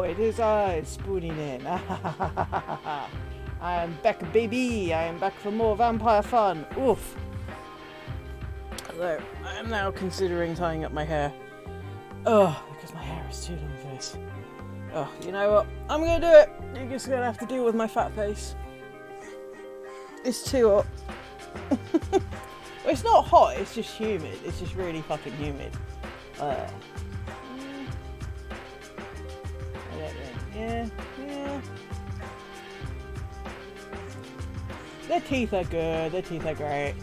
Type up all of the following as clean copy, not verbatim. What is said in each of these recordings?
it is I, SpoonyNin. I am back, baby. I am back for more vampire fun. Oof. Although, I am now considering tying up my hair. Oh, because my hair is too long for this. Oh, you know what? I'm gonna do it. You're just gonna have to deal with my fat face. It's too hot. Well, it's not hot, it's just humid. It's just really fucking humid. I don't know. Yeah. Their teeth are good. Their teeth are great.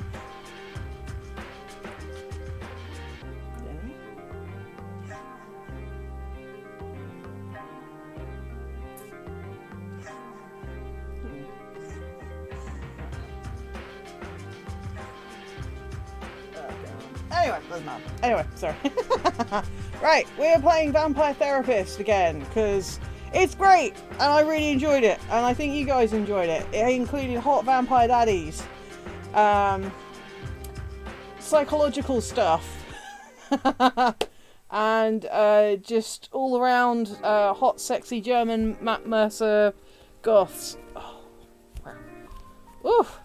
Anyway, sorry. Right, we're playing Vampire Therapist again, because it's great, and I really enjoyed it, and I think you guys enjoyed it. It included hot vampire daddies, psychological stuff, and just all around hot, sexy German Matt Mercer goths. Oh, wow. Oof.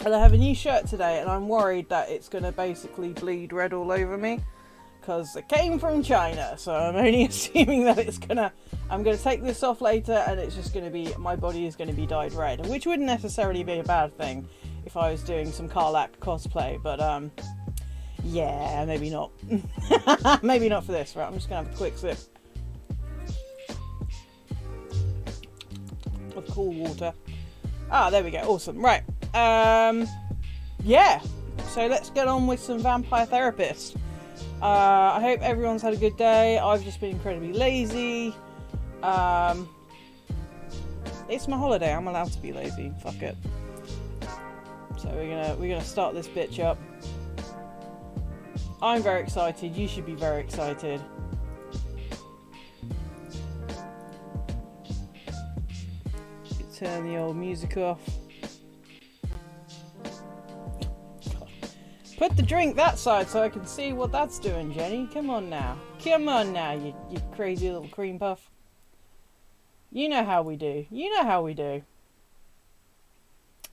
And I have a new shirt today, and I'm worried that it's going to basically bleed red all over me, because it came from China, so I'm only assuming that I'm going to take this off later, and it's just going to be, my body is going to be dyed red, which wouldn't necessarily be a bad thing if I was doing some Karlach cosplay, but yeah, maybe not. Maybe not for this. Right, I'm just going to have a quick sip of cool water. Ah, there we go. Awesome. Right. Yeah. So let's get on with some Vampire Therapist. I hope everyone's had a good day. I've just been incredibly lazy. It's my holiday. I'm allowed to be lazy. Fuck it. So we're gonna start this bitch up. I'm very excited. You should be very excited. Turn the old music off. Put the drink that side so I can see what that's doing, Jenny. Come on now. Come on now, you crazy little cream puff. You know how we do. You know how we do.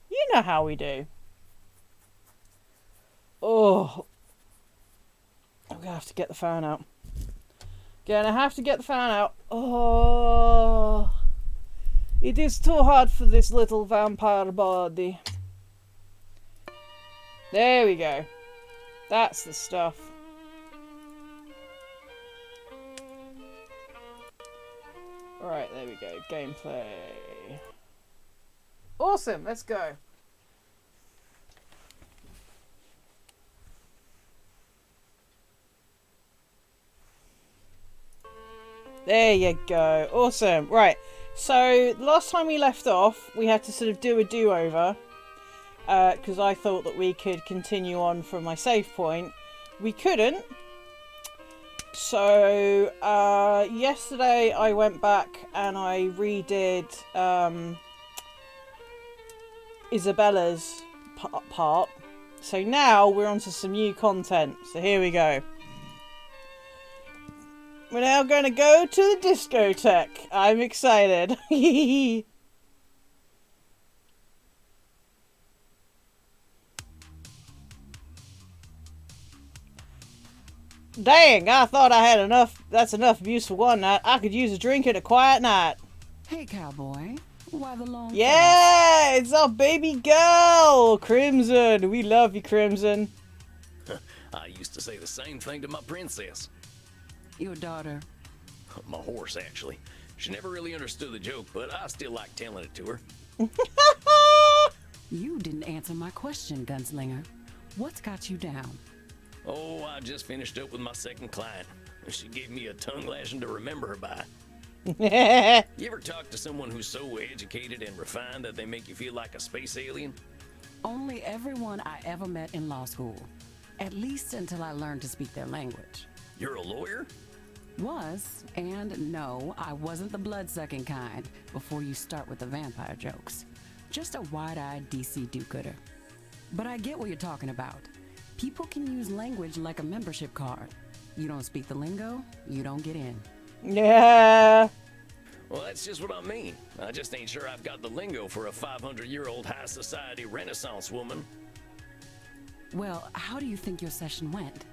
You know how we do. Oh. I'm gonna have to get the fan out. Gonna have to get the fan out. Oh. It is too hard for this little vampire body. There we go. That's the stuff. Right, there we go. Gameplay. Awesome, let's go. There you go. Awesome. Right. So, last time we left off, we had to sort of do a do-over. Because I thought that we could continue on from my save point. We couldn't. So, yesterday I went back and I redid Isabella's part. So now we're on to some new content. So here we go. We're now going to go to the discotheque. I'm excited. Dang, I thought I had enough. That's enough abuse for one night. I could use a drink and a quiet night. Hey, cowboy. Why the long Yeah, it's our baby girl, Crimson. We love you, Crimson. I used to say the same thing to my princess. Your daughter. My horse, actually. She never really understood the joke, but I still like telling it to her. You didn't answer my question, Gunslinger. What's got you down? Oh, I just finished up with my second client. She gave me a tongue lashing to remember her by. You ever talk to someone who's so educated and refined that they make you feel like a space alien? Only everyone I ever met in law school. At least until I learned to speak their language. You're a lawyer? Was, and no, I wasn't the blood-sucking kind before you start with the vampire jokes. Just a wide-eyed DC do-gooder. But I get what you're talking about. People can use language like a membership card. You don't speak the lingo, you don't get in. Yeah. that's just what I mean. I just ain't sure I've got the lingo for a 500-year-old high society Renaissance woman. Well, how do you think your session went?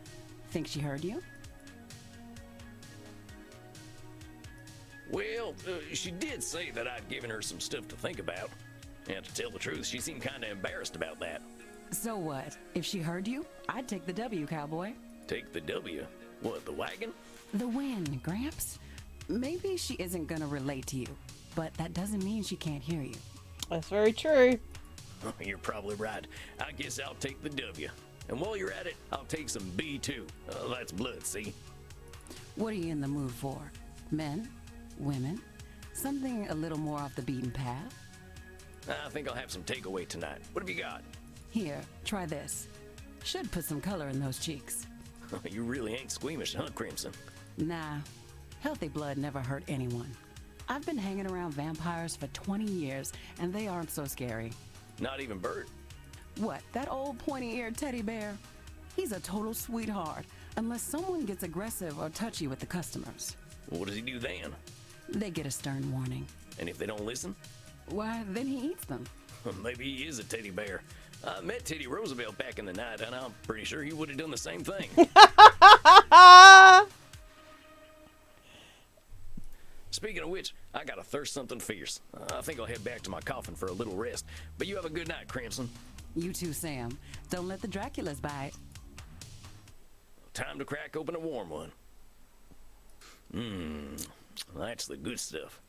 Think she heard you? Well, she did say that I'd given her some stuff to think about. And to tell the truth, she seemed kind of embarrassed about that. So what? If she heard you, I'd take the W, cowboy. Take the W? What, the wagon? The win, Gramps. Maybe she isn't gonna relate to you, but that doesn't mean she can't hear you. That's very true. Oh, you're probably right. I guess I'll take the W. And while you're at it, I'll take some B too. That's blood, see? What are you in the mood for? Men? Women? Something a little more off the beaten path? I think I'll have some takeaway tonight. What have you got? Here, try this. Should put some color in those cheeks. You really ain't squeamish, huh, Crimson? Nah, healthy blood never hurt anyone. I've been hanging around vampires for 20 years, and they aren't so scary. Not even Bert? What, that old pointy-eared teddy bear? He's a total sweetheart, unless someone gets aggressive or touchy with the customers. What does he do then? They get a stern warning. And if they don't listen? Why, then he eats them. Maybe he is a teddy bear. I met Teddy Roosevelt back in the night, and I'm pretty sure he would have done the same thing. Speaking of which, I got a thirst something fierce. I think I'll head back to my coffin for a little rest. But you have a good night, Crimson. You too, Sam. Don't let the Draculas bite. Time to crack open a warm one. That's the good stuff.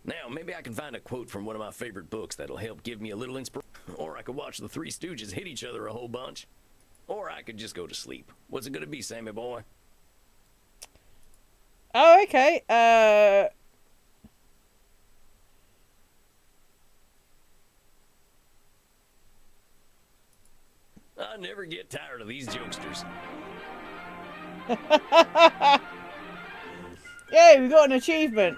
Now, maybe I can find a quote from one of my favorite books that'll help give me a little inspiration. Or I could watch the Three Stooges hit each other a whole bunch. Or I could just go to sleep. What's it gonna be, Sammy boy? Oh, okay. I never get tired of these jokesters. Yay, we got an achievement.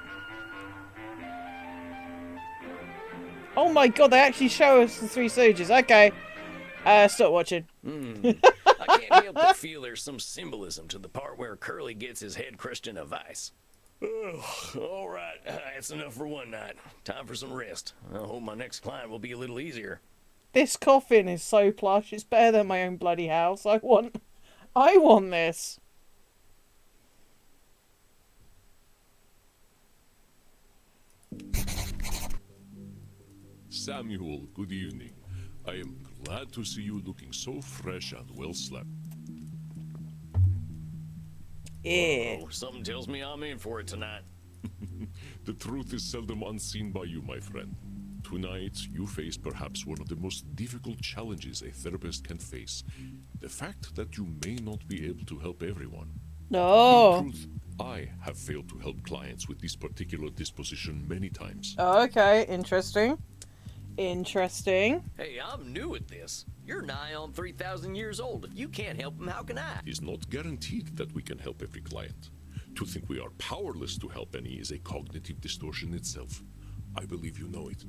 Oh my god, they actually show us the Three Stooges. Okay. Stop watching. I can't help but feel there's some symbolism to the part where Curly gets his head crushed in a vice. All right, that's enough for one night. Time for some rest. I hope my next client will be a little easier. This coffin is so plush. It's better than my own bloody house. I want this. Samuel, good evening. I am glad to see you looking so fresh and well slept. Yeah. Oh, something tells me I'm in for it tonight. The truth is seldom unseen by you, my friend. Tonight, you face perhaps one of the most difficult challenges a therapist can face. The fact that you may not be able to help everyone. No. In truth, I have failed to help clients with this particular disposition many times. Oh, okay. Interesting. Interesting. Hey, I'm new at this. You're nigh on 3,000 years old. If you can't help them, how can I? It is not guaranteed that we can help every client. To think we are powerless to help any is a cognitive distortion itself. I believe you know it.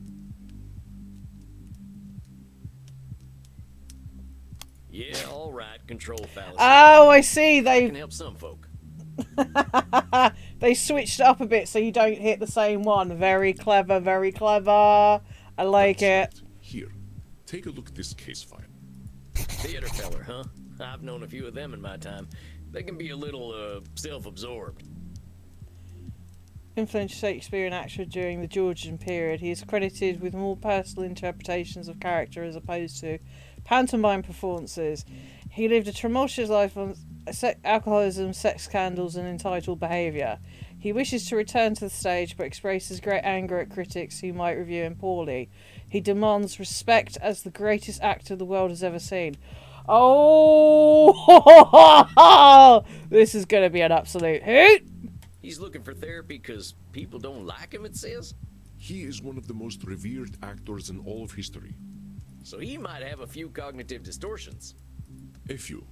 Yeah, all right. Control fallacy. Oh, I see. I They can help some folk. they switched it up a bit so you don't hit the same one. Very clever. Very clever. I like That's it. right. Here, take a look at this case file. Theater feller, huh? I've known a few of them in my time. They can be a little, self-absorbed. Influential Shakespearean actor during the Georgian period, he is credited with more personal interpretations of character as opposed to pantomime performances. He lived a tumultuous life on alcoholism, sex scandals, and entitled behaviour. He wishes to return to the stage, but expresses great anger at critics who might review him poorly. He demands respect as the greatest actor the world has ever seen. Oh, this is going to be an absolute hoot. He's looking for therapy because people don't like him, it says? He is one of the most revered actors in all of history. So he might have a few cognitive distortions. A few.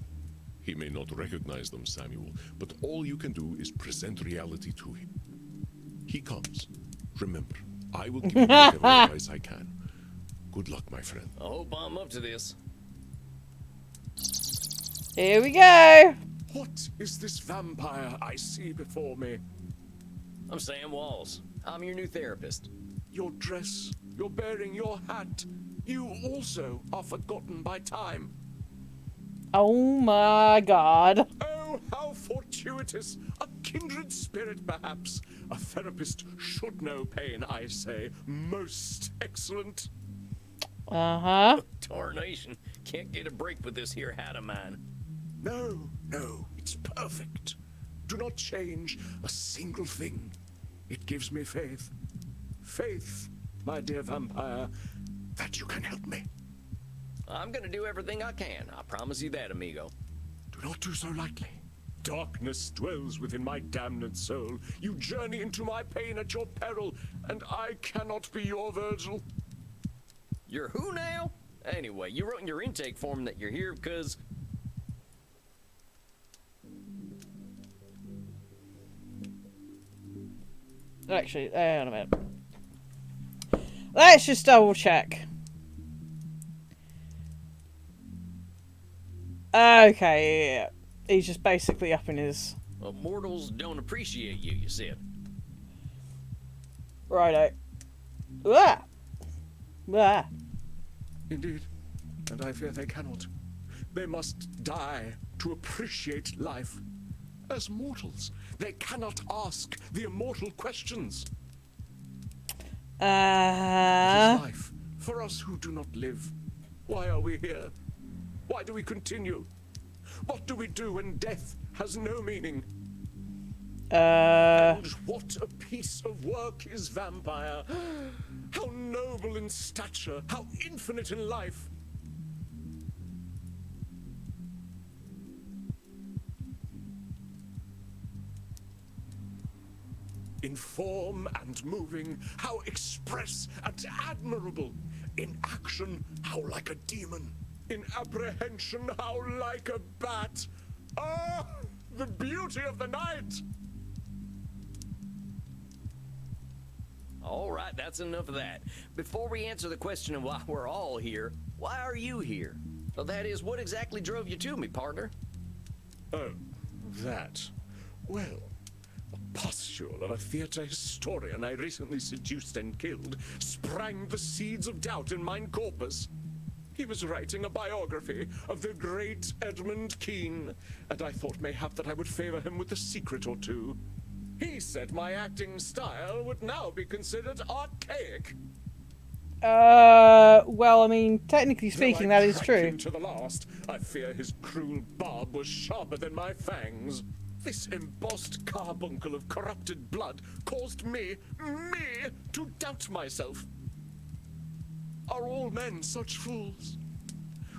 He may not recognize them, Samuel, but all you can do is present reality to him. He comes. Remember, I will give you whatever advice I can. Good luck, my friend. I hope I'm up to this. Here we go. What is this vampire I see before me? I'm Sam Walls. I'm your new therapist. Your dress, your bearing, your hat. You also are forgotten by time. Oh my god. Oh, how fortuitous! A kindred spirit, perhaps. A therapist should know pain, I say. Most excellent. Uh-huh. Tarnation. Can't get a break with this here hat of mine. No, no, it's perfect. Do not change a single thing. It gives me faith. Faith, my dear vampire, that you can help me. I'm gonna do everything I can. I promise you that, amigo. Do not do so lightly. Darkness dwells within my damned soul. You journey into my pain at your peril, and I cannot be your Virgil. You're who now? Anyway, you wrote in your intake form that you're here because... Actually, hang on a minute. Let's just double check. Okay, yeah. He's just basically up in his... mortals don't appreciate you, you said. Righto. Ah! Ah! Indeed, and I fear they cannot. They must die to appreciate life. As mortals, they cannot ask the immortal questions. It is life for us who do not live. Why are we here? Why do we continue? What do we do when death has no meaning? And what a piece of work is vampire! How noble in stature, how infinite in life! In form and moving, how express and admirable! In action, how like a demon! In apprehension, how like a bat! Ah, the beauty of the night! All right, that's enough of that. Before we answer the question of why we're all here, why are you here? Well, that is, what exactly drove you to me, partner? Oh, that. Well, a pustule of a theatre historian I recently seduced and killed sprang the seeds of doubt in mine corpus. He was writing a biography of the great Edmund Kean, and I thought mayhap that I would favor him with a secret or two. He said my acting style would now be considered archaic. Well, I mean, technically speaking, that is Tracked true. him to the last, I fear his cruel barb was sharper than my fangs. This embossed carbuncle of corrupted blood caused me to doubt myself. Are all men such fools?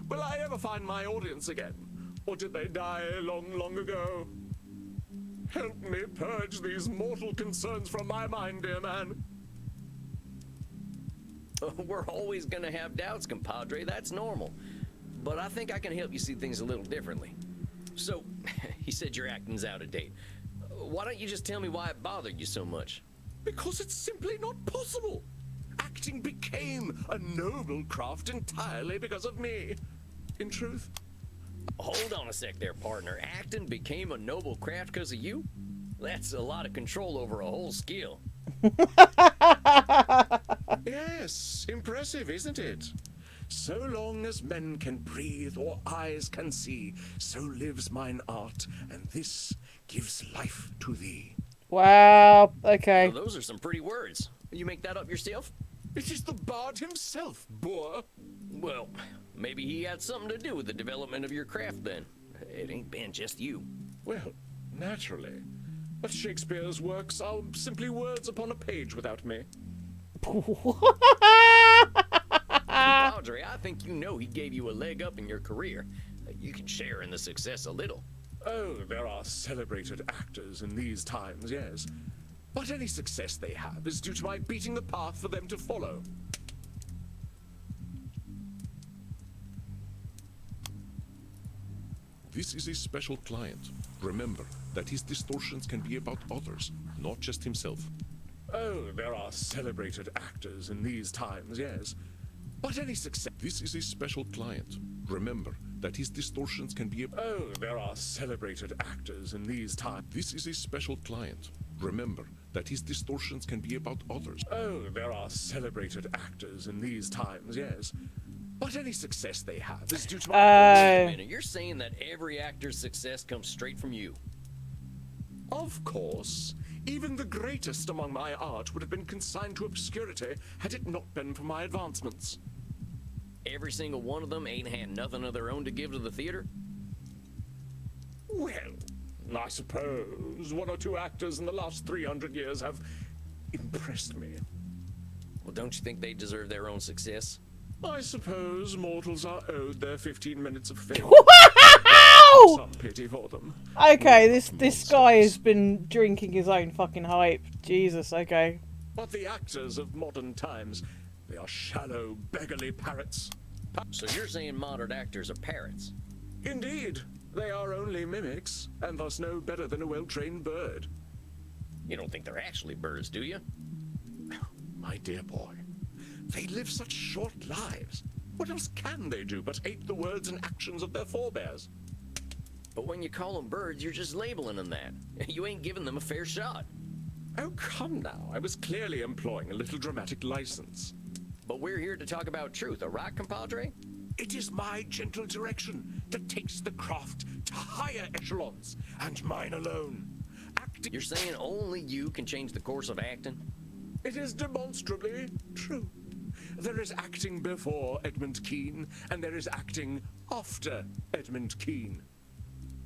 Will I ever find my audience again? Or did they die long, long ago? Help me purge these mortal concerns from my mind, dear man. We're always gonna have doubts, compadre. That's normal. But I think I can help you see things a little differently. So, he said your acting's out of date. Why don't you just tell me why it bothered you so much? Because it's simply not possible. Acting became a noble craft entirely because of me. In truth, Hold on a sec there, partner. Acting became a noble craft because of you? That's a lot of control over a whole skill. yes, impressive, isn't it? So long as men can breathe or eyes can see, so lives mine art, and this gives life to thee. Wow, okay. Well, those are some pretty words. You make that up yourself? It is the bard himself, boor. Well, maybe he had something to do with the development of your craft then. It ain't been just you. Well, naturally. But Shakespeare's works are Simply words upon a page without me. Padre, I think you know he gave you a leg up in your career. You can share in the success a little. Oh, there are celebrated actors in these times, yes. But any success they have is due to my beating the path for them to follow. This is a special client. Remember that his distortions can be about others, not just himself. Oh, there are celebrated actors in these times, yes. But any success... This is a special client. Remember that his distortions can be... Oh, there are celebrated actors in these times. This is a special client. Remember that his distortions can be about others. Oh, there are celebrated actors in these times, yes. But any success they have is due to my... Wait a minute, you're saying that every actor's success comes straight from you? Of course. Even the greatest among my art would have been consigned to obscurity had it not been for my advancements. Every single one of them ain't had nothing of their own to give to the theater? Well, I suppose one or two actors in the last 300 years have impressed me. Well, don't you think they deserve their own success? I suppose mortals are owed their 15 minutes of fame. Wow! Some pity for them. Okay, this guy has been drinking his own fucking hype. Jesus, okay. But the actors of modern times, they are shallow, beggarly parrots. So you're saying modern actors are parrots? Indeed, they are only mimics, and thus no better than a well-trained bird. You don't think they're actually birds, do you? My dear boy, they live such short lives. What else can they do but ape the words and actions of their forebears? But when you call them birds, you're just labeling them that. You ain't giving them a fair shot. Oh, come now. I was clearly employing a little dramatic license. But we're here to talk about truth, right, compadre? It is my gentle direction that takes the craft to higher echelons, and mine alone. Acting... You're saying only you can change the course of acting? It is demonstrably true. There is acting before Edmund Kean, and there is acting after Edmund Kean.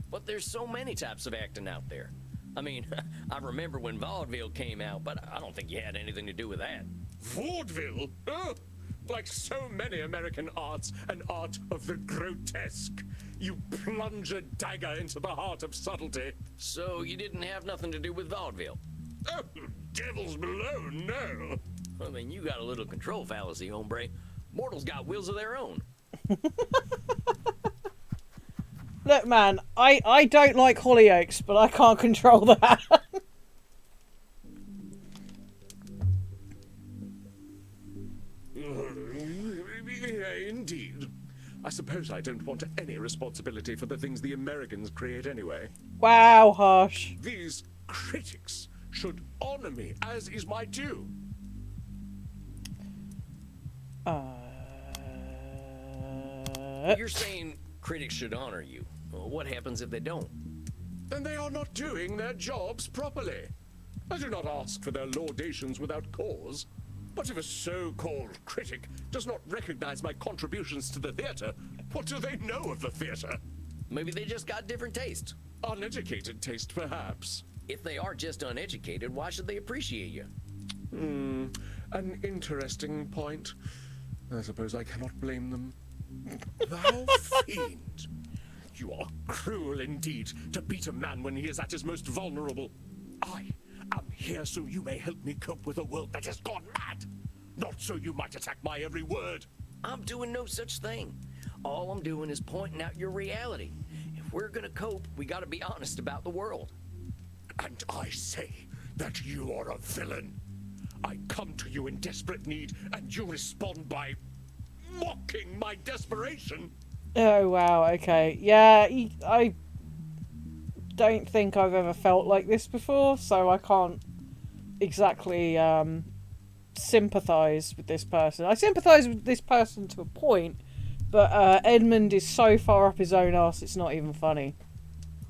But there's so many types of acting out there. I mean, I remember when vaudeville came out, but I don't think you had anything to do with that. Vaudeville? Oh, like so many American arts, an art of the grotesque. You plunge a dagger into the heart of subtlety. So you didn't have nothing to do with vaudeville? Oh, devils below, no. Well, then you got a little control fallacy, hombre. Mortals got wills of their own. Look, man, I don't like Hollyoaks, but I can't control that. Indeed. I suppose I don't want any responsibility for the things the Americans create anyway. Wow, harsh. These critics should honor me, as is my due. You're saying critics should honor you. Well, what happens if they don't? Then they are not doing their jobs properly. I do not ask for their laudations without cause. But if a so-called critic does not recognize my contributions to the theater, what do they know of the theater? Maybe they just got different tastes. Uneducated taste, perhaps. If they are just uneducated, why should they appreciate you? An interesting point. I suppose I cannot blame them. Thou fiend! You are cruel indeed to beat a man when he is at his most vulnerable. I am here so you may help me cope with a world that has gone mad, not so you might attack my every word. I'm doing no such thing. All I'm doing is pointing out your reality. If we're gonna cope, we gotta be honest about the world. And I say that you are a villain. I come to you in desperate need, and you respond by mocking my desperation. Oh, wow, okay. Yeah, I don't think I've ever felt like this before, so I can't exactly sympathise with this person. I sympathise with this person to a point, but Edmund is so far up his own arse, it's not even funny.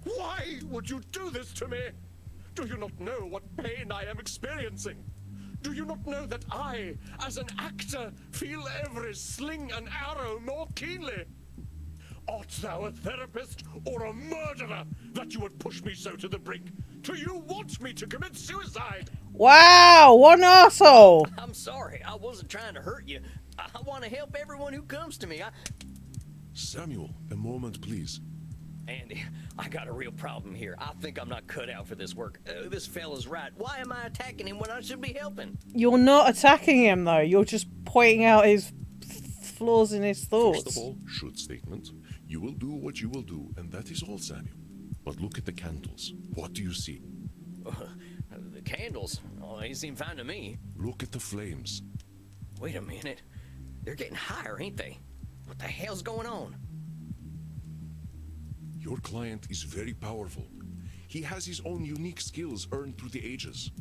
Why would you do this to me? Do you not know what pain I am experiencing? Do you not know that I, as an actor, feel every sling and arrow more keenly? Art thou a therapist or a murderer that you would push me so to the brink? Do you want me to commit suicide? Wow, what an arsehole! I'm sorry, I wasn't trying to hurt you. I want to help everyone who comes to me. Samuel, a moment, please. Andy, I got a real problem here. I think I'm not cut out for this work. This fella's right. Why am I attacking him when I should be helping? You're not attacking him, though. You're just pointing out his flaws in his thoughts. First of all, should statement. You will do what you will do, and that is all, Samuel. But look at the candles. What do you see? The candles? Oh, they seem fine to me. Look at the flames. Wait a minute. They're getting higher, ain't they? What the hell's going on? Your client is very powerful. He has his own unique skills earned through the ages.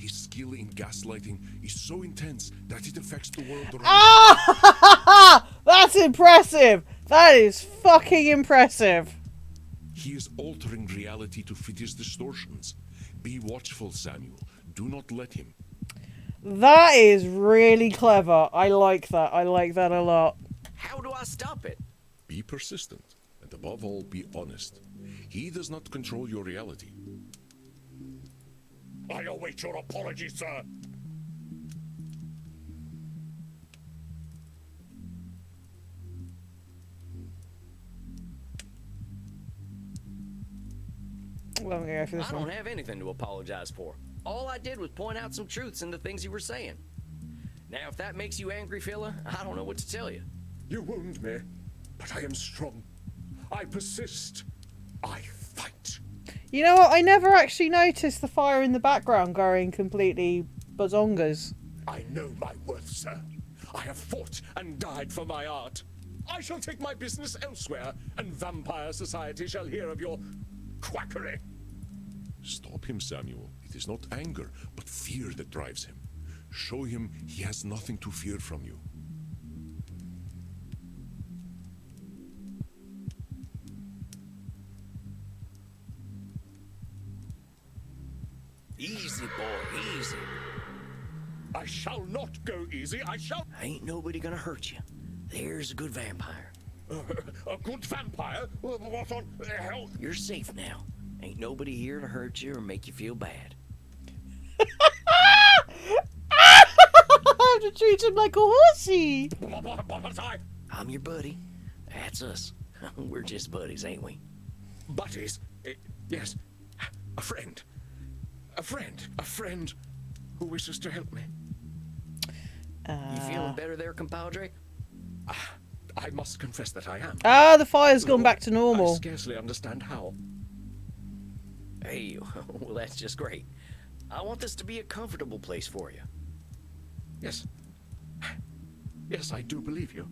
His skill in gaslighting is so intense that it affects the world around him. Ah! That's impressive! That is fucking impressive. He is altering reality to fit his distortions. Be watchful, Samuel. Do not let him. That is really clever. I like that. I like that a lot. How do I stop it? Be persistent, and above all, be honest. He does not control your reality. I await your apology, sir. Well, I'm gonna go for this I one. don't have anything to apologize for. All I did was point out some truths in the things you were saying. Now, if that makes you angry, fella, I don't know what to tell you. You wound me, but I am strong. I persist. I fight. You know what? I never actually noticed the fire in the background going completely bazongas. I know my worth, sir. I have fought and died for my art. I shall take my business elsewhere, and vampire society shall hear of your quackery. Stop him, Samuel. It is not anger, but fear that drives him. Show him he has nothing to fear from you. Easy, boy, easy. I shall not go easy. I shall... Ain't nobody gonna hurt you. There's a good vampire. A good vampire? What on hell? You're safe now. Ain't nobody here to hurt you or make you feel bad. I have to treat him like a horsey. But I'm your buddy. That's us. We're just buddies, ain't we? buddies? Yes. A friend. A friend. A friend who wishes to help me. You feeling better there, compadre? I must confess that I am. Ah, the fire's gone back to I normal. scarcely understand how. Hey, well, that's just great. I want this to be a comfortable place for you. Yes. Yes, I do believe you.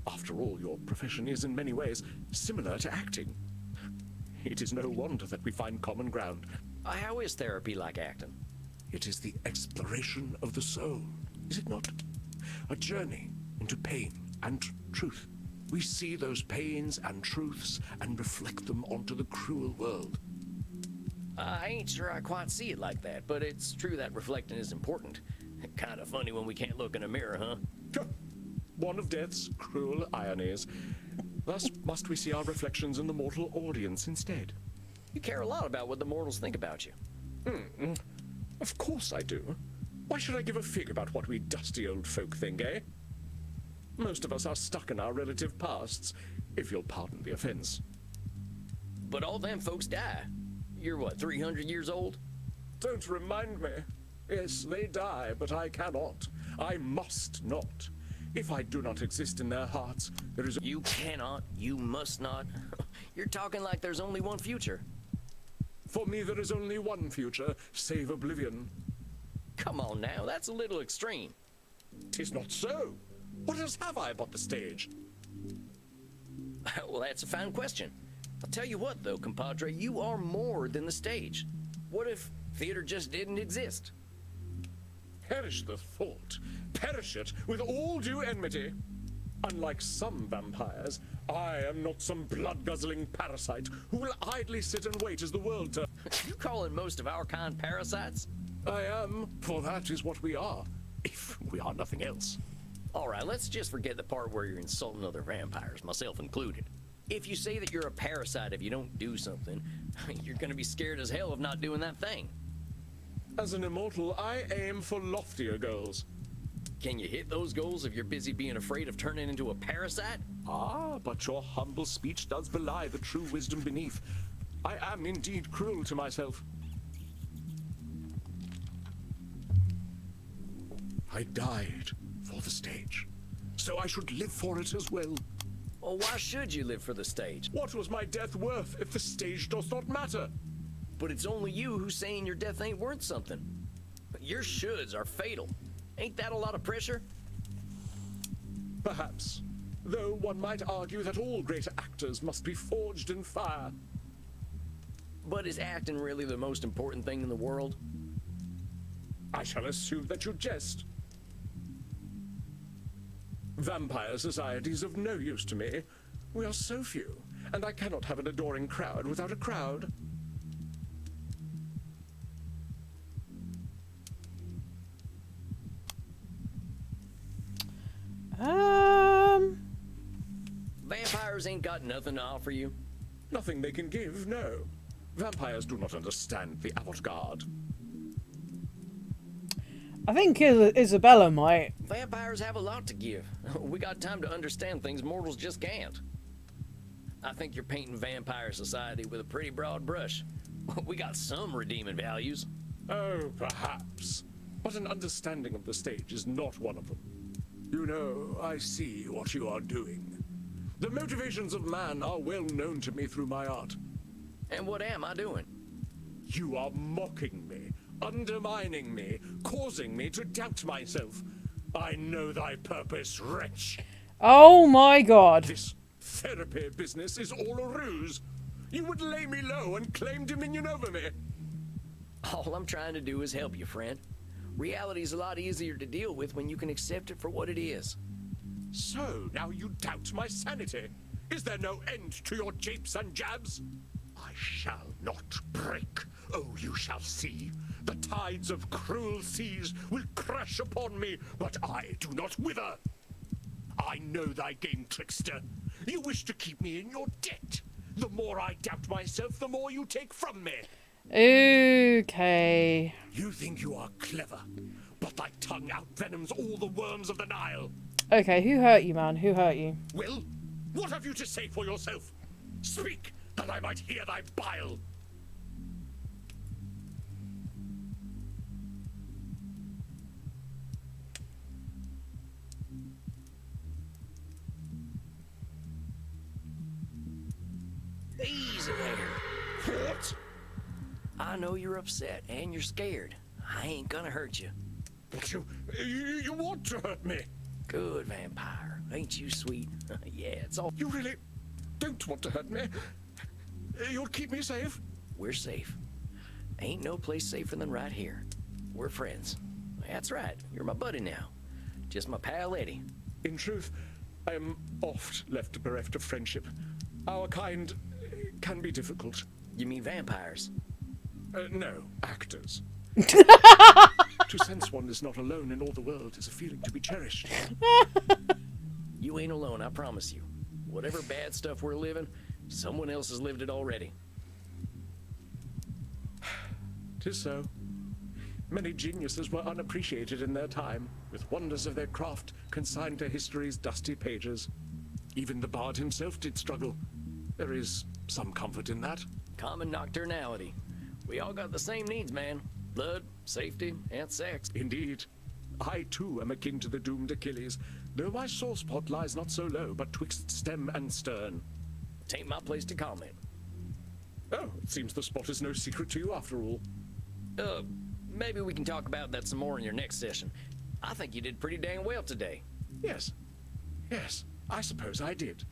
After all, your profession is in many ways similar to acting. It is no wonder that we find common ground. How is therapy like acting? It is the exploration of the soul, is it not? A journey into pain and truth. We see those pains and truths and reflect them onto the cruel world. I ain't sure I quite see it like that, but it's true that reflecting is important. Kind of funny when we can't look in a mirror, huh? One of death's cruel ironies. Thus must we see our reflections in the mortal audience instead. You care a lot about what the mortals think about you. Of course I do. Why should I give a fig about what we dusty old folk think, eh? Most of us are stuck in our relative pasts, if you'll pardon the offense. But all them folks die. You're what, 300 years old? Don't remind me. Yes, they die, but I cannot. I must not. If I do not exist in their hearts, there is... You cannot, you must not. You're talking like there's only one future. For me, there is only one future, save oblivion. Come on now, that's a little extreme. 'Tis not so. What else have I but the stage? Well, that's a fine question. I'll tell you what, though, compadre, you are more than the stage. What if theater just didn't exist? Perish the thought. Perish it with all due enmity. Unlike some vampires, I am not some blood-guzzling parasite who will idly sit and wait as the world turns. You calling most of our kind parasites? I am, for that is what we are, if we are nothing else. All right, let's just forget the part where you're insulting other vampires, myself included. If you say that you're a parasite if you don't do something, you're gonna be scared as hell of not doing that thing. As an immortal, I aim for loftier goals. Can you hit those goals if you're busy being afraid of turning into a parasite? Ah, but your humble speech does belie the true wisdom beneath. I am indeed cruel to myself. I died for the stage, so I should live for it as well. Well, why should you live for the stage? What was my death worth if the stage does not matter? But it's only you who's saying your death ain't worth something. Your shoulds are fatal. Ain't that a lot of pressure? Perhaps. Though one might argue that all great actors must be forged in fire. But is acting really the most important thing in the world? I shall assume that you jest. Vampire society is of no use to me. We are so few, and I cannot have an adoring crowd without a crowd. Vampires ain't got nothing to offer you. Nothing they can give, no. Vampires do not understand the avant-garde. I think Isabella might. Vampires have a lot to give. We got time to understand things mortals just can't. I think you're painting vampire society with a pretty broad brush. We got some redeeming values. Oh, perhaps. But an understanding of the stage is not one of them. You know, I see what you are doing. The motivations of man are well known to me through my art. And what am I doing? You are mocking me, undermining me, causing me to doubt myself. I know thy purpose, wretch. Oh my god. This therapy business is all a ruse. You would lay me low and claim dominion over me. All I'm trying to do is help you, friend. Reality's a lot easier to deal with when you can accept it for what it is. So, now you doubt my sanity? Is there no end to your japes and jabs? I shall not break. Oh, you shall see. The tides of cruel seas will crash upon me, but I do not wither. I know thy game, trickster. You wish to keep me in your debt. The more I doubt myself, the more you take from me. Okay. You think you are clever, but thy tongue outvenoms all the worms of the Nile. Okay, who hurt you, man? Who hurt you? Will, what have you to say for yourself? Speak, that I might hear thy bile. Easy there. What? I know you're upset and you're scared. I ain't gonna hurt you. But you want to hurt me. Good vampire. Ain't you sweet? Yeah, it's all... You really don't want to hurt me. You'll keep me safe. We're safe. Ain't no place safer than right here. We're friends. That's right. You're my buddy now. Just my pal Eddie. In truth, I am oft left bereft of friendship. Our kind can be difficult. You mean vampires? No, actors. To sense one is not alone in all the world is a feeling to be cherished. You ain't alone, I promise you. Whatever bad stuff we're living, someone else has lived it already. 'Tis so. Many geniuses were unappreciated in their time, with wonders of their craft consigned to history's dusty pages. Even the bard himself did struggle. There is some comfort in that. Common nocturnality. We all got the same needs, man. Blood, safety, and sex. Indeed. I too am akin to the doomed Achilles, though my sore spot lies not so low, but twixt stem and stern. Tain't my place to comment. Oh, it seems the spot is no secret to you after all. Maybe we can talk about that some more in your next session. I think you did pretty dang well today. Yes. Yes, I suppose I did.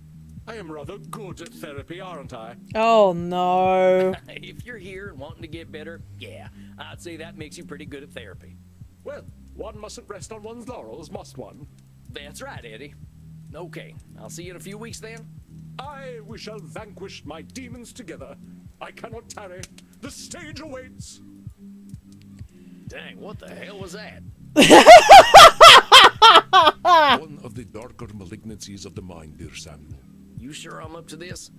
I am rather good at therapy, aren't I? Oh no. If you're here and wanting to get better, yeah, I'd say that makes you pretty good at therapy. Well, one mustn't rest on one's laurels, must one? That's right, Eddie. Okay, I'll see you in a few weeks then. Aye, we shall vanquish my demons together. I cannot tarry. The stage awaits. Dang, what the hell was that? One of the darker malignancies of the mind, dear Samuel. You sure I'm up to this?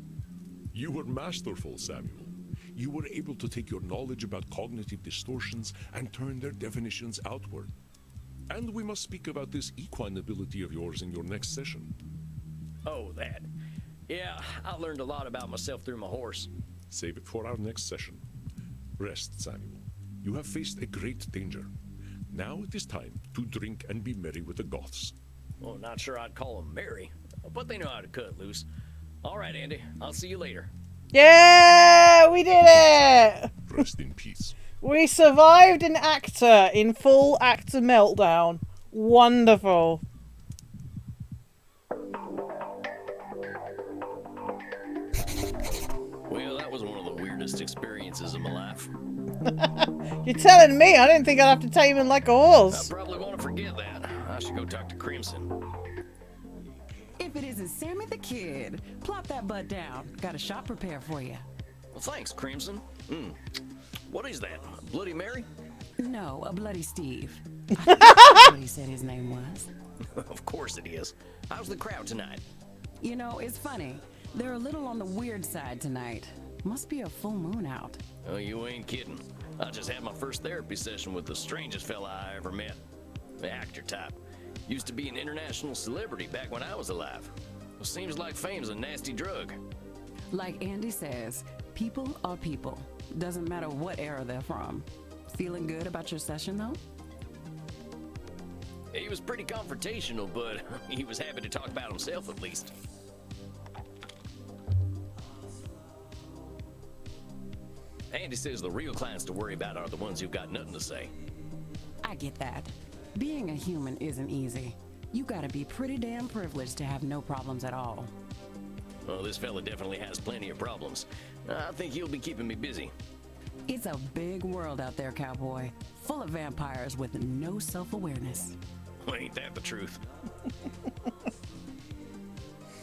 You were masterful, Samuel. You were able to take your knowledge about cognitive distortions and turn their definitions outward. And we must speak about this equine ability of yours in your next session. Oh, that. Yeah, I learned a lot about myself through my horse. Save it for our next session. Rest, Samuel. You have faced a great danger. Now it is time to drink and be merry with the Goths. Well, not sure I'd call them merry, but they know how to cut loose. All right, Andy, I'll see you later. Yeah, we did it! Rest in peace. We survived an actor in full actor meltdown. Wonderful. Well, that was one of the weirdest experiences of my life. You're telling me? I didn't think I'd have to tame him like a I horse. probably want to forget that. I should go talk to Crimson. If it isn't Sammy the Kid, plop that butt down. Got a shot prepared for you. Well, thanks, Crimson. What is that? Bloody Mary? No, a Bloody Steve. I think that's what he said his name was. Of course it is. How's the crowd tonight? You know, it's funny. They're a little on the weird side tonight. Must be a full moon out. Oh, you ain't kidding. I just had my first therapy session with the strangest fella I ever met. The actor type. Used to be an international celebrity back when I was alive. Well, seems like fame's a nasty drug. Like Andy says, people are people. Doesn't matter what era they're from. Feeling good about your session, though? He was pretty confrontational, but he was happy to talk about himself at least. Andy says the real clients to worry about are the ones who've got nothing to say. I get that. Being a human isn't easy. You gotta be pretty damn privileged to have no problems at all. Well, this fella definitely has plenty of problems. I think he'll be keeping me busy. It's a big world out there, cowboy. Full of vampires with no self-awareness. Well, ain't that the truth?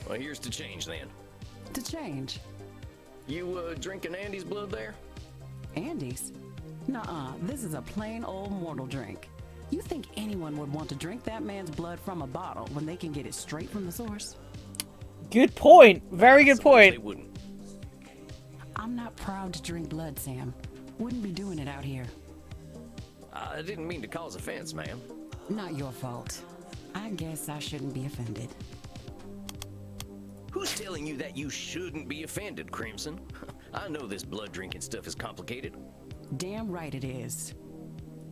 Well, here's to change then. To change. You, drinking Andy's blood there? Andy's? Nuh-uh, this is a plain old mortal drink. You think anyone would want to drink that man's blood from a bottle when they can get it straight from the source? Good point. Very good They point. wouldn't. I'm not proud to drink blood, Sam. Wouldn't be doing it out here. I didn't mean to cause offense, ma'am. Not your fault. I guess I shouldn't be offended. Who's telling you that you shouldn't be offended, Crimson? I know this blood drinking stuff is complicated. Damn right it is.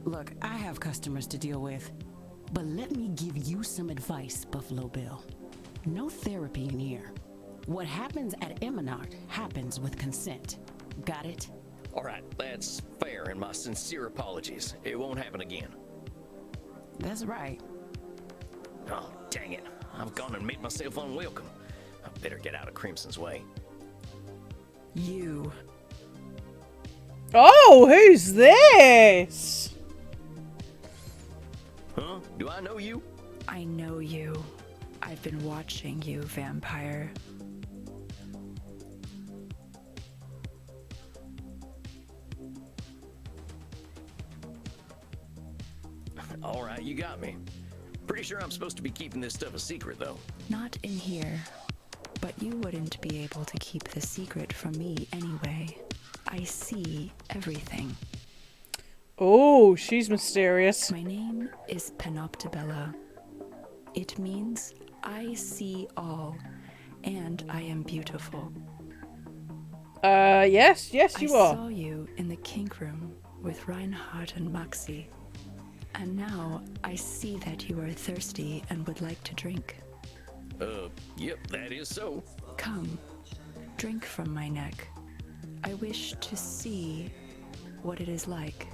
Look, I have customers to deal with, but let me give you some advice, Buffalo Bill. No therapy in here. What happens at Eminard happens with consent. Got it? All right, that's fair, and my sincere apologies. It won't happen again. That's right. Oh, dang it. I've gone and made myself unwelcome. I better get out of Crimson's way. You. Oh, who's this? Huh? Do I know you? I know you. I've been watching you, vampire. All right, you got me. Pretty sure I'm supposed to be keeping this stuff a secret, though. Not in here. But you wouldn't be able to keep the secret from me anyway. I see everything. Oh, she's mysterious. My name is Panoptibella. It means I see all, and I am beautiful. Yes, you I are. saw you in the kink room with Reinhardt and Maxi. And now I see that you are thirsty and would like to drink. Yep, that is so. Come, drink from my neck. I wish to see what it is like.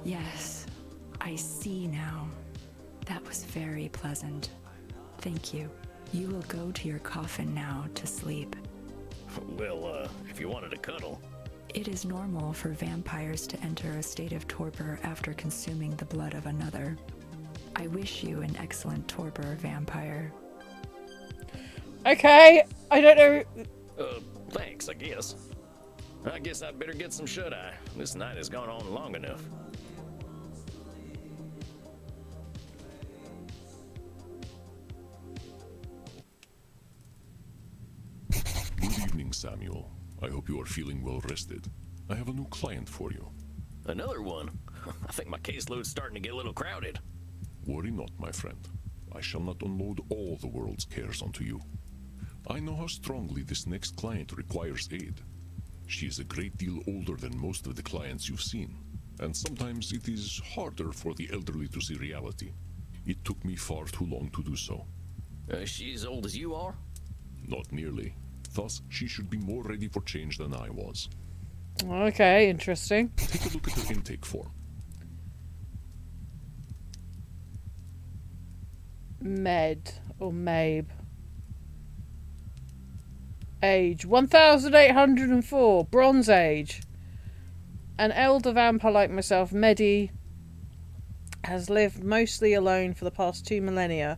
Yes, I see now. That was very pleasant. Thank you. You will go to your coffin now to sleep. Well, if you wanted to cuddle. It is normal for vampires to enter a state of torpor after consuming the blood of another. I wish you an excellent torpor, vampire. Okay, I don't know. Thanks, I guess. I guess I'd better get some shut-eye. This night has gone on long enough. Good evening, Samuel. I hope you are feeling well rested. I have a new client for you. Another one? I think my caseload's starting to get a little crowded. Worry not, my friend. I shall not unload all the world's cares onto you. I know how strongly this next client requires aid. She is a great deal older than most of the clients you've seen, and sometimes it is harder for the elderly to see reality. It took me far too long to do so. She's as old as you are? Not nearly. Thus, she should be more ready for change than I was. Okay, interesting. Take a look at her intake form. Med or Mabe. Age 1804, Bronze Age. An elder vampire like myself, Medi has lived mostly alone for the past 2 millennia.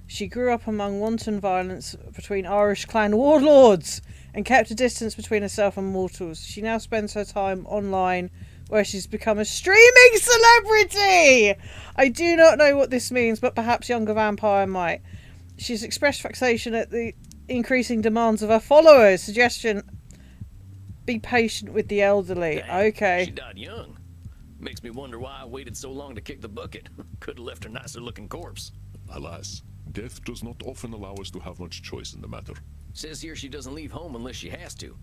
She grew up among wanton violence between Irish clan warlords and kept a distance between herself and mortals. She now spends her time online, where she's become a streaming celebrity! I do not know what this means, but perhaps younger vampire might. She's expressed vexation at the increasing demands of her followers. Suggestion: be patient with the elderly. Dang, Okay. She died young. Makes me wonder why I waited so long to kick the bucket. Could have left her nicer looking corpse. Alas, death does not often allow us to have much choice in the matter. Says here she doesn't leave home unless she has to.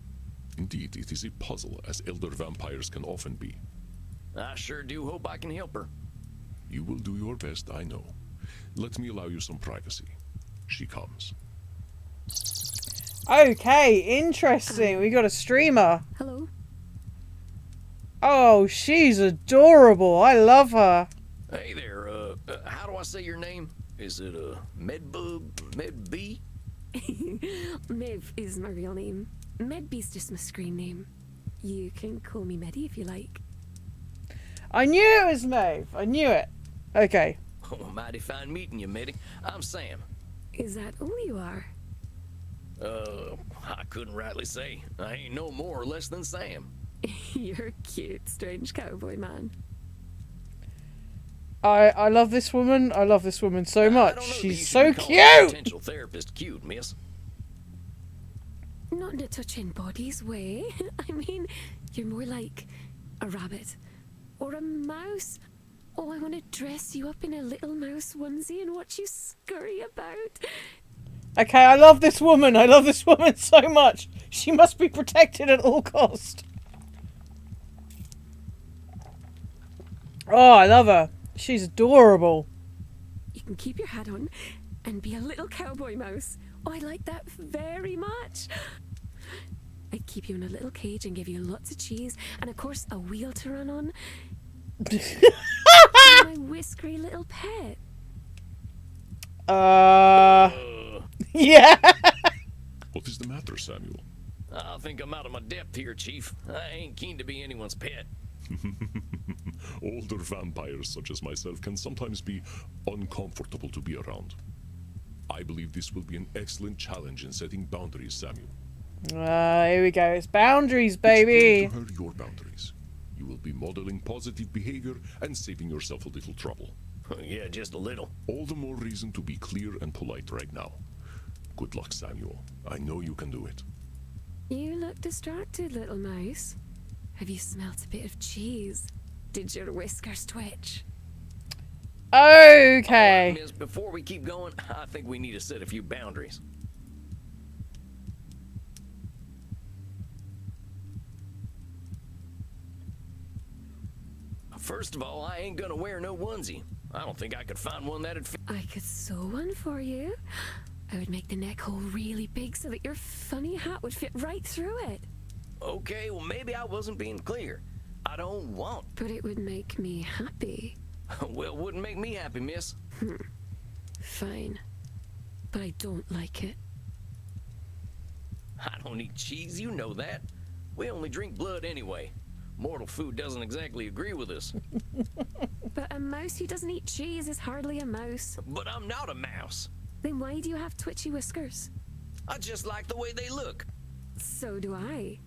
Indeed, it is a puzzle, as elder vampires can often be. I sure do hope I can help her. You will do your best, I know. Let me allow you some privacy. She comes. Okay, interesting. We got a streamer. Hello. Oh, she's adorable. I love her. Hey there, how do I say your name? Is it, Medbub? Medbee? Mev is my real name. Medbee's just my screen name. You can call me Medi if you like. I knew it was Maeve. I knew it. Okay. Oh, mighty fine meeting you, Meddy. I'm Sam. Is that all you are? I couldn't rightly say. I ain't no more or less than Sam. You're cute, strange cowboy man. I love this woman. I love this woman so I don't much. know that you She's should so be calling a cute. potential therapist cute, miss. Not in a touching bodies way. I mean, you're more like a rabbit or a mouse. Oh, I want to dress you up in a little mouse onesie and watch you scurry about. Okay, I love this woman. I love this woman so much. She must be protected at all cost. Oh, I love her. She's adorable. You can keep your hat on and be a little cowboy mouse. Oh, I like that very much. I'd keep you in a little cage and give you lots of cheese and, of course, a wheel to run on. My whiskery little pet. Yeah. What is the matter, Samuel? I think I'm out of my depth here, Chief. I ain't keen to be anyone's pet. Older vampires such as myself can sometimes be uncomfortable to be around. I believe this will be an excellent challenge in setting boundaries, Samuel. Here we go. It's boundaries, baby. Explain to her your boundaries. You will be modeling positive behavior and saving yourself a little trouble. Yeah, just a little. All the more reason to be clear and polite right now. Good luck, Samuel. I know you can do it. You look distracted, little mouse. Have you smelt a bit of cheese? Did your whiskers twitch? Okay. All right, miss, before we keep going, I think we need to set a few boundaries. First of all, I ain't gonna wear no onesie. I don't think I could find one that'd fit. I could sew one for you. I would make the neck hole really big so that your funny hat would fit right through it. Okay, well, maybe I wasn't being clear. I don't want. But it would make me happy. Well, it wouldn't make me happy, miss. Fine. But I don't like it. I don't eat cheese, you know that. We only drink blood anyway. Mortal food doesn't exactly agree with us. But a mouse who doesn't eat cheese is hardly a mouse. But I'm not a mouse. Then why do you have twitchy whiskers? I just like the way they look. So do I.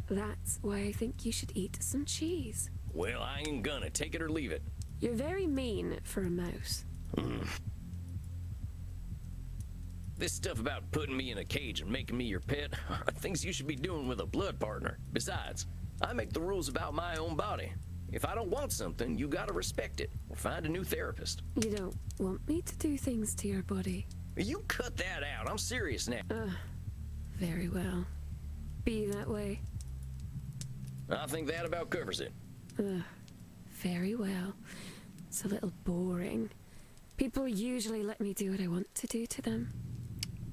That's why I think you should eat some cheese. Well, I ain't gonna. Take it or leave it. You're very mean for a mouse. This stuff about putting me in a cage and making me your pet are things you should be doing with a blood partner. Besides, I make the rules about my own body. If I don't want something, you gotta respect it or find a new therapist. You don't want me to do things to your body? You cut that out. I'm serious now. Very well. Be that way. I think that about covers it. Very well. It's a little boring. People usually let me do what I want to do to them.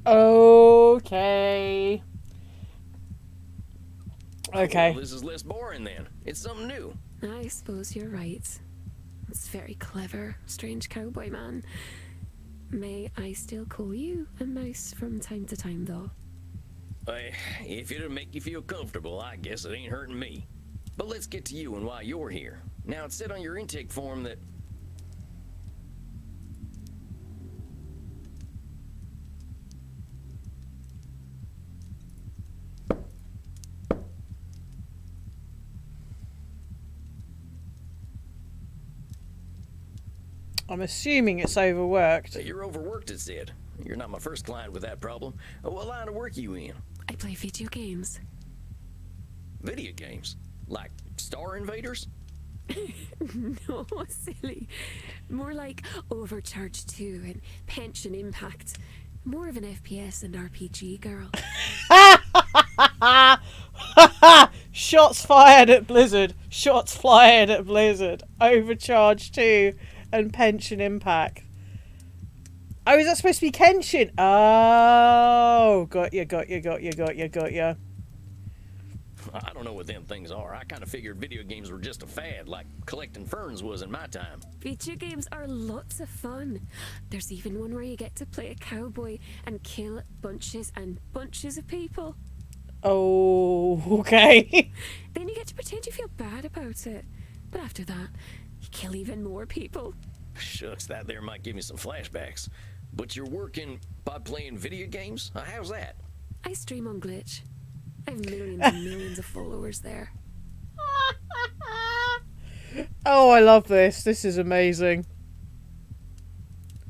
Okay. Okay. Well, this is less boring then. It's something new. I suppose you're right. It's very clever, strange cowboy man. May I still call you a mouse from time to time, though? If it'll make you feel comfortable, I guess it ain't hurting me. But let's get to you and why you're here. Now, it said on your intake form that... I'm assuming it's overworked. You're overworked, it said. You're not my first client with that problem. What line of work you in? I play video games. Video games? Like Star Invaders? No, silly. More like Overcharge 2 and Pension Impact. More of an FPS and RPG girl. Shots fired at Blizzard. Shots fired at Blizzard. Overcharge 2 and Pension Impact. Oh, is that supposed to be Kenshin? Oh, got you. I don't know what them things are. I kind of figured video games were just a fad, like collecting ferns was in my time. Video games are lots of fun. There's even one where you get to play a cowboy and kill bunches and bunches of people. Oh, okay. Then you get to pretend you feel bad about it. But after that, you kill even more people. Shucks, that there might give me some flashbacks. But you're working by playing video games? How's that? I stream on Glitch. I have millions and millions of followers there. Oh, I love this. This is amazing.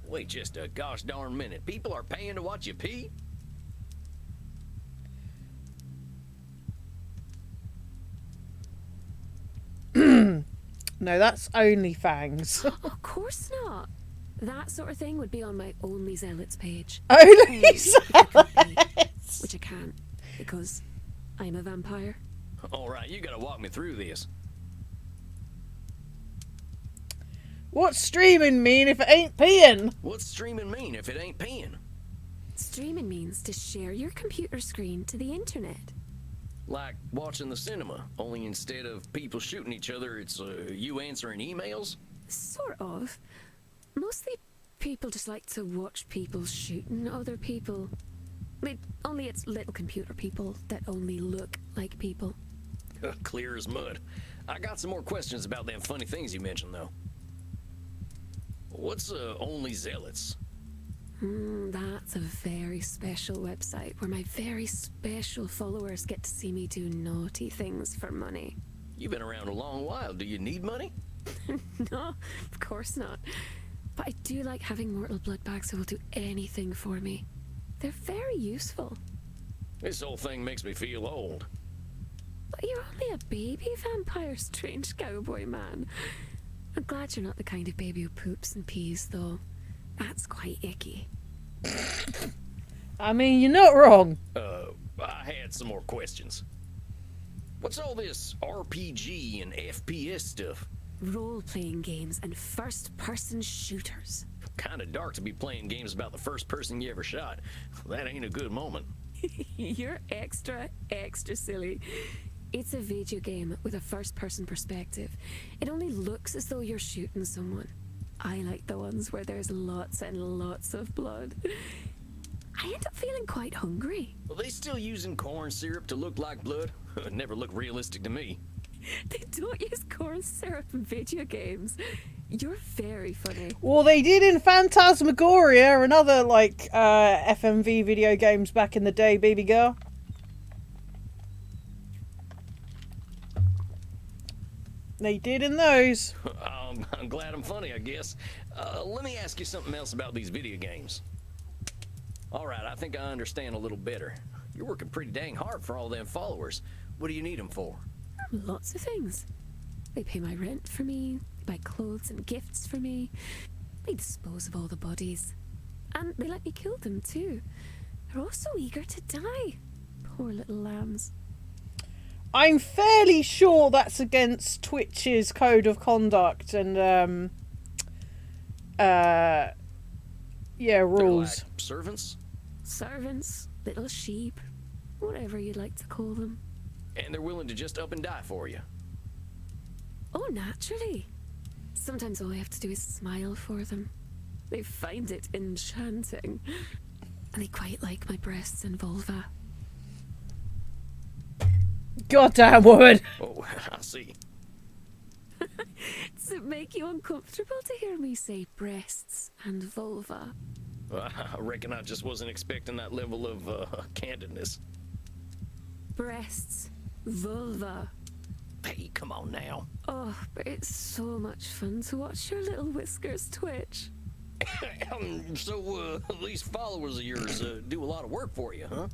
Wait just a gosh darn minute. People are paying to watch you pee? No, that's OnlyFans. Of course not. That sort of thing would be on my Only Zealots page. Only Zealots! Which I can't, because I'm a vampire. Alright, you gotta walk me through this. What's streaming mean if it ain't peeing? What's streaming mean if it ain't peeing? Streaming means to share your computer screen to the internet. Like watching the cinema, only instead of people shooting each other, it's you answering emails? Sort of. Mostly people just like to watch people shooting other people. Only it's little computer people that only look like people. Clear as mud. I got some more questions about them funny things you mentioned, though. What's Only Zealots? That's a very special website where my very special followers get to see me do naughty things for money. You've been around a long while. Do you need money? No, of course not. But I do like having mortal bloodbags who will do anything for me. They're very useful. This whole thing makes me feel old. But you're only a baby vampire, strange cowboy man. I'm glad you're not the kind of baby who poops and pees, though. That's quite icky. I mean, you're not wrong. I had some more questions. What's all this RPG and FPS stuff? Role-playing games and first-person shooters. Kinda dark to be playing games about the first person you ever shot. That ain't a good moment. You're extra silly. It's a video game with a first-person perspective. It only looks as though you're shooting someone. I like the ones where there's lots and lots of blood. I end up feeling quite hungry. Are they still using corn syrup to look like blood? Never looked realistic to me. They don't use corn syrup in video games. You're very funny. Well, they did in Phantasmagoria and other, like, FMV video games back in the day, baby girl. They did in those. I'm glad I'm funny, I guess. Let me ask you something else about these video games. Alright, I think I understand a little better. You're working pretty dang hard for all them followers. What do you need them for? Lots of things. They pay my rent for me, they buy clothes and gifts for me, they dispose of all the bodies. And they let me kill them too. They're all so eager to die. Poor little lambs. I'm fairly sure that's against Twitch's code of conduct and, rules. They're like servants? Servants, little sheep, whatever you'd like to call them. And they're willing to just up and die for you. Oh, naturally. Sometimes all I have to do is smile for them. They find it enchanting. And they quite like my breasts and vulva. Goddamn woman. Oh, I see. Does it make you uncomfortable to hear me say breasts and vulva? I reckon I just wasn't expecting that level of candidness. Breasts, vulva. Hey, come on now. Oh, but it's so much fun to watch your little whiskers twitch. So, these followers of yours do a lot of work for you, huh?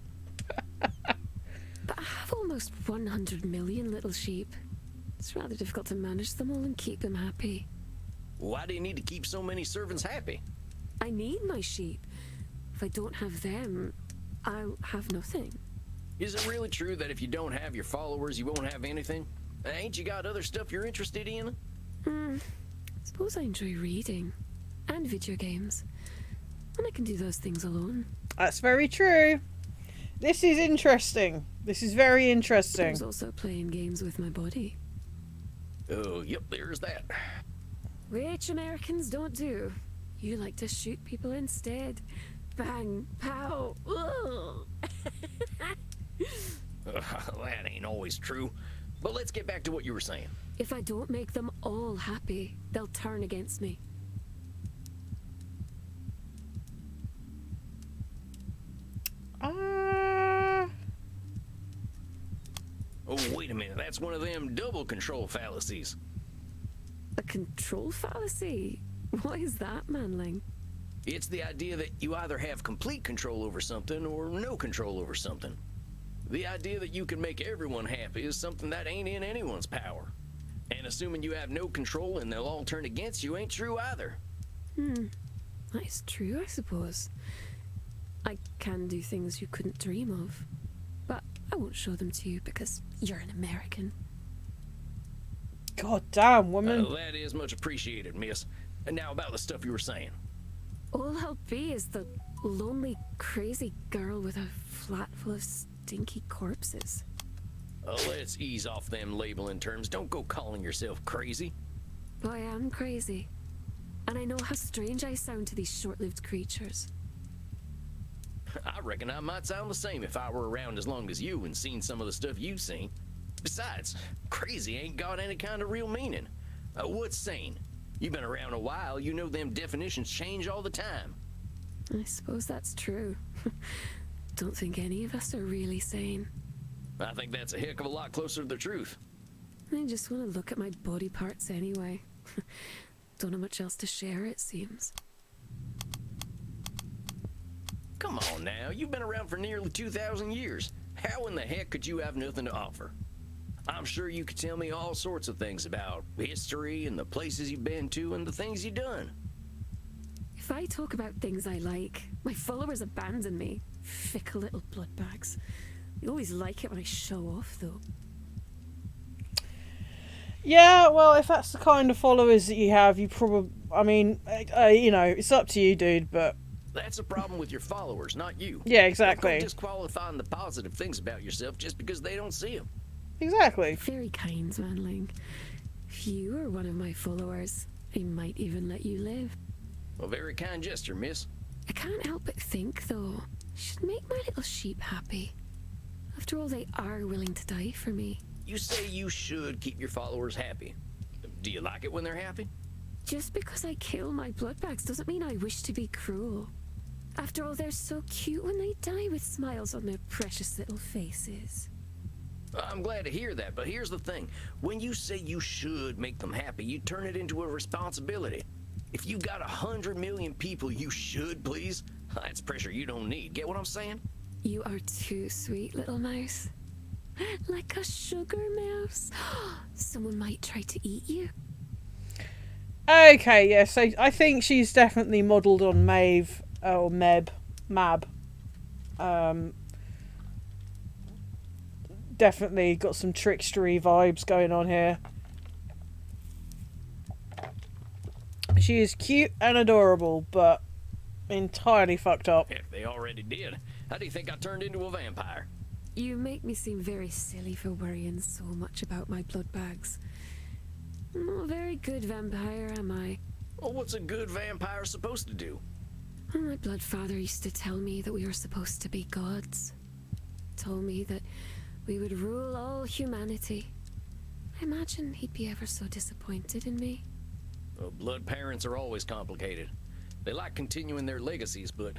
But I have almost 100 million little sheep. It's rather difficult to manage them all and keep them happy. Why do you need to keep so many servants happy? I need my sheep. If I don't have them, I'll have nothing. Is it really true that if you don't have your followers, you won't have anything? Ain't you got other stuff you're interested in? Suppose I enjoy reading and video games. And I can do those things alone. That's very true. This is interesting. This is very interesting. There's also playing games with my body. Oh, yep, there's that. Which Americans don't do. You like to shoot people instead. Bang, pow, ugh. That ain't always true. But let's get back to what you were saying. If I don't make them all happy, they'll turn against me. Oh, wait a minute. That's one of them double control fallacies. A control fallacy? What is that, manling? It's the idea that you either have complete control over something or no control over something. The idea that you can make everyone happy is something that ain't in anyone's power. And assuming you have no control and they'll all turn against you ain't true either. That is true, I suppose. I can do things you couldn't dream of. But I won't show them to you because you're an American. God damn, woman. That is much appreciated, miss. And now about the stuff you were saying. All I'll be is the lonely, crazy girl with a flat full of stinky corpses. Let's ease off them labeling terms. Don't go calling yourself crazy. But I am crazy. And I know how strange I sound to these short-lived creatures. I reckon I might sound the same if I were around as long as you and seen some of the stuff you've seen. Besides, crazy ain't got any kind of real meaning. What's sane? You've been around a while, you know them definitions change all the time. I suppose that's true. Don't think any of us are really sane. I think that's a heck of a lot closer to the truth. I just want to look at my body parts anyway. Don't have much else to share, it seems. Come on now, you've been around for nearly 2,000 years. How in the heck could you have nothing to offer? I'm sure you could tell me all sorts of things about history and the places you've been to and the things you've done. If I talk about things I like, my followers abandon me. Fickle little bloodbags. They always like it when I show off, though. Yeah, well, if that's the kind of followers that you have, you probably... I mean, you know, it's up to you, dude, but... That's a problem with your followers, not you. Yeah, exactly. Don't disqualifying the positive things about yourself just because they don't see them. Exactly. Very kind, manling. If you are one of my followers, I might even let you live. A very kind gesture, miss. I can't help but think, though, I should make my little sheep happy. After all, they are willing to die for me. You say you should keep your followers happy. Do you like it when they're happy? Just because I kill my bloodbags doesn't mean I wish to be cruel. After all, they're so cute when they die with smiles on their precious little faces. I'm glad to hear that, but here's the thing. When you say you should make them happy, you turn it into a responsibility. If you got 100 million people you should please, that's pressure you don't need. Get what I'm saying? You are too sweet, little mouse. Like a sugar mouse. Someone might try to eat you. Okay, yeah, so I think she's definitely modelled on Maeve, or Mab. Definitely got some trickstery vibes going on here. She is cute and adorable, but entirely fucked up. Heck, they already did. How do you think I turned into a vampire? You make me seem very silly for worrying so much about my blood bags. I'm not a very good vampire, am I? Well, what's a good vampire supposed to do? Well, my blood father used to tell me that we were supposed to be gods. Told me that we would rule all humanity. I imagine he'd be ever so disappointed in me. Well, blood parents are always complicated. They like continuing their legacies, but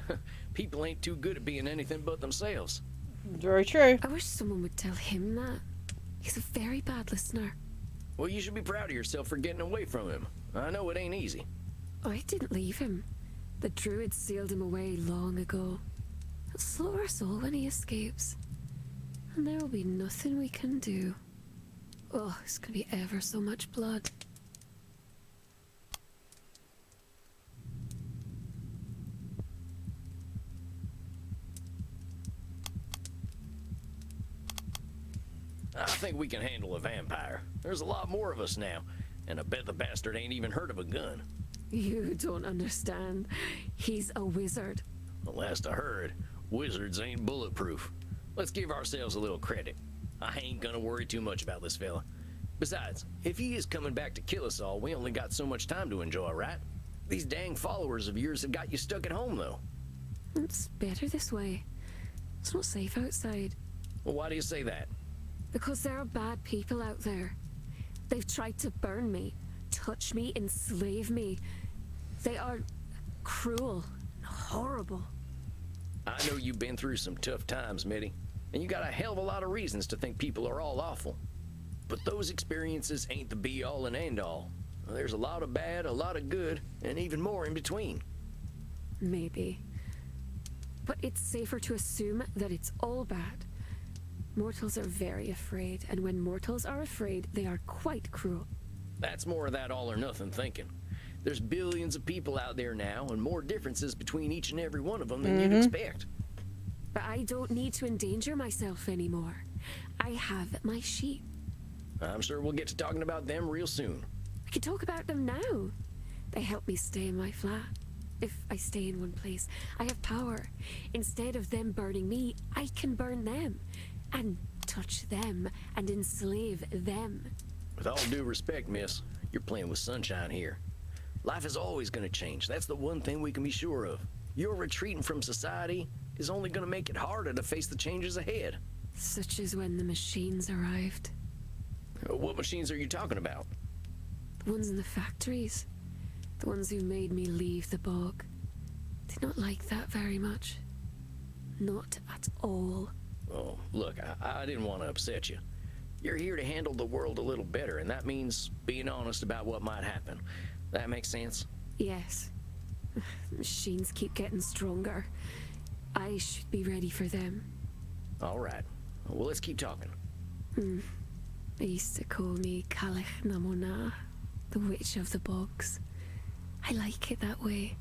people ain't too good at being anything but themselves. Very true. I wish someone would tell him that. He's a very bad listener. Well, you should be proud of yourself for getting away from him. I know it ain't easy. I didn't leave him. The druid sealed him away long ago. He'll slaughter us all when he escapes. And there will be nothing we can do. Oh, it's gonna be ever so much blood. I think we can handle a vampire. There's a lot more of us now, and I bet the bastard ain't even heard of a gun. You don't understand. He's a wizard. The last I heard, wizards ain't bulletproof. Let's give ourselves a little credit. I ain't gonna worry too much about this fella. Besides, if he is coming back to kill us all, we only got so much time to enjoy, right? These dang followers of yours have got you stuck at home, though. It's better this way. It's not safe outside. Well, why do you say that? Because there are bad people out there. They've tried to burn me, touch me, enslave me. They are cruel and horrible. I know you've been through some tough times, Mitty, and you got a hell of a lot of reasons to think people are all awful. But those experiences ain't the be-all and end-all. There's a lot of bad, a lot of good, and even more in between. Maybe. But it's safer to assume that it's all bad. Mortals are very afraid, and when mortals are afraid, they are quite cruel. That's more of that all-or-nothing thinking. There's billions of people out there now, and more differences between each and every one of them than you'd expect. But I don't need to endanger myself anymore. I have my sheep. I'm sure we'll get to talking about them real soon. I can talk about them now. They help me stay in my flat. If I stay in one place, I have power. Instead of them burning me, I can burn them. And touch them and enslave them. With all due respect, miss, you're playing with sunshine here. Life is always going to change. That's the one thing we can be sure of. Your retreating from society is only going to make it harder to face the changes ahead. Such as when the machines arrived. What machines are you talking about? The ones in the factories. The ones who made me leave the bog. Did not like that very much. Not at all. Oh, look, I didn't want to upset you. You're here to handle the world a little better, and that means being honest about what might happen. That makes sense? Yes. Machines keep getting stronger. I should be ready for them. All right. Well, let's keep talking. They used to call me Calich Namona, the Witch of the Bogs. I like it that way.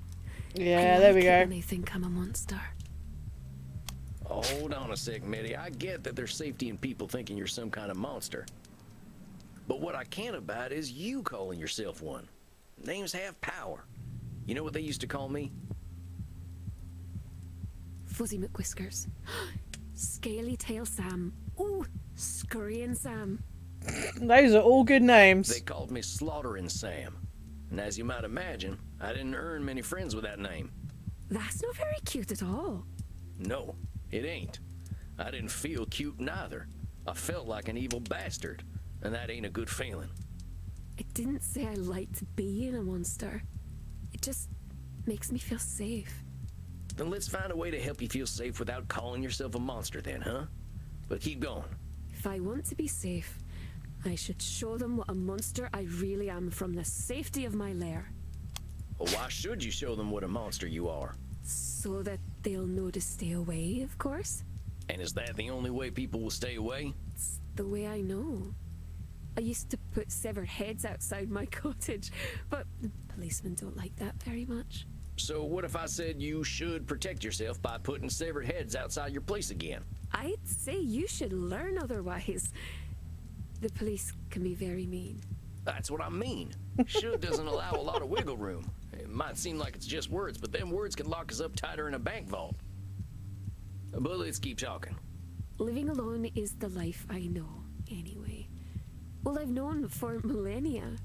Yeah, I there we like it go. when they think I'm a monster. Hold on a sec, Mitty. I get that there's safety in people thinking you're some kind of monster. But what I can't abide is you calling yourself one. Names have power. You know what they used to call me? Fuzzy McWhiskers. Scaly Tail Sam. Ooh, Scurrying Sam. Those are all good names. They called me Slaughtering Sam. And as you might imagine, I didn't earn many friends with that name. That's not very cute at all. No, it ain't. I didn't feel cute neither. I felt like an evil bastard, and that ain't a good feeling. I didn't say I liked being a monster. It just makes me feel safe. Then let's find a way to help you feel safe without calling yourself a monster then, huh? But keep going. If I want to be safe, I should show them what a monster I really am from the safety of my lair. Well, why should you show them what a monster you are? So that they'll know to stay away, of course. And is that the only way people will stay away? It's the way I know. I used to put severed heads outside my cottage, but the policemen don't like that very much. So what if I said you should protect yourself by putting severed heads outside your place again? I'd say you should learn otherwise. The police can be very mean. That's what I mean. Should doesn't allow a lot of wiggle room. It might seem like it's just words, but them words can lock us up tighter in a bank vault. But let's keep talking. Living alone is the life I know, anyway. Well, I've known for millennia.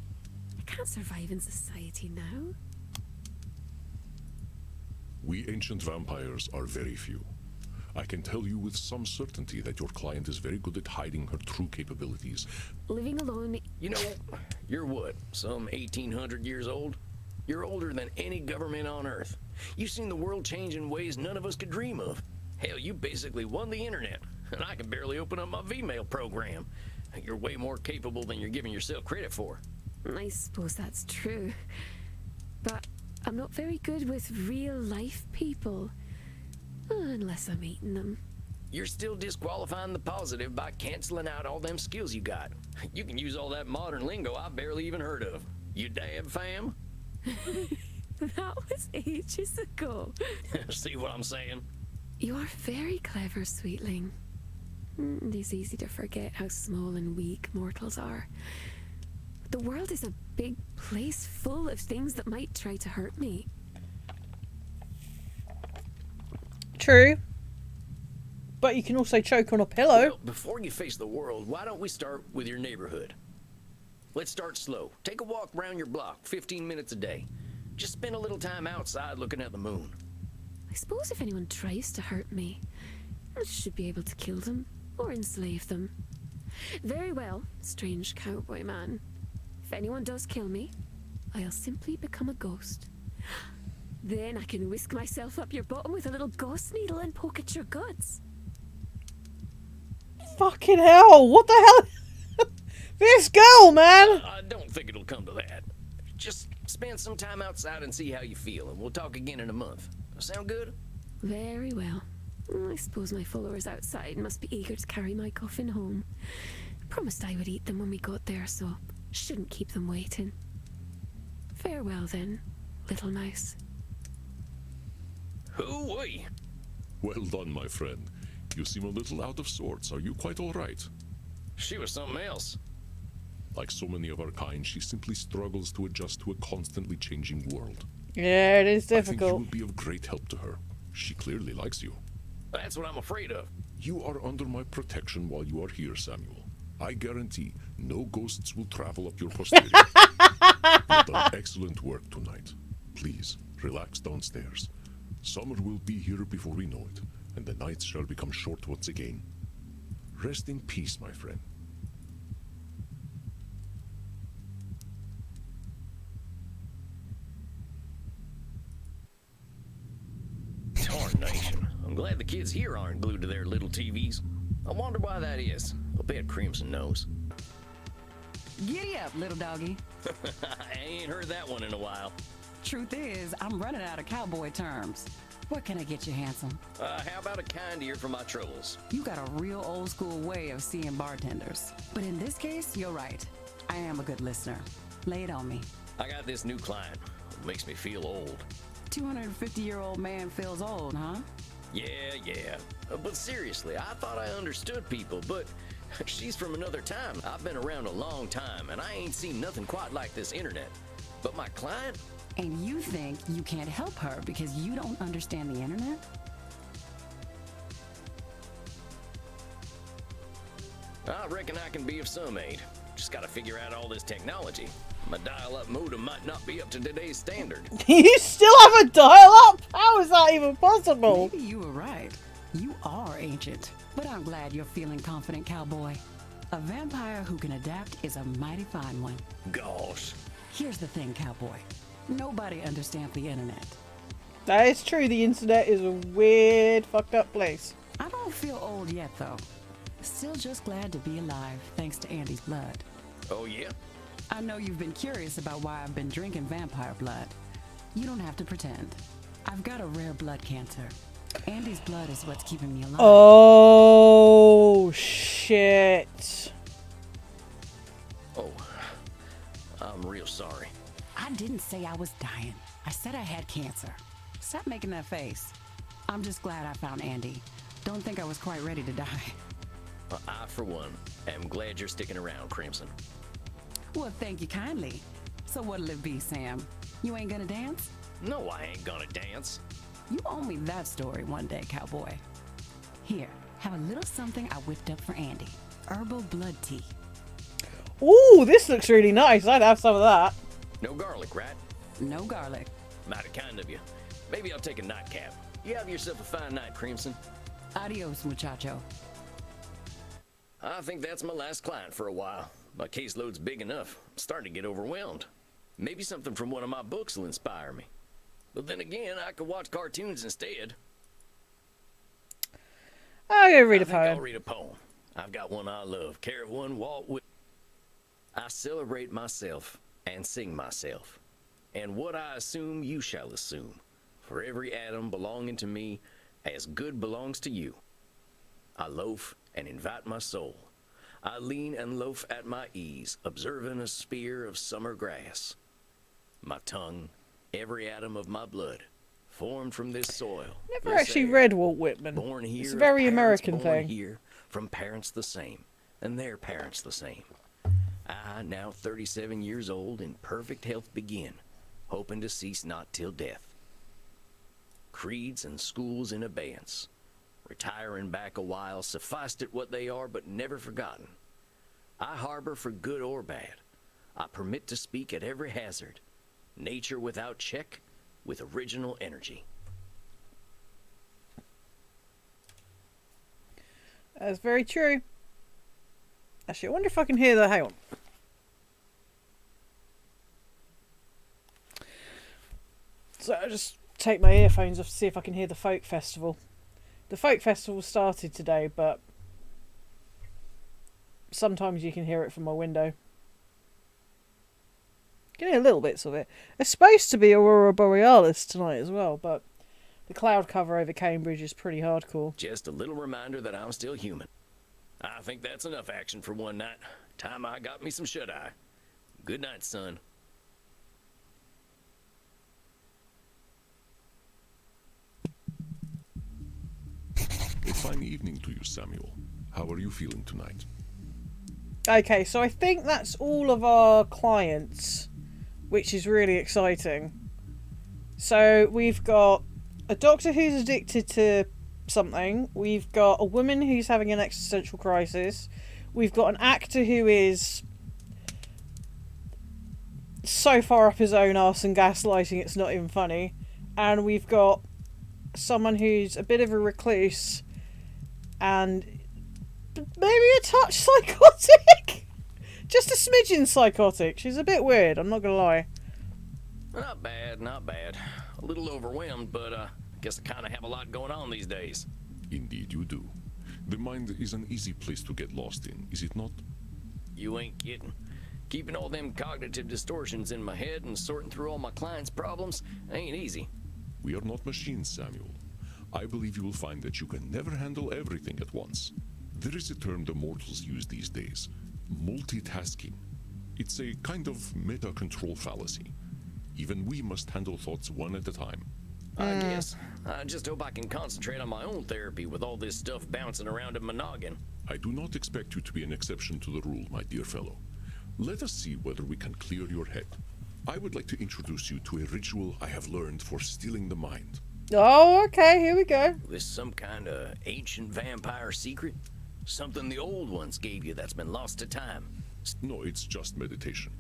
I can't survive in society now. We ancient vampires are very few. I can tell you with some certainty that your client is very good at hiding her true capabilities. Living alone. You know, you're what, some 1800 years old? You're older than any government on Earth. You've seen the world change in ways none of us could dream of. Hell, you basically won the internet, and I can barely open up my Vmail program. You're way more capable than you're giving yourself credit for. I suppose that's true. But I'm not very good with real life people. Unless I'm eating them. You're still disqualifying the positive by canceling out all them skills you got. You can use all that modern lingo I barely even heard of. You dab, fam? That was ages ago. See what I'm saying? You are very clever, sweetling. It is easy to forget how small and weak mortals are. The world is a big place full of things that might try to hurt me. True. But you can also choke on a pillow. Well, before you face the world, why don't we start with your neighborhood? Let's start slow. Take a walk around your block, 15 minutes a day. Just spend a little time outside looking at the moon. I suppose if anyone tries to hurt me, I should be able to kill them or enslave them. Very well, strange cowboy man. If anyone does kill me, I'll simply become a ghost. Then I can whisk myself up your bottom with a little ghost needle and poke at your guts. Fucking hell, what the hell? This girl, man! I don't think it'll come to that. Just spend some time outside and see how you feel, and we'll talk again in a month. Sound good? Very well. I suppose my followers outside must be eager to carry my coffin home. I promised I would eat them when we got there, so shouldn't keep them waiting. Farewell then, little mouse. Hoo-wee! Well done, my friend. You seem a little out of sorts. Are you quite all right? She was something else. Like so many of our kind, she simply struggles to adjust to a constantly changing world. Yeah, it is I think you difficult. will be of great help to her. She clearly likes you. That's what I'm afraid of. You are under my protection while you are here, Samuel. I guarantee no ghosts will travel up your posterior. You've done excellent work tonight. Please, relax downstairs. Summer will be here before we know it, and the nights shall become short once again. Rest in peace, my friend. Tarnation. I'm glad the kids here aren't glued to their little TVs. I wonder why that is. I'll bet Crimson knows. Giddy up, little doggy. I ain't heard that one in a while. Truth is, I'm running out of cowboy terms. What can I get you, handsome? How about a kind ear for my troubles? You got a real old school way of seeing bartenders. But in this case, you're right. I am a good listener. Lay it on me. I got this new client. It makes me feel old. 250-year-old man feels old, huh? Yeah. But seriously, I thought I understood people, but she's from another time. I've been around a long time, and I ain't seen nothing quite like this internet. But my client? And you think you can't help her because you don't understand the internet? I reckon I can be of some aid. Just gotta figure out all this technology. My dial-up modem might not be up to today's standard. You still have a dial-up? How is that even possible? Maybe you were right. You are ancient. But I'm glad you're feeling confident, cowboy. A vampire who can adapt is a mighty fine one. Gosh. Here's the thing, cowboy. Nobody understands the internet. That is true, the internet is a weird, fucked up place. I don't feel old yet, though. Still just glad to be alive, thanks to Andy's blood. Oh, yeah? I know you've been curious about why I've been drinking vampire blood. You don't have to pretend. I've got a rare blood cancer. Andy's blood is what's keeping me alive. Oh, shit. Oh, I'm real sorry. I didn't say I was dying. I said I had cancer. Stop making that face. I'm just glad I found Andy. Don't think I was quite ready to die. I, for one, am glad you're sticking around, Crimson. Well, thank you kindly. So what'll it be, Sam? You ain't gonna dance? No, I ain't gonna dance. You owe me that story one day, cowboy. Here, have a little something I whipped up for Andy. Herbal blood tea. Ooh, this looks really nice. I'd have some of that. No garlic, right? No garlic. Mighty kind of you. Maybe I'll take a nightcap. You have yourself a fine night, Crimson. Adios, muchacho. I think that's my last client for a while. My caseload's big enough. I'm starting to get overwhelmed. Maybe something from one of my books will inspire me. But then again, I could watch cartoons instead. I'll go read a I think I'll poem. read a poem. I've got one I love. Care of one, Walt Whitman. I celebrate myself and sing myself. And what I assume, you shall assume. For every atom belonging to me, as good belongs to you. I loaf and invite my soul. I lean and loaf at my ease, observing a spear of summer grass. My tongue, every atom of my blood, formed from this soil. Never this actually air, read Walt Whitman. born here, It's a of very parents American born thing. here, from parents the same, and their parents the same. I, now 37 years old, in perfect health begin, hoping to cease not till death. Creeds and schools in abeyance, retiring back a while, sufficed it what they are, but never forgotten. I harbor for good or bad. I permit to speak at every hazard. Nature without check, with original energy. That's very true. Actually, I wonder if I can hear the... Hang on. So I'll just take my earphones off to see if I can hear the folk festival. The folk festival started today, but sometimes you can hear it from my window. Getting a little bits of it. It's supposed to be Aurora Borealis tonight as well, but the cloud cover over Cambridge is pretty hardcore. Just a little reminder that I'm still human. I think that's enough action for one night. Time I got me some shut-eye. Good night, son. A fine evening to you, Samuel. How are you feeling tonight? Okay, so I think that's all of our clients, which is really exciting. So we've got a doctor who's addicted to something. We've got a woman who's having an existential crisis. We've got an actor who is so far up his own arse and gaslighting it's not even funny. And we've got someone who's a bit of a recluse and maybe a touch psychotic. Just a smidgen psychotic. She's a bit weird, I'm not gonna lie. Not bad, not bad. A little overwhelmed, but I guess I kind of have a lot going on these days. Indeed you do. The mind is an easy place to get lost in, is it not? You ain't kidding. Keeping all them cognitive distortions in my head and sorting through all my clients' problems ain't easy. We are not machines, Samuel. I believe you will find that you can never handle everything at once. There is a term the mortals use these days, multitasking. It's a kind of meta-control fallacy. Even we must handle thoughts one at a time. I guess. I just hope I can concentrate on my own therapy with all this stuff bouncing around in my noggin. I do not expect you to be an exception to the rule, my dear fellow. Let us see whether we can clear your head. I would like to introduce you to a ritual I have learned for stealing the mind. Oh, okay, here we go. This some kind of ancient vampire secret? Something the old ones gave you that's been lost to time? No, it's just meditation.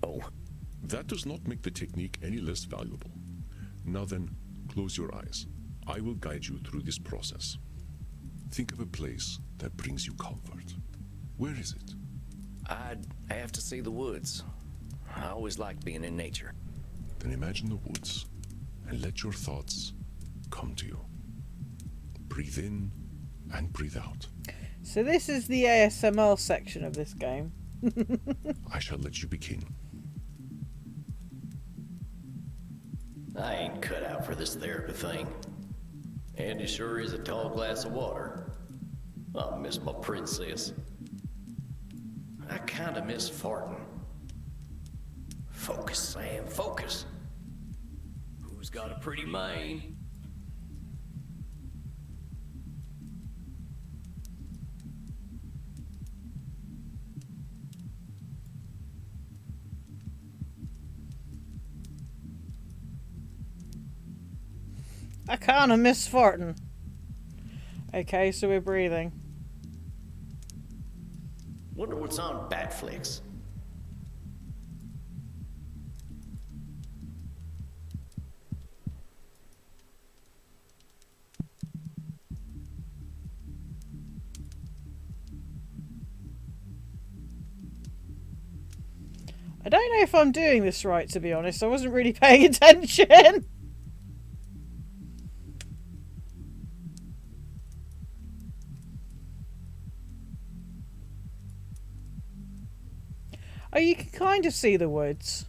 Oh. That does not make the technique any less valuable. Now then, close your eyes. I will guide you through this process. Think of a place that brings you comfort. Where is it? I'd have to say the woods. I always liked being in nature. Then imagine the woods and let your thoughts come to you. Breathe in and breathe out. So this is the ASMR section of this game. I shall let you begin. I ain't cut out for this therapy thing. And it sure is a tall glass of water. I miss my princess. I kinda miss farting. Focus, Sam, focus. Who's got a pretty mane? I kinda miss farting. Okay, so we're breathing. Wonder what's on Batflix. I don't know if I'm doing this right, to be honest. I wasn't really paying attention. Oh, you can kind of see the woods.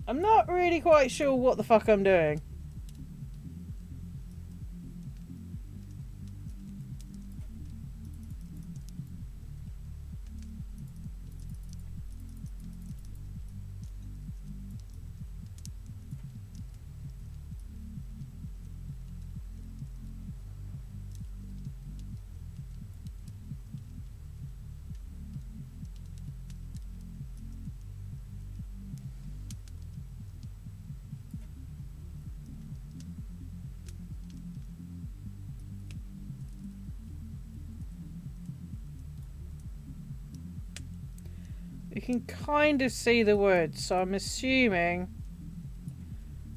I'm not really quite sure what the fuck I'm doing. You can kind of see the woods, so I'm assuming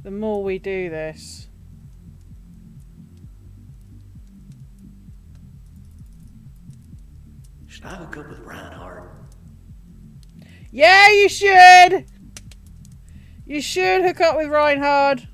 the more we do this. Should I hook up with Reinhardt? Yeah, you should! You should hook up with Reinhard.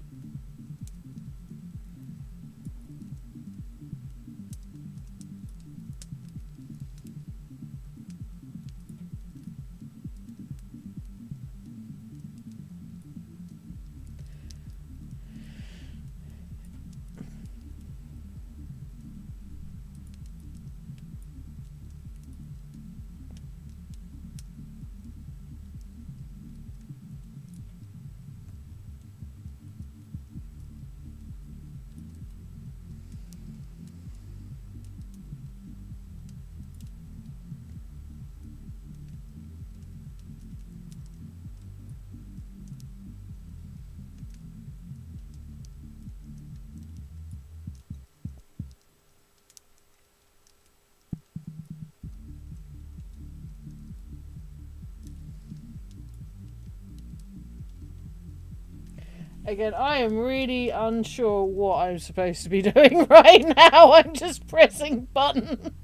Again, I am really unsure what I'm supposed to be doing right now. I'm just pressing button.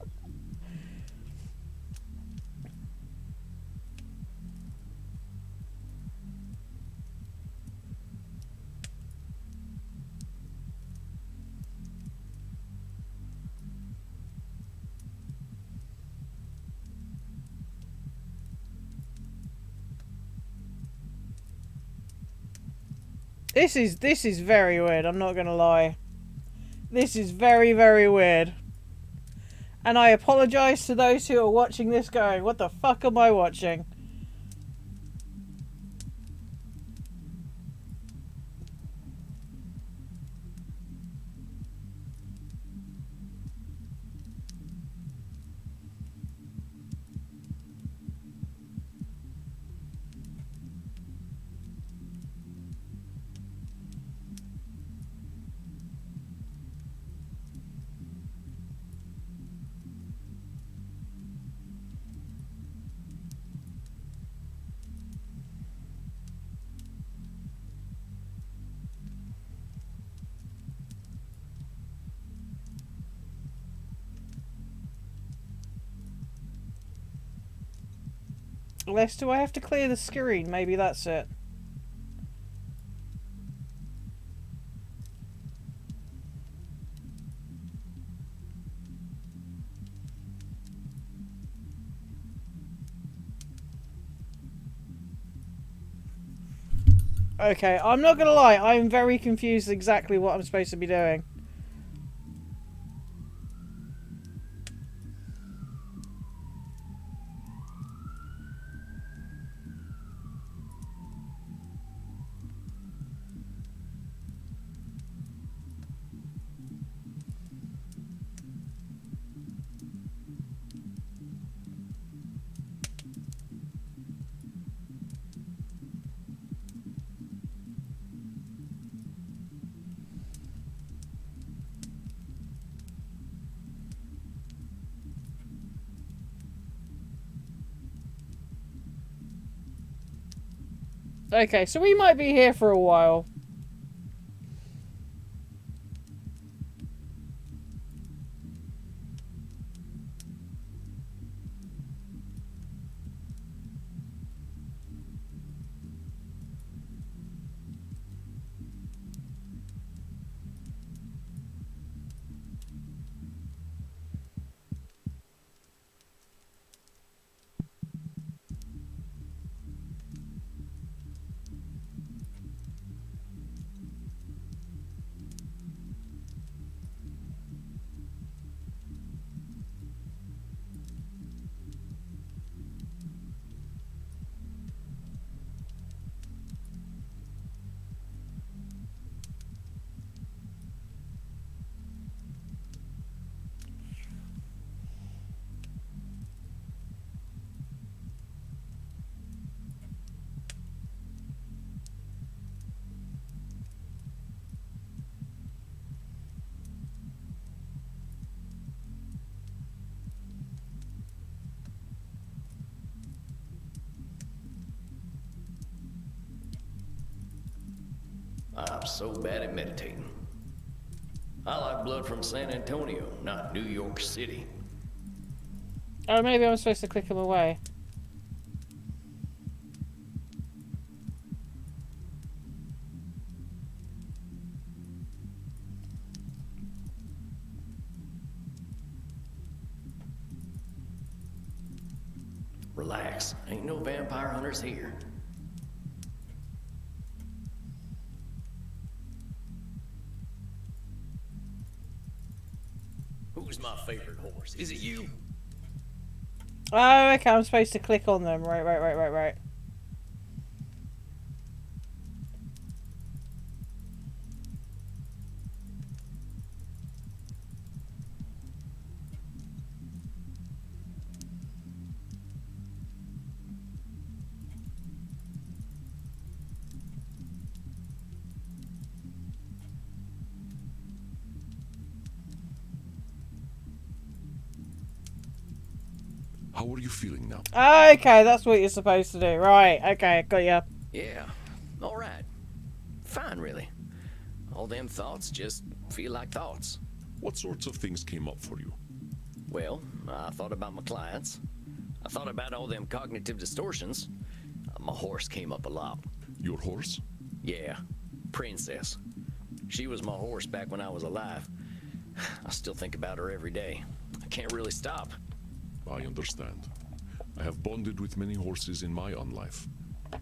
This is very weird, I'm not gonna lie. This is very, very weird. And I apologise to those who are watching this going, what the fuck am I watching? Unless, do I have to clear the screen? Maybe that's it. Okay, I'm not gonna lie, I'm very confused exactly what I'm supposed to be doing. Okay, so we might be here for a while. I'm so bad at meditating. I like blood from San Antonio, not New York City. Oh, maybe I'm supposed to click him away. Relax, ain't no vampire hunters here. Who's my favorite horse? Is it you? Oh, okay, I'm supposed to click on them. Right. How are you feeling now? Okay, that's what you're supposed to do. Right, okay, got ya. Yeah, all right. Fine, really. All them thoughts just feel like thoughts. What sorts of things came up for you? Well, I thought about my clients. I thought about all them cognitive distortions. My horse came up a lot. Your horse? Yeah, Princess. She was my horse back when I was alive. I still think about her every day. I can't really stop. I understand. I have bonded with many horses in my own life,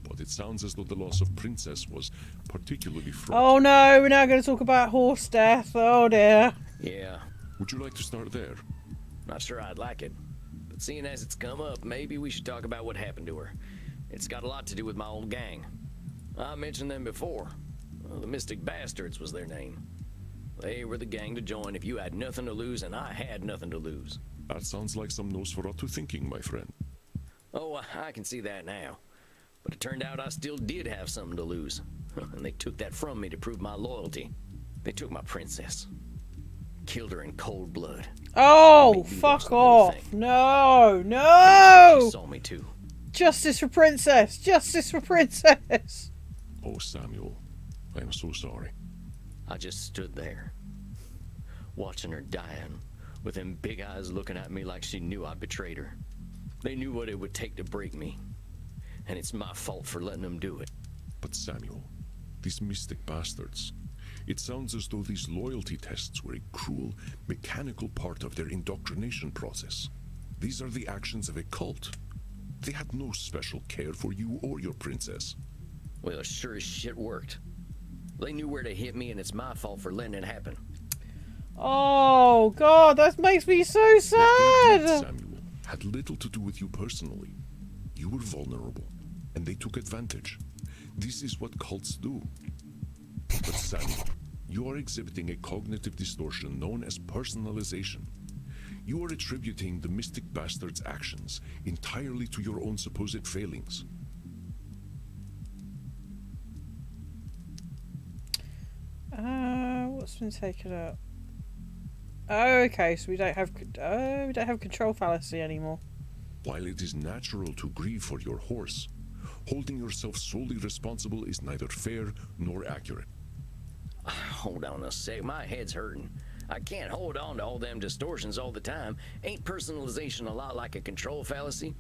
but it sounds as though the loss of Princess was particularly fraught. Oh no, we're now going to talk about horse death. Oh dear. Yeah, Would you like to start there? not sure I'd like it. But seeing as it's come up, maybe we should talk about what happened to her. It's got a lot to do with my old gang. I mentioned them before. Well, the Mystic Bastards was their name. They were the gang to join if you had nothing to lose, and I had nothing to lose. That sounds like some Nosferatu thinking, my friend. Oh, I can see that now. But it turned out I still did have something to lose. And they took that from me to prove my loyalty. They took my princess. Killed her in cold blood. Oh, Made me watch fuck the whole off. thing. No, She no. saw me too. Justice for Princess. Justice for Princess. Oh, Samuel, I am so sorry. I just stood there, watching her dying, with them big eyes looking at me like she knew I betrayed her. They knew what it would take to break me. And it's my fault for letting them do it. But Samuel, these Mystic Bastards, it sounds as though these loyalty tests were a cruel, mechanical part of their indoctrination process. These are the actions of a cult. They had no special care for you or your princess. Well, it sure as shit worked. They knew where to hit me, and it's my fault for letting it happen. Oh god, that makes me so What they did, sad. Samuel, had little to do with you personally. You were vulnerable, and they took advantage. This is what cults do. But Samuel, you are exhibiting a cognitive distortion known as personalization. You are attributing the Mystic Bastard's actions entirely to your own supposed failings. What's been taken out? Oh, okay, so we don't have control fallacy anymore. While it is natural to grieve for your horse, Holding yourself solely responsible is neither fair nor accurate. Hold on a sec, my head's hurting. I can't hold on to all them distortions all the time. Ain't personalization a lot like a control fallacy?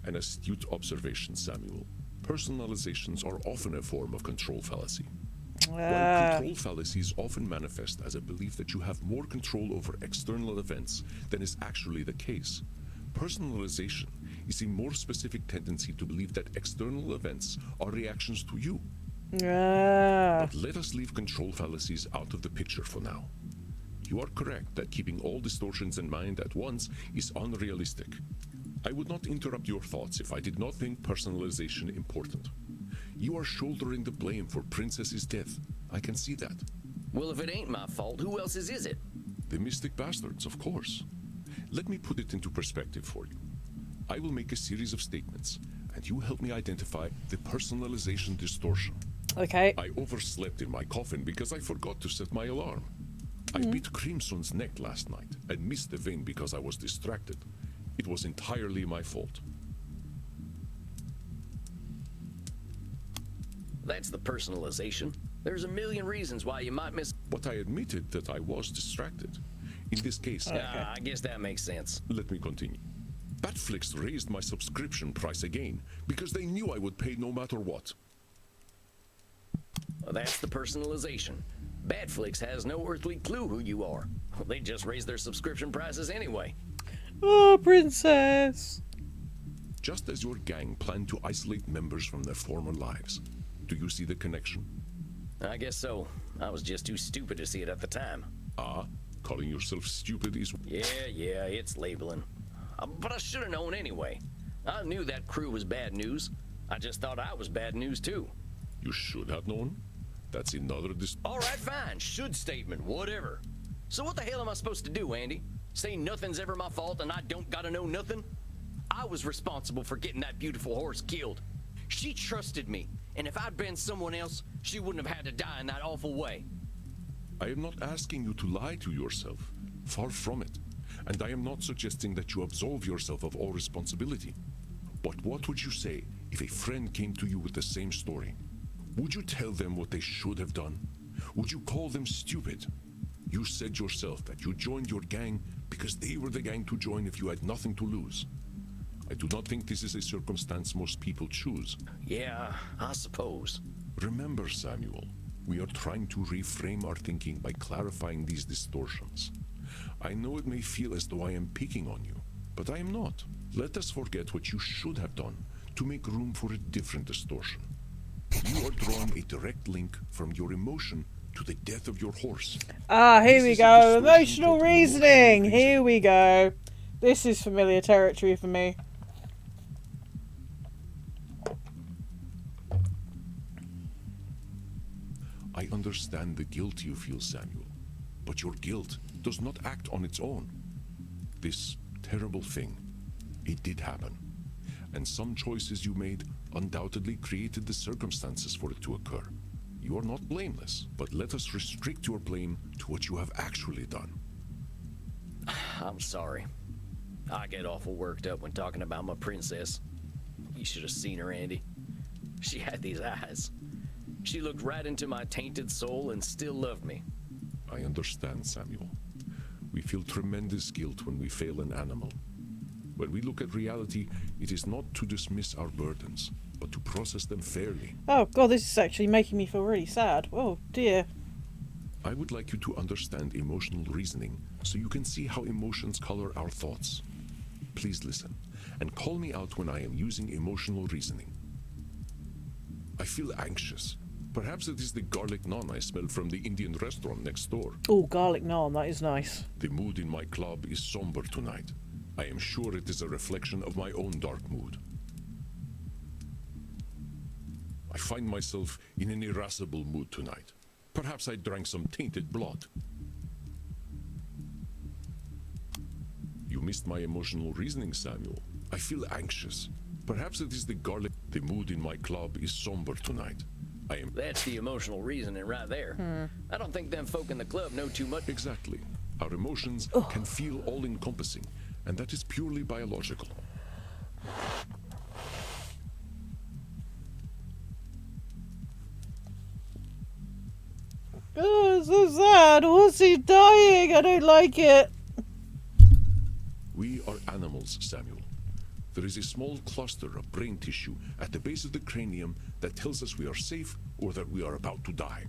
An astute observation, Samuel. Personalizations are often a form of control fallacy. While control fallacies often manifest as a belief that you have more control over external events than is actually the case, personalization is a more specific tendency to believe that external events are reactions to you. But let us leave control fallacies out of the picture for now. You are correct that keeping all distortions in mind at once is unrealistic. I would not interrupt your thoughts if I did not think personalization important. You are shouldering the blame for Princess's death. I can see that. Well, if it ain't my fault, who else's is it? The Mystic Bastards, of course. Let me put it into perspective for you. I will make a series of statements, and you help me identify the personalization distortion. Okay. I overslept in my coffin because I forgot to set my alarm. I bit Crimson's neck last night and missed the vein because I was distracted. It was entirely my fault. That's the personalization. There's a million reasons why you might miss. But I admitted that I was distracted. In this case, I guess that makes sense. let me continue. Batflix raised my subscription price again because they knew I would pay no matter what. Well, that's the personalization. Badflix has no earthly clue who you are. They just raise their subscription prices anyway. Oh, princess. Just as your gang planned to isolate members from their former lives. Do you see the connection? I guess so. I was just too stupid to see it at the time. Ah, calling yourself stupid is... Yeah, it's labeling. But I should have known anyway. I knew that crew was bad news. I just thought I was bad news too. You should have known. That's another All right, fine. Should statement, whatever. So what the hell am I supposed to do, Andy? Say nothing's ever my fault and I don't gotta know nothing? I was responsible for getting that beautiful horse killed. She trusted me, and if I'd been someone else, she wouldn't have had to die in that awful way. I am not asking you to lie to yourself. Far from it. And I am not suggesting that you absolve yourself of all responsibility. But what would you say if a friend came to you with the same story? Would you tell them what they should have done? Would you call them stupid? You said yourself that you joined your gang because they were the gang to join if you had nothing to lose. I do not think this is a circumstance most people choose. Yeah, I suppose. Remember, Samuel, we are trying to reframe our thinking by clarifying these distortions. I know it may feel as though I am picking on you, but I am not. Let us forget what you should have done to make room for a different distortion. You are drawing a direct link from your emotion to the death of your horse. Ah, here This we is a go. distortion Emotional called reasoning. emotional Here we go. This is familiar territory for me. I understand the guilt you feel, Samuel, but your guilt does not act on its own. This terrible thing, it did happen, and some choices you made undoubtedly created the circumstances for it to occur. You are not blameless, but let us restrict your blame to what you have actually done. I'm sorry. I get awful worked up when talking about my princess. You should have seen her, Andy. She had these eyes. She looked right into my tainted soul and still loved me. I understand, Samuel. We feel tremendous guilt when we fail an animal. When we look at reality, it is not to dismiss our burdens, but to process them fairly. Oh god, this is actually making me feel really sad. Oh dear. I would like you to understand emotional reasoning so you can see how emotions color our thoughts. Please listen, and call me out when I am using emotional reasoning. I feel anxious. Perhaps it is the garlic naan I smelled from the Indian restaurant next door. Oh, garlic naan, that is nice. The mood in my club is somber tonight. I am sure it is a reflection of my own dark mood. I find myself in an irascible mood tonight. Perhaps I drank some tainted blood. You missed my emotional reasoning, Samuel. I feel anxious. Perhaps it is the garlic. The mood in my club is somber tonight. That's the emotional reasoning right there. I don't think them folk in the club know too much. Exactly. Our emotions can feel all-encompassing, and that is purely biological. Oh, it's so sad. Horsey's dying. I don't like it. We are animals, Samuel. There is a small cluster of brain tissue at the base of the cranium that tells us we are safe or that we are about to die.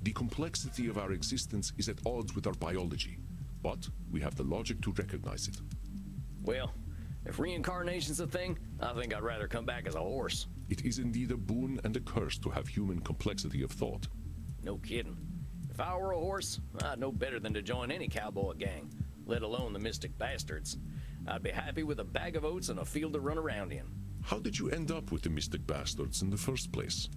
The complexity of our existence is at odds with our biology, but we have the logic to recognize it. Well, if reincarnation's a thing, I think I'd rather come back as a horse. It is indeed a boon and a curse to have human complexity of thought. No kidding. If I were a horse, I'd know better than to join any cowboy gang, let alone the Mystic Bastards. I'd be happy with a bag of oats and a field to run around in. How did you end up with the Mystic Bastards in the first place?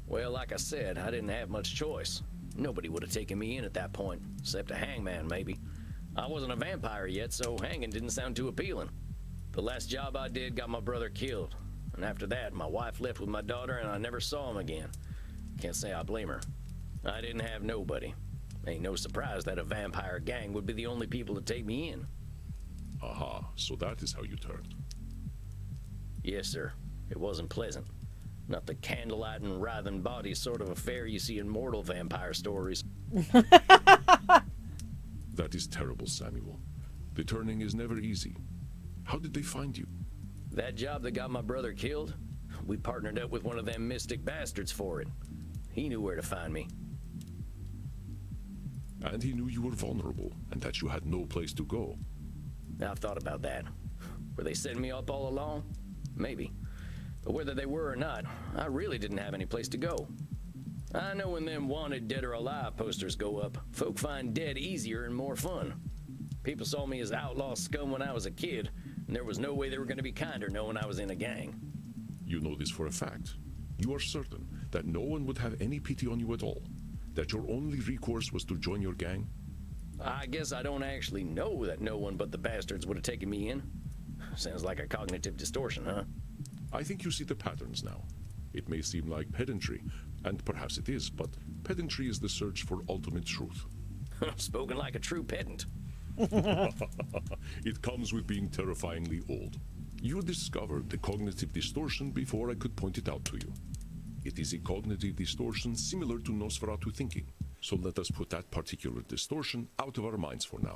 Well, like I said, I didn't have much choice. Nobody would have taken me in at that point, except a hangman, maybe. I wasn't a vampire yet, so hanging didn't sound too appealing. The last job I did got my brother killed, and after that, my wife left with my daughter and I never saw him again. Can't say I blame her. I didn't have nobody. Ain't no surprise that a vampire gang would be the only people to take me in. Aha, so that is how you turned. Yes, sir. It wasn't pleasant. Not the candlelight and writhing body sort of affair you see in mortal vampire stories. That is terrible, Samuel. The turning is never easy. How did they find you? That job that got my brother killed, we partnered up with one of them Mystic Bastards for it. He knew where to find me. And he knew you were vulnerable and that you had no place to go. I've thought about that. Were they setting me up all along? Maybe. But whether they were or not, I really didn't have any place to go. I know when them wanted dead or alive posters go up, folk find dead easier and more fun. People saw me as outlaw scum when I was a kid, and there was no way they were going to be kinder knowing I was in a gang. You know this for a fact. You are certain that no one would have any pity on you at all. That your only recourse was to join your gang? I guess I don't actually know that no one but the bastards would have taken me in. Sounds like a cognitive distortion, huh? I think you see the patterns now. It may seem like pedantry, and perhaps it is, but pedantry is the search for ultimate truth. Spoken like a true pedant. It comes with being terrifyingly old. You discovered the cognitive distortion before I could point it out to you. It is a cognitive distortion similar to Nosferatu thinking, so let us put that particular distortion out of our minds for now.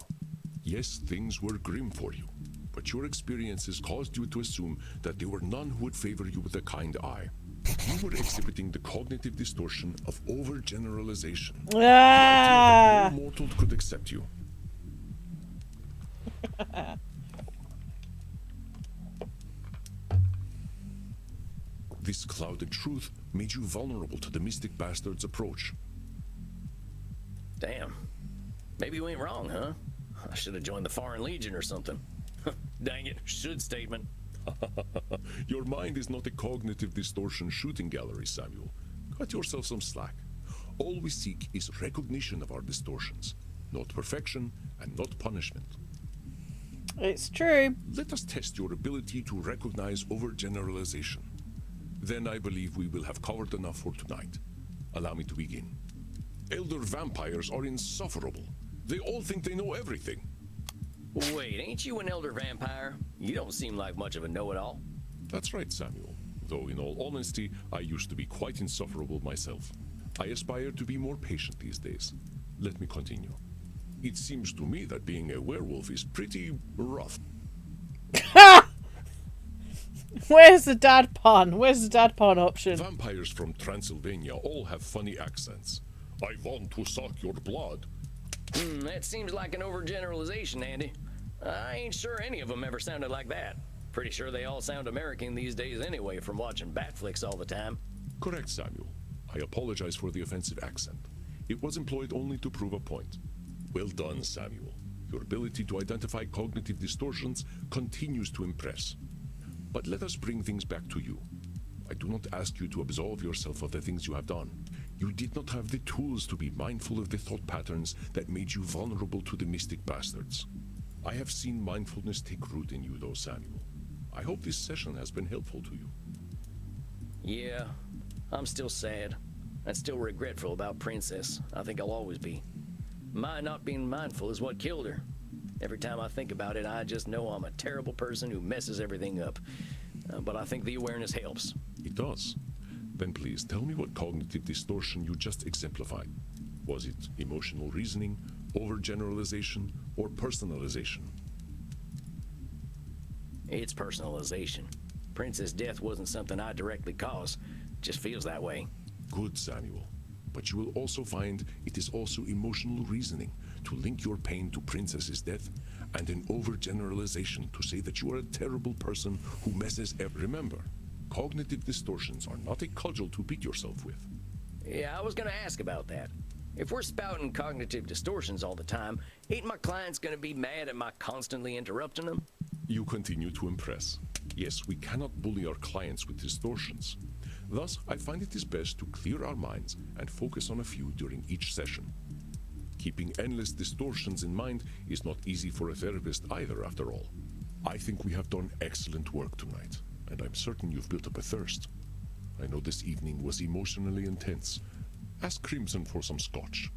Yes, things were grim for you, but your experiences caused you to assume that there were none who would favor you with a kind eye. You were exhibiting the cognitive distortion of overgeneralization. The idea that no mortal could accept you. This clouded truth made you vulnerable to the Mystic Bastard's approach. Damn. Maybe we ain't wrong, huh? I should have joined the Foreign Legion or something. Dang it, should statement. Your mind is not a cognitive distortion shooting gallery, Samuel. Cut yourself some slack. All we seek is recognition of our distortions, not perfection and not punishment. It's true. Let us test your ability to recognize overgeneralization. Then I believe we will have covered enough for tonight. Allow me to begin. Elder vampires are insufferable. They all think they know everything. Wait, ain't you an elder vampire? You don't seem like much of a know-it-all. That's right, Samuel. Though in all honesty, I used to be quite insufferable myself. I aspire to be more patient these days. Let me continue. It seems to me that being a werewolf is pretty rough. Where's the dad pun? Where's the dad pun option? Vampires from Transylvania all have funny accents. I want to suck your blood. That seems like an overgeneralization, Andy. I ain't sure any of them ever sounded like that. Pretty sure they all sound American these days anyway from watching bat flicks all the time. Correct, Samuel. I apologize for the offensive accent. It was employed only to prove a point. Well done, Samuel. Your ability to identify cognitive distortions continues to impress. But let us bring things back to you. I do not ask you to absolve yourself of the things you have done. You did not have the tools to be mindful of the thought patterns that made you vulnerable to the Mystic Bastards. I have seen mindfulness take root in you, though, Samuel. I hope this session has been helpful to you. Yeah, I'm still sad. I'm still regretful about Princess. I think I'll always be. My not being mindful is what killed her. Every time I think about it, I just know I'm a terrible person who messes everything up. But I think the awareness helps. It does. Then please tell me what cognitive distortion you just exemplified. Was it emotional reasoning, overgeneralization, or personalization? It's personalization. Princess' death wasn't something I directly caused. Just feels that way. Good, Samuel. But you will also find it is also emotional reasoning to link your pain to Princess's death, and an overgeneralization to say that you are a terrible person who messes up. Remember, cognitive distortions are not a cudgel to beat yourself with. Yeah, I was gonna ask about that. If we're spouting cognitive distortions all the time, ain't my clients gonna be mad at my constantly interrupting them? You continue to impress. Yes, we cannot bully our clients with distortions. Thus, I find it is best to clear our minds and focus on a few during each session. Keeping endless distortions in mind is not easy for a therapist either, after all. I think we have done excellent work tonight, and I'm certain you've built up a thirst. I know this evening was emotionally intense. Ask Crimson for some scotch.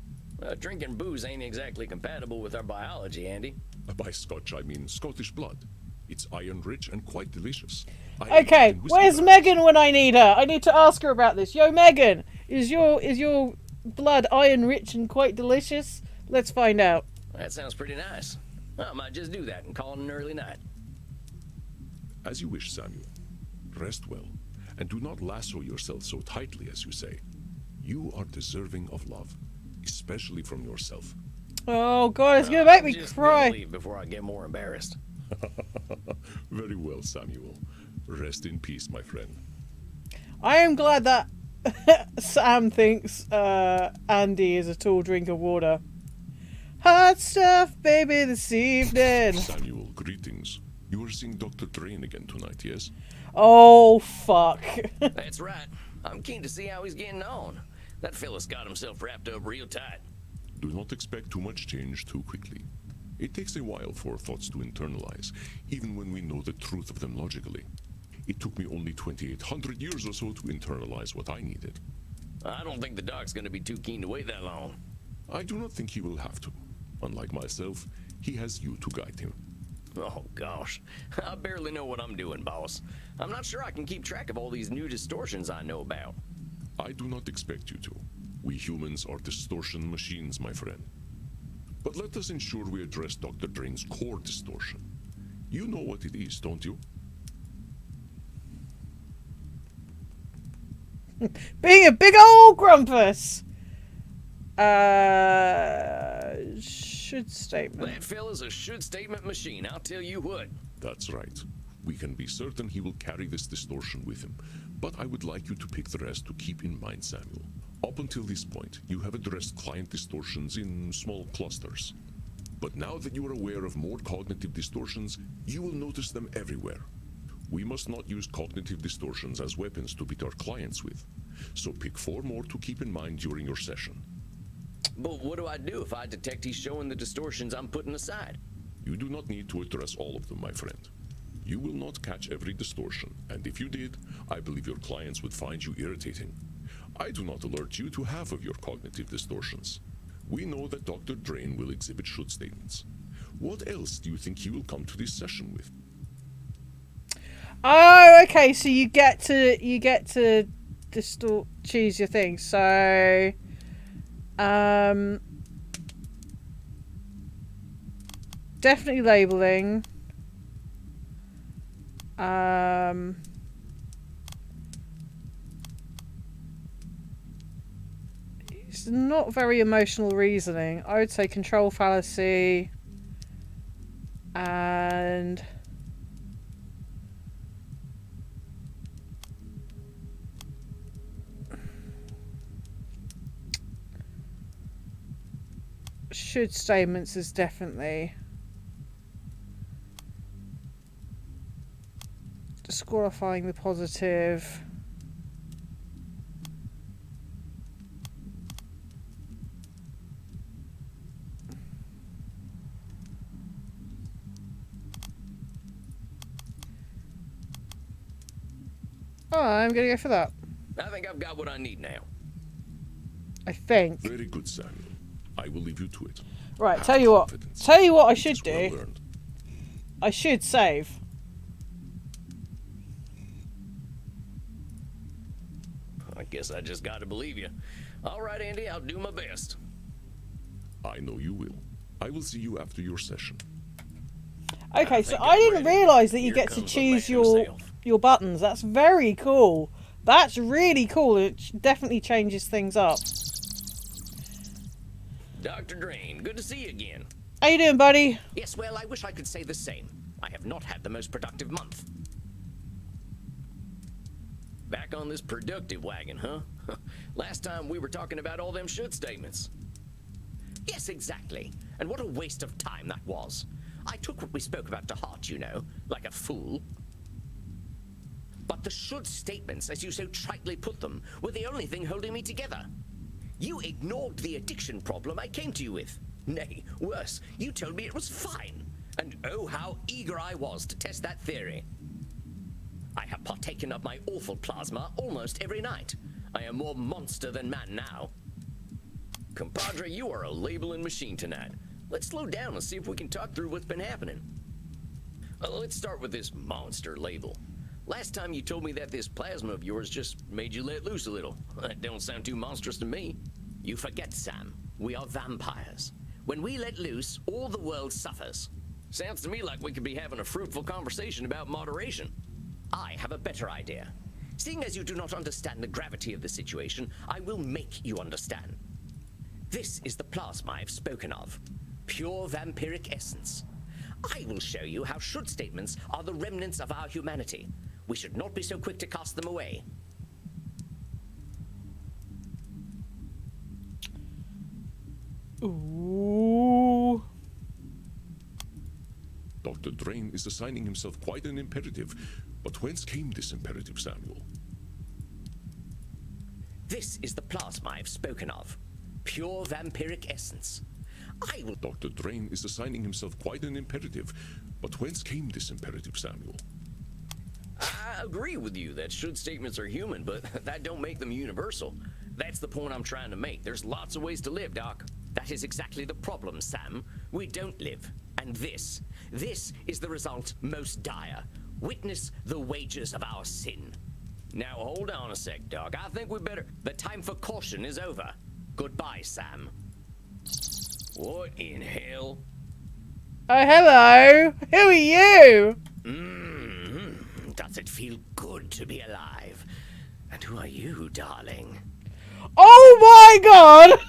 Drinking booze ain't exactly compatible with our biology, Andy. By scotch, I mean Scottish blood. It's iron-rich and quite delicious. Okay, where's Megan when I need her? I need to ask her about this. Yo, Megan, is your blood iron-rich and quite delicious? Let's find out. That sounds pretty nice. I might just do that and call it an early night. As you wish, Samuel. Rest well, and do not lasso yourself so tightly, as you say. You are deserving of love, especially from yourself. Oh God, it's gonna make me cry. Leave before I get more embarrassed. Very well, Samuel. Rest in peace, my friend. I am glad that Sam thinks Andy is a tall drink of water. Hot stuff, baby, this evening. Samuel, greetings. You are seeing Dr. Drain again tonight, yes? Oh, fuck. That's right. I'm keen to see how he's getting on. That fella's got himself wrapped up real tight. Do not expect too much change too quickly. It takes a while for thoughts to internalize, even when we know the truth of them logically. It took me only 2,800 years or so to internalize what I needed. I don't think the doc's gonna be too keen to wait that long. I do not think he will have to. Unlike myself, he has you to guide him. Oh gosh, I barely know what I'm doing, boss. I'm not sure I can keep track of all these new distortions I know about. I do not expect you to. We humans are distortion machines, my friend. But let us ensure we address Dr. Drain's core distortion. You know what it is, don't you? Being a big old grumpus. Should statement. That fella's a should statement machine, I'll tell you what. That's right. We can be certain he will carry this distortion with him. But I would like you to pick the rest to keep in mind, Samuel. Up until this point, you have addressed client distortions in small clusters. But now that you are aware of more cognitive distortions, you will notice them everywhere. We must not use cognitive distortions as weapons to beat our clients with. So pick 4 more to keep in mind during your session. But what do I do if I detect he's showing the distortions I'm putting aside? You do not need to address all of them, my friend. You will not catch every distortion, and if you did, I believe your clients would find you irritating. I do not alert you to half of your cognitive distortions. We know that Dr. Drain will exhibit should statements. What else do you think he will come to this session with? Oh, okay. So you get to choose your thing. So, definitely labeling. It's not very emotional reasoning. I would say control fallacy and should statements is definitely disqualifying the positive. Oh, I'm gonna go for that. I think I've got what I need now. I think. Very good, Samuel. I will leave you to it. Right, Have tell you what confidence. I It should is well do. learned. I should save. I guess I just gotta believe you. All right, Andy, I'll do my best. I know you will. I will see you after your session. Okay, so think I I'm didn't ready. realise that you Here get to comes the choose man himself. your buttons. That's very cool. That's really cool. It definitely changes things up. Dr. Drain, good to see you again. How you doing, buddy? Yes, well, I wish I could say the same. I have not had the most productive month. Back on this productive wagon, huh? Last time we were talking about all them should statements. Yes, exactly. And what a waste of time that was. I took what we spoke about to heart, you know, like a fool. But the should statements, as you so tritely put them, were the only thing holding me together. You ignored the addiction problem I came to you with. Nay, worse, you told me it was fine. And oh, how eager I was to test that theory. I have partaken of my awful plasma almost every night. I am more monster than man now. Compadre, you are a labeling machine tonight. Let's slow down and see if we can talk through what's been happening. Let's start with this monster label. Last time you told me that this plasma of yours just made you let loose a little. That don't sound too monstrous to me. You forget, Sam. We are vampires. When we let loose, all the world suffers. Sounds to me like we could be having a fruitful conversation about moderation. I have a better idea. Seeing as you do not understand the gravity of the situation, I will make you understand. This is the plasma I've spoken of. Pure vampiric essence. I will show you how should statements are the remnants of our humanity. We should not be so quick to cast them away. Ooh. Dr. Drain is assigning himself quite an imperative. But whence came this imperative, Samuel? This is the plasma I've spoken of. Pure vampiric essence. I will... Dr. Drain is assigning himself quite an imperative. But whence came this imperative, Samuel? I agree with you that should statements are human, but that don't make them universal. That's the point I'm trying to make. There's lots of ways to live, Doc. That is exactly the problem, Sam. We don't live. And this is the result most dire. Witness the wages of our sin. Now hold on a sec, Doc. I think we better... The time for caution is over. Goodbye, Sam. What in hell? Oh, hello. Who are you? Does it feel good to be alive? And who are you, darling? Oh my god!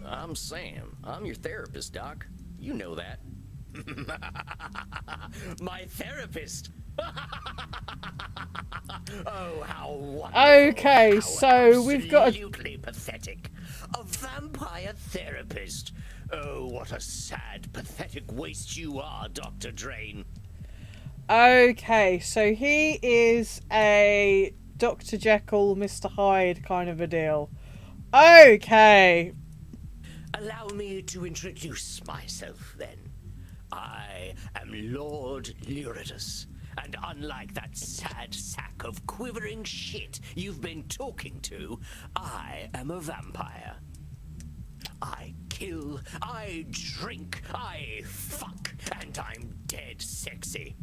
I'm Sam. I'm your therapist, Doc. You know that. My therapist. Oh, how wonderful. Okay, How so we've got a... absolutely pathetic. A vampire therapist. Oh, what a sad, pathetic waste you are, Dr. Drain. Okay, so he is a Dr. Jekyll, Mr. Hyde kind of a deal. Okay. Allow me to introduce myself, then. I am Lord Lyridus, and unlike that sad sack of quivering shit you've been talking to, I am a vampire. I kill, I drink, I fuck, and I'm dead sexy.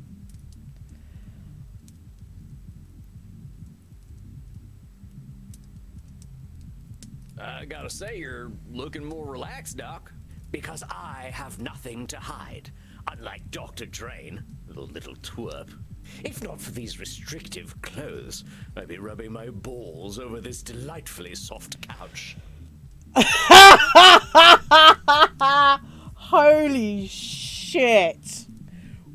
I gotta say, you're looking more relaxed, Doc. Because I have nothing to hide, unlike Dr. Drain, little twerp. If not for these restrictive clothes, I'd be rubbing my balls over this delightfully soft couch. Holy shit.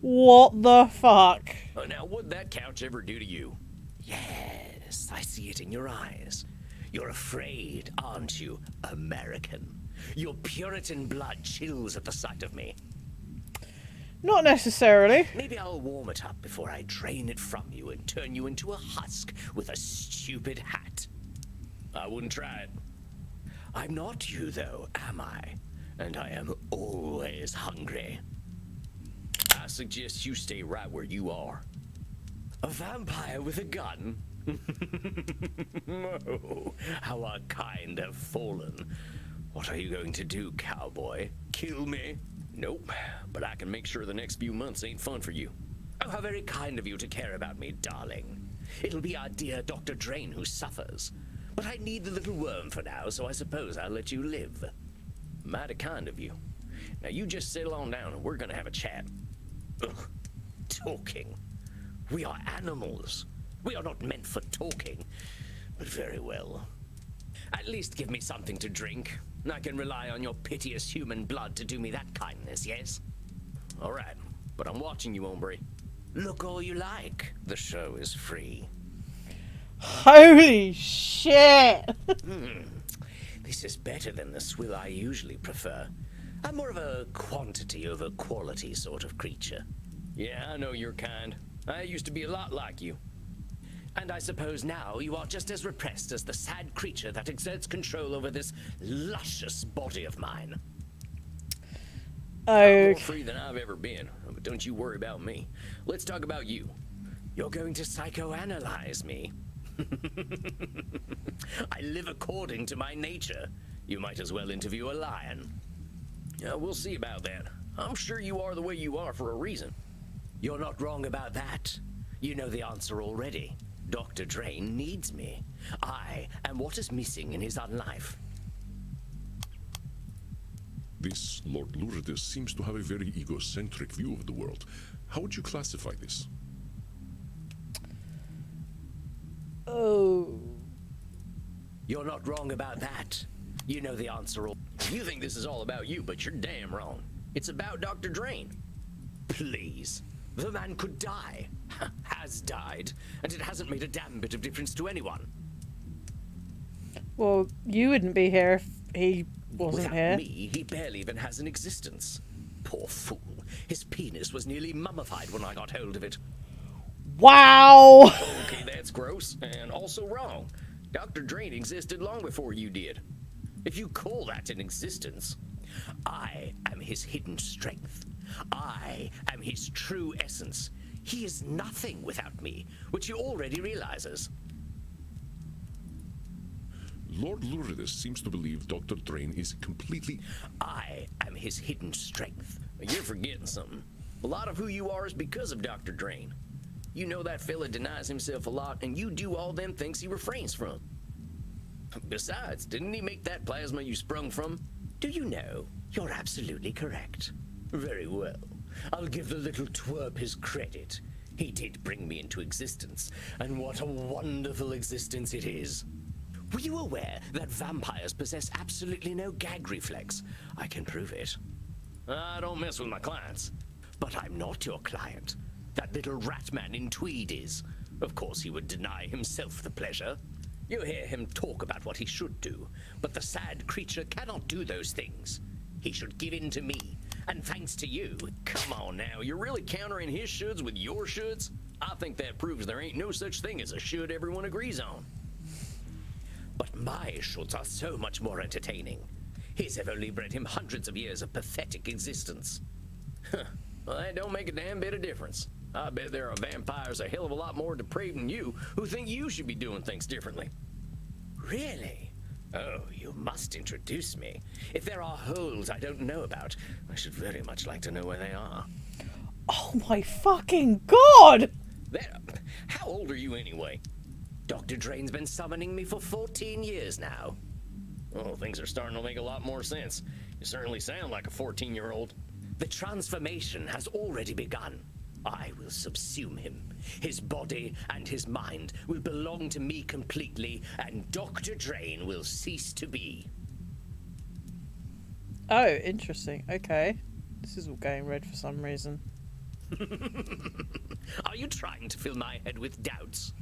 What the fuck? Now, what'd that couch ever do to you? Yes, I see it in your eyes. You're afraid, aren't you, American? Your Puritan blood chills at the sight of me. Not necessarily. Maybe I'll warm it up before I drain it from you and turn you into a husk with a stupid hat. I wouldn't try it. I'm not you, though, am I? And I am always hungry. I suggest you stay right where you are. A vampire with a gun? Oh, how our kind have fallen. What are you going to do, cowboy? Kill me? Nope, but I can make sure the next few months ain't fun for you. Oh, how very kind of you to care about me, darling. It'll be our dear Dr. Drain who suffers. But I need the little worm for now, so I suppose I'll let you live. Mighty kind of you. Now you just settle on down and we're gonna have a chat. Ugh, talking. We are animals. We are not meant for talking. But very well. At least give me something to drink. I can rely on your piteous human blood to do me that kindness, yes? All right, but I'm watching you, hombre. Look all you like. The show is free. Holy shit! This is better than the swill I usually prefer. I'm more of a quantity over quality sort of creature. Yeah, I know your kind. I used to be a lot like you. And I suppose now you are just as repressed as the sad creature that exerts control over this luscious body of mine. I'm more free than I've ever been, but don't you worry about me. Let's talk about you. You're going to psychoanalyze me. I live according to my nature. You might as well interview a lion. Yeah, we'll see about that. I'm sure you are the way you are for a reason. You're not wrong about that. You know the answer already. Dr. Drain needs me. I am what is missing in his unlife. This Lord Lourdes seems to have a very egocentric view of the world. How would you classify this? Oh. You're not wrong about that. You know the answer. You think this is all about you, but you're damn wrong. It's about Dr. Drain. Please. The man could die. Has died. And it hasn't made a damn bit of difference to anyone. Well, you wouldn't be here if he wasn't Without here. me, he barely even has an existence. Poor fool. His penis was nearly mummified when I got hold of it. Wow! Okay, that's gross and also wrong. Dr. Drain existed long before you did. If you call that an existence, I am his hidden strength. I am his true essence. He is nothing without me, which he already realizes. Lord Lourdes seems to believe Dr. Drain is completely... I am his hidden strength. You're forgetting something. A lot of who you are is because of Dr. Drain. You know that fella denies himself a lot, and you do all them things he refrains from. Besides, didn't he make that plasma you sprung from? Do you know? You're absolutely correct. Very well. I'll give the little twerp his credit. He did bring me into existence, and what a wonderful existence it is. Were you aware that vampires possess absolutely no gag reflex? I can prove it. I don't mess with my clients. But I'm not your client. That little rat man in tweed is. Of course he would deny himself the pleasure. You hear him talk about what he should do, but the sad creature cannot do those things. He should give in to me, and thanks to you. Come on now, you're really countering his shoulds with your shoulds? I think that proves there ain't no such thing as a should everyone agrees on. But my shoulds are so much more entertaining. His have only bred him hundreds of years of pathetic existence. Huh. Well, that don't make a damn bit of difference. I bet there are vampires a hell of a lot more depraved than you who think you should be doing things differently. Really? Oh, you must introduce me. If there are holes I don't know about, I should very much like to know where they are. Oh my fucking god! How old are you anyway? Dr. Drain's been summoning me for 14 years now. Oh, things are starting to make a lot more sense. You certainly sound like a 14-year-old. The transformation has already begun. I will subsume him. His body and his mind will belong to me completely, and Dr. Drain will cease to be. Oh, interesting. Okay. This is all going red for some reason. Are you trying to fill my head with doubts?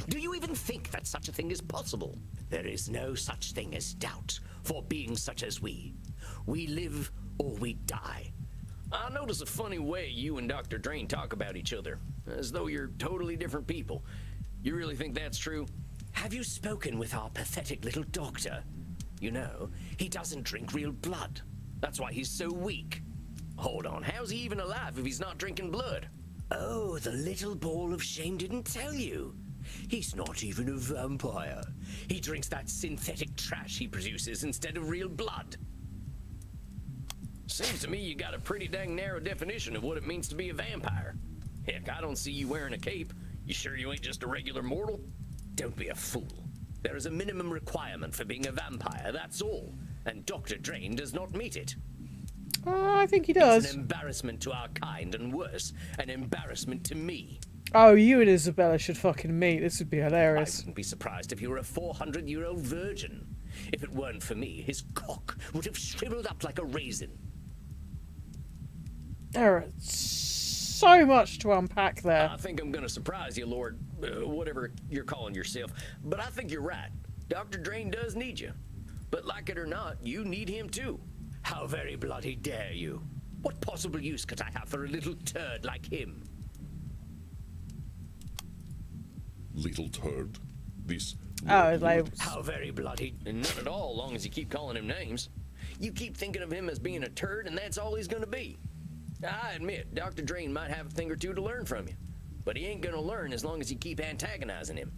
Do you even think that such a thing is possible? There is no such thing as doubt for beings such as we. We live or we die. I notice a funny way you and Dr. Drain talk about each other, as though you're totally different people. You really think that's true? Have you spoken with our pathetic little doctor? You know, he doesn't drink real blood. That's why he's so weak. Hold on, how's he even alive if he's not drinking blood? Oh, the little ball of shame didn't tell you. He's not even a vampire. He drinks that synthetic trash he produces instead of real blood. Seems to me you got a pretty dang narrow definition of what it means to be a vampire. Heck, I don't see you wearing a cape. You sure you ain't just a regular mortal? Don't be a fool. There is a minimum requirement for being a vampire, that's all. and Dr. Drain does not meet it. I think he He's does. an embarrassment to our kind, and worse, an embarrassment to me. Oh, you and Isabella should fucking meet. This would be I hilarious. wouldn't be surprised if he were a 400-year-old virgin. If it weren't for me, his cock would have shriveled up like a raisin. There are so much to unpack there. I think I'm gonna surprise you, Lord, whatever you're calling yourself. But I think you're right. Dr. Drain does need you. But like it or not, you need him too. How very bloody dare you? What possible use could I have for a little turd like him? Little turd. This. Oh, like, How very bloody... And not at all, long as you keep calling him names. You keep thinking of him as being a turd, and that's all he's gonna be. I admit, Dr. Drain might have a thing or two to learn from you. But he ain't gonna learn as long as you keep antagonizing him.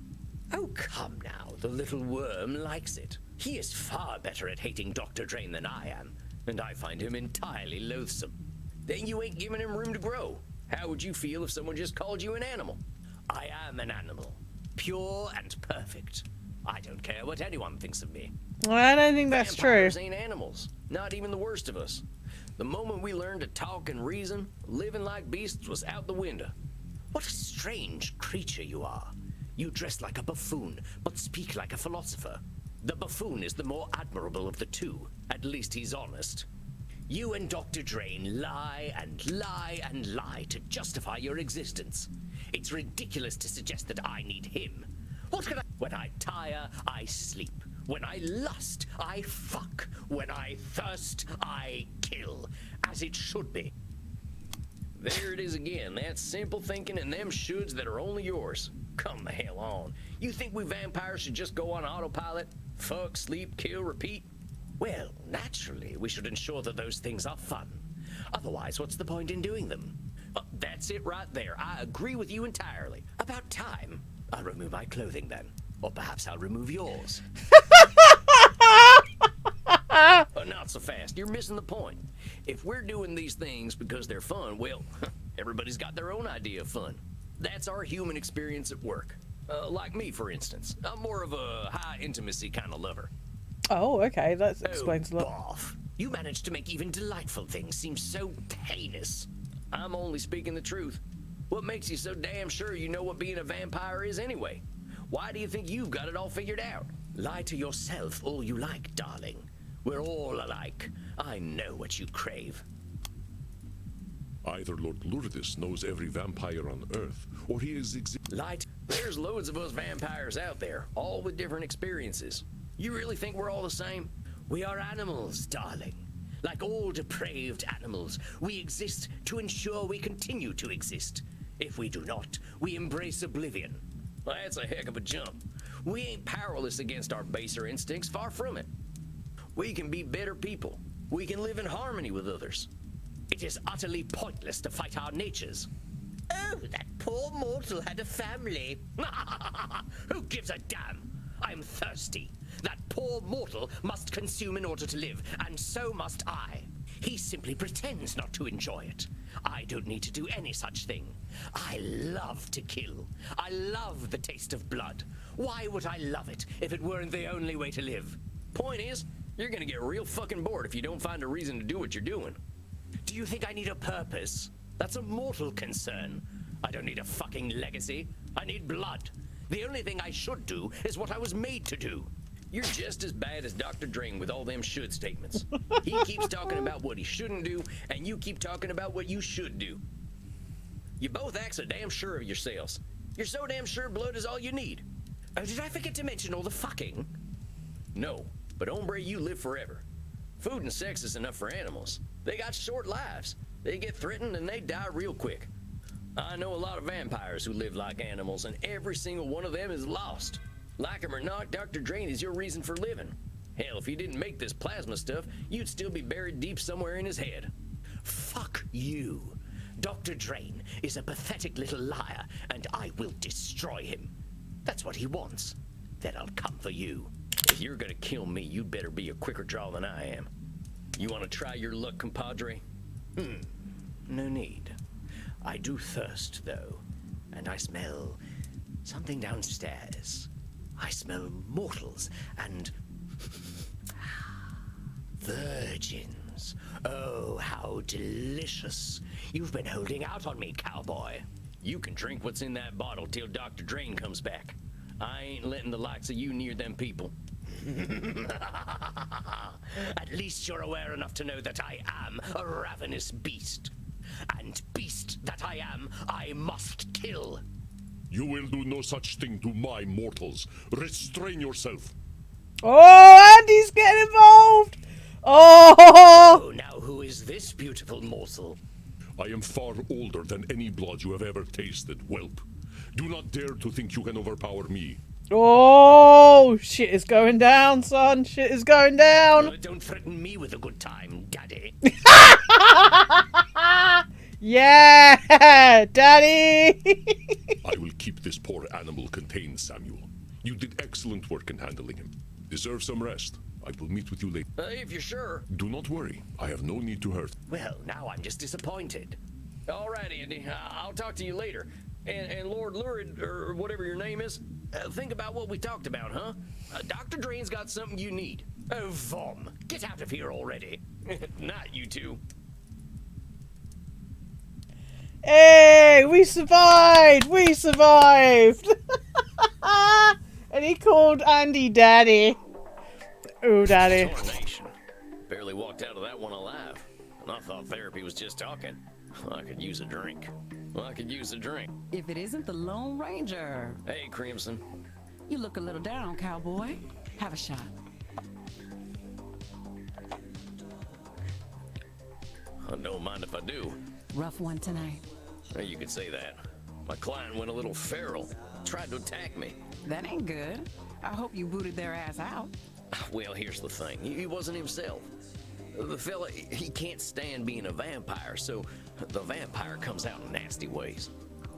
Oh, come now. The little worm likes it. He is far better at hating Dr. Drain than I am, and I find him entirely loathsome. Then you ain't giving him room to grow. How would you feel if someone just called you an animal? I am an animal. Pure and perfect. I don't care what anyone thinks of me. I don't think that's true. Vampires ain't animals. Not even the worst of us. The moment we learned to talk and reason, living like beasts was out the window. What a strange creature you are. You dress like a buffoon, but speak like a philosopher. The buffoon is the more admirable of the two. At least he's honest. You and Dr. Drain lie and lie and lie to justify your existence. It's ridiculous to suggest that I need him. What could I... When I tire, I sleep. When I lust, I fuck. When I thirst, I kill. As it should be. There it is again, that simple thinking and them shoulds that are only yours. Come the hell on. You think we vampires should just go on autopilot? Fuck, sleep, kill, repeat? Well, naturally, we should ensure that those things are fun. Otherwise, what's the point in doing them? That's it right there. I agree with you entirely. About time. I'll remove my clothing then. Or perhaps I'll remove yours. Not so fast. You're missing the point. If we're doing these things because they're fun, well, everybody's got their own idea of fun. That's our human experience at work. Like me, for instance. I'm more of a high intimacy kind of lover. Oh, okay, that explains a lot. Boff. You managed to make even delightful things seem so heinous. I'm only speaking the truth. What makes you so damn sure you know what being a vampire is anyway? Why do you think you've got it all figured out? Lie to yourself all you like, darling. We're all alike. I know what you crave. Either Lord Lourdes knows every vampire on Earth, or he is There's loads of us vampires out there, all with different experiences. You really think we're all the same? We are animals, darling. Like all depraved animals, we exist to ensure we continue to exist. If we do not, we embrace oblivion. Well, that's a heck of a jump. We ain't powerless against our baser instincts, far from it. We can be better people. We can live in harmony with others. It is utterly pointless to fight our natures. Oh, that poor mortal had a family. Who gives a damn? I'm thirsty. That poor mortal must consume in order to live, and so must I. He simply pretends not to enjoy it. I don't need to do any such thing. I love to kill. I love the taste of blood. Why would I love it if it weren't the only way to live? Point is, you're gonna get real fucking bored if you don't find a reason to do what you're doing. Do you think I need a purpose? That's a mortal concern. I don't need a fucking legacy. I need blood. The only thing I should do is what I was made to do. You're just as bad as Dr. Drain with all them should statements. He keeps talking about what he shouldn't do, and you keep talking about what you should do. You both act so damn sure of yourselves. You're so damn sure blood is all you need. Oh, did I forget to mention all the fucking? No, but hombre, you live forever. Food and sex is enough for animals. They got short lives. They get threatened and they die real quick. I know a lot of vampires who live like animals, and every single one of them is lost. Like him or not, Dr. Drain is your reason for living. Hell, if he didn't make this plasma stuff, you'd still be buried deep somewhere in his head. Fuck you. Dr. Drain is a pathetic little liar, and I will destroy him. That's what he wants. Then I'll come for you. If you're gonna kill me, you'd better be a quicker draw than I am. You wanna try your luck, compadre? No need. I do thirst, though, and I smell something downstairs. I smell mortals, and Virgins. Oh, how delicious. You've been holding out on me, cowboy. You can drink what's in that bottle till Dr. Drain comes back. I ain't letting the likes of you near them people. At least you're aware enough to know that I am a ravenous beast. And beast that I am, I must kill. You will do no such thing to my mortals. Restrain yourself. Oh, Andy's getting involved. Oh. Oh, now who is this beautiful morsel? I am far older than any blood you have ever tasted, whelp. Do not dare to think you can overpower me. Oh, shit is going down, son. Shit is going down. Don't threaten me with a good time, daddy. Yeah, daddy. I will keep this poor animal contained, Samuel. You did excellent work in handling him. Deserve some rest. I will meet with you later. If you're sure. Do not worry. I have no need to hurt. Well, now I'm just disappointed. All right, Andy. I'll talk to you later. And Lord Lurid, or whatever your name is, think about what we talked about, huh? Dr. Drain's got something you need. Oh, Vom, get out of here already. Not you two. Hey, we survived. We survived. And he called Andy daddy. Oh, daddy. Coronation. Barely walked out of that one alive. And I thought therapy was just talking. I could use a drink. I could use a drink. If it isn't the Lone Ranger. Hey, Crimson. You look a little down, cowboy. Have a shot. I don't mind if I do. Rough one tonight. You could say that. My client went a little feral. Tried to attack me. That ain't good. I hope you booted their ass out. Well, here's the thing. He wasn't himself. The fella, he can't stand being a vampire, so the vampire comes out in nasty ways.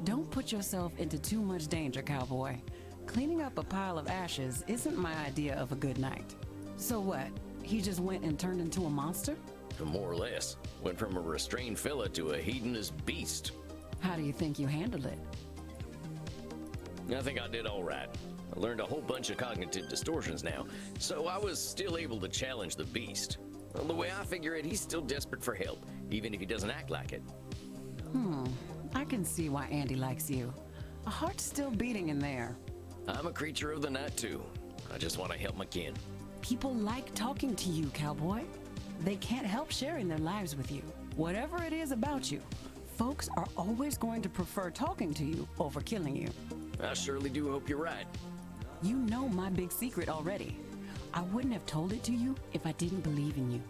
Don't put yourself into too much danger, cowboy. Cleaning up a pile of ashes isn't my idea of a good night. So what? He just went and turned into a monster? More or less. Went from a restrained fella to a hedonist beast. How do you think you handled it? I think I did all right. I learned a whole bunch of cognitive distortions now, so I was still able to challenge the beast. Well, the way I figure it, he's still desperate for help, even if he doesn't act like it. I can see why Andy likes you. A heart's still beating in there. I'm a creature of the night, too. I just want to help my kin. People like talking to you, cowboy. They can't help sharing their lives with you. Whatever it is about you, folks are always going to prefer talking to you over killing you. I surely do hope you're right. You know my big secret already. I wouldn't have told it to you if I didn't believe in you.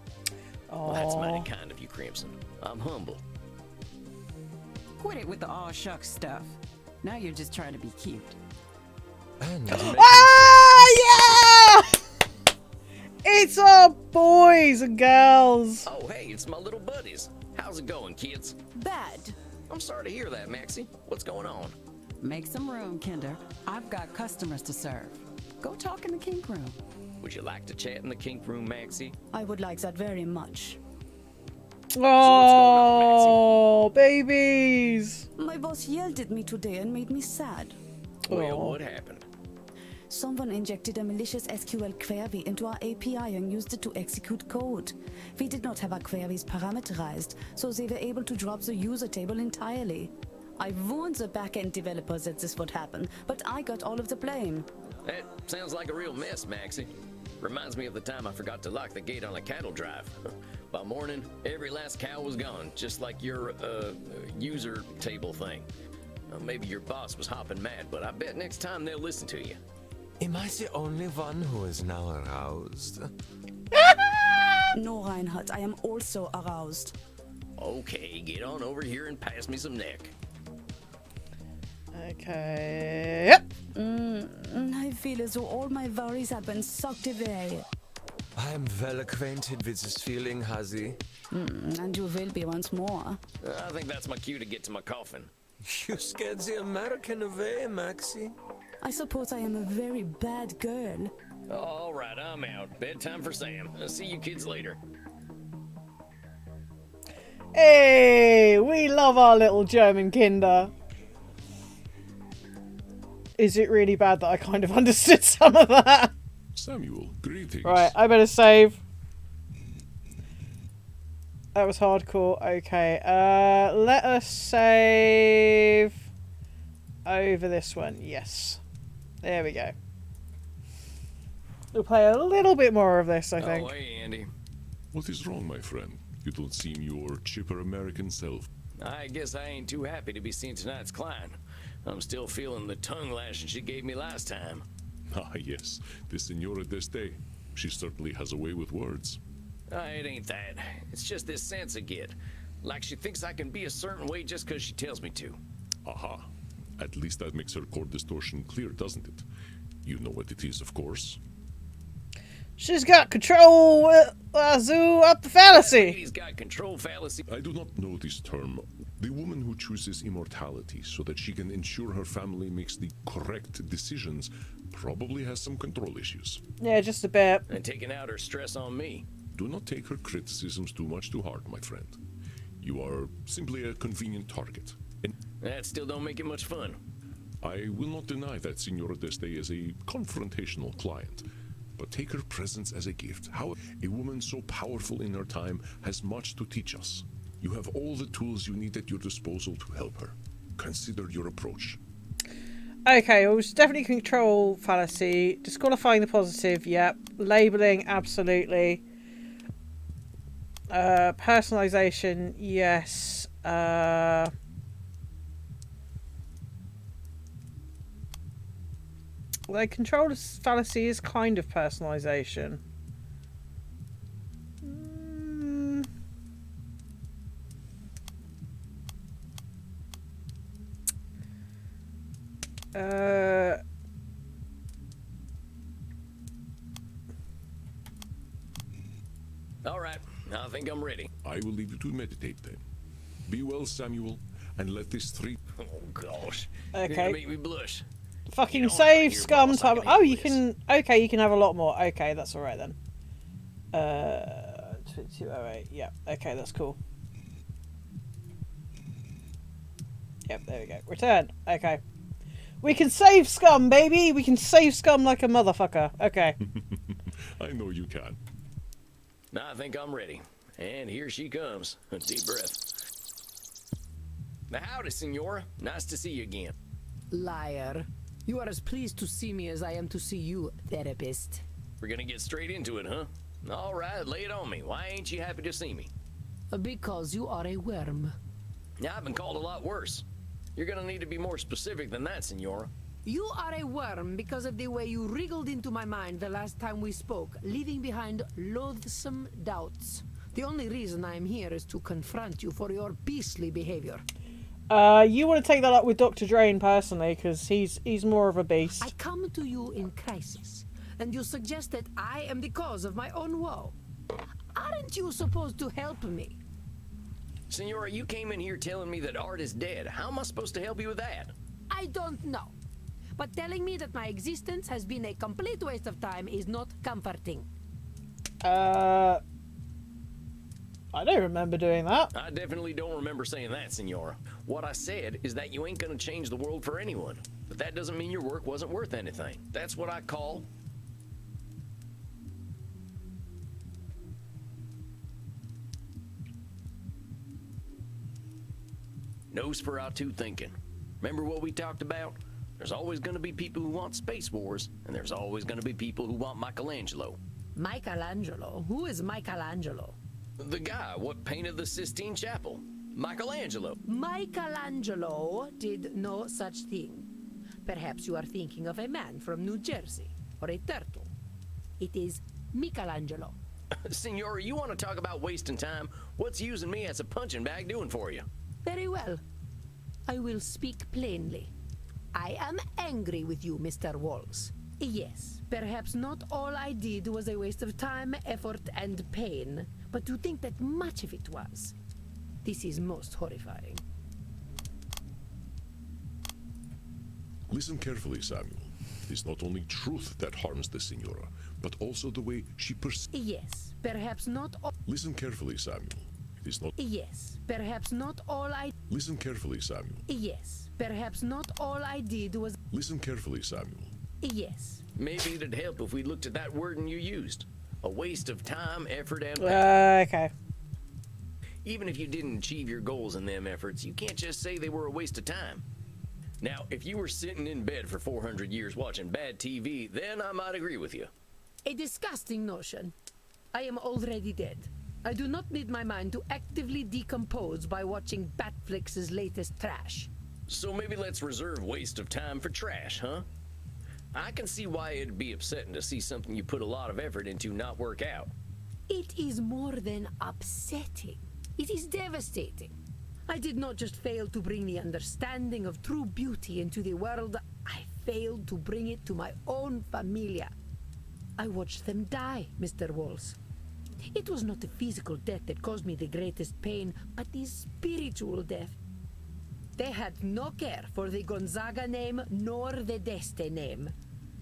Well, that's mighty kind of you, Crimson. I'm humble. Quit it with the aw shucks stuff. Now you're just trying to be cute. Ah, yeah! It's our boys and girls. Oh, hey, it's my little buddies. How's it going, kids? Bad. I'm sorry to hear that, Maxie. What's going on? Make some room, Kinder. I've got customers to serve. Go talk in the kink room. Would you like to chat in the kink room, Maxie? I would like that very much. Oh, babies. My boss yelled at me today and made me sad. Well, what happened? Someone injected a malicious SQL query into our API and used it to execute code. We did not have our queries parameterized, so they were able to drop the user table entirely. I warned the backend developers that this would happen, but I got all of the blame. That sounds like a real mess, Maxie. Reminds me of the time I forgot to lock the gate on a cattle drive. By morning, every last cow was gone, just like your, user table thing. Maybe your boss was hopping mad, but I bet next time they'll listen to you. Am I the only one who is now aroused? No, Reinhardt, I am also aroused. Okay, get on over here and pass me some neck. Okay. Yep. I feel as though all my worries have been sucked away. I am well acquainted with this feeling, Hazy. And you will be once more. I think that's my cue to get to my coffin. You scared the American away, Maxie. I suppose I am a very bad girl. All right, I'm out. Bedtime for Sam. See you kids later. Hey, we love our little German kinder. Is it really bad that I kind of understood some of that? Samuel, greetings. Right, I better save. That was hardcore. Okay. Let us save over this one. Yes. There we go. We'll play a little bit more of this, I think. Oh, hey, Andy. What is wrong, my friend? You don't seem your chipper American self. I guess I ain't too happy to be seeing tonight's client. I'm still feeling the tongue lashing she gave me last time. Ah, yes, the Senora d'Este. She certainly has a way with words. It ain't that. It's just this sense I get. Like she thinks I can be a certain way just because she tells me to. Aha. At least that makes her chord distortion clear, doesn't it? You know what it is, of course. She's got control zoo up the fallacy. He's got control fallacy. I do not know this term. The woman who chooses immortality so that she can ensure her family makes the correct decisions probably has some control issues. Yeah, just a bit. And taking out her stress on me. Do not take her criticisms too much to heart, my friend. You are simply a convenient target. And That still don't make it much fun. I will not deny that Senora d'Este is a confrontational client, but take her presence as a gift. How a woman so powerful in her time has much to teach us. You have all the tools you need at your disposal to help her. Consider your approach. Okay, well, it's definitely control fallacy. Disqualifying the positive, yep. Labeling, absolutely. Personalization, yes. Like, control fallacy is kind of personalization. All right, I think I'm ready. I will leave you to meditate then. Be well, Samuel, and let this Oh gosh. Okay. You're gonna make me blush. Fucking You don't save hear scum boss, I time. can Oh, handle you this. can. Okay, you can have a lot more. Okay, that's all right then. 2208. Yeah. Okay, that's cool. Yep. There we go. Return. Okay. We can save scum, baby. We can save scum like a motherfucker. Okay. I know you can. Now I think I'm ready. And here she comes. A deep breath. Now, howdy, Senora. Nice to see you again. Liar. You are as pleased to see me as I am to see you, therapist. We're gonna get straight into it, huh? All right, lay it on me. Why ain't you happy to see me? Because you are a worm. Now, I've been called a lot worse. You're gonna need to be more specific than that, Senora. You are a worm because of the way you wriggled into my mind the last time we spoke, leaving behind loathsome doubts. The only reason I am here is to confront you for your beastly behavior. You want to take that up with Dr. Drain personally, because he's more of a beast. I come to you in crisis, and you suggest that I am the cause of my own woe. Aren't you supposed to help me? Senora, you came in here telling me that Art is dead. How am I supposed to help you with that? I don't know. But telling me that my existence has been a complete waste of time is not comforting. I don't remember doing that. I definitely don't remember saying that, Senora. What I said is that you ain't gonna change the world for anyone. But that doesn't mean your work wasn't worth anything. That's what I call... Nosferatu thinking. Remember what we talked about? There's always gonna be people who want Space Wars, and there's always gonna be people who want Michelangelo. Michelangelo? Who is Michelangelo? The guy what painted the Sistine Chapel. Michelangelo. Michelangelo did no such thing. Perhaps you are thinking of a man from New Jersey, or a turtle. It is Michelangelo. Senora, you want to talk about wasting time? What's using me as a punching bag doing for you? Very well. I will speak plainly. I am angry with you, Mr. Walls. Yes, perhaps not all I did was a waste of time, effort, and pain, but to think that much of it was. This is most horrifying. Listen carefully, Samuel. It is not only truth that harms the Senora, but also the way she perceives. Yes, perhaps not all. Listen carefully, Samuel. It is not. Yes, perhaps not all I. Listen carefully, Samuel. Yes, perhaps not all I did was. Listen carefully, Samuel. Yes. Maybe it'd help if we looked at that wording you used. A waste of time, effort, and... Okay. Even if you didn't achieve your goals in them efforts, you can't just say they were a waste of time. Now, if you were sitting in bed for 400 years watching bad TV, then I might agree with you. A disgusting notion. I am already dead. I do not need my mind to actively decompose by watching Batflix's latest trash. So maybe let's reserve waste of time for trash, huh? I can see why it'd be upsetting to see something you put a lot of effort into not work out. It is more than upsetting. It is devastating. I did not just fail to bring the understanding of true beauty into the world, I failed to bring it to my own familia. I watched them die, Mr. Walls. It was not the physical death that caused me the greatest pain, but the spiritual death. They had no care for the Gonzaga name nor the Deste name.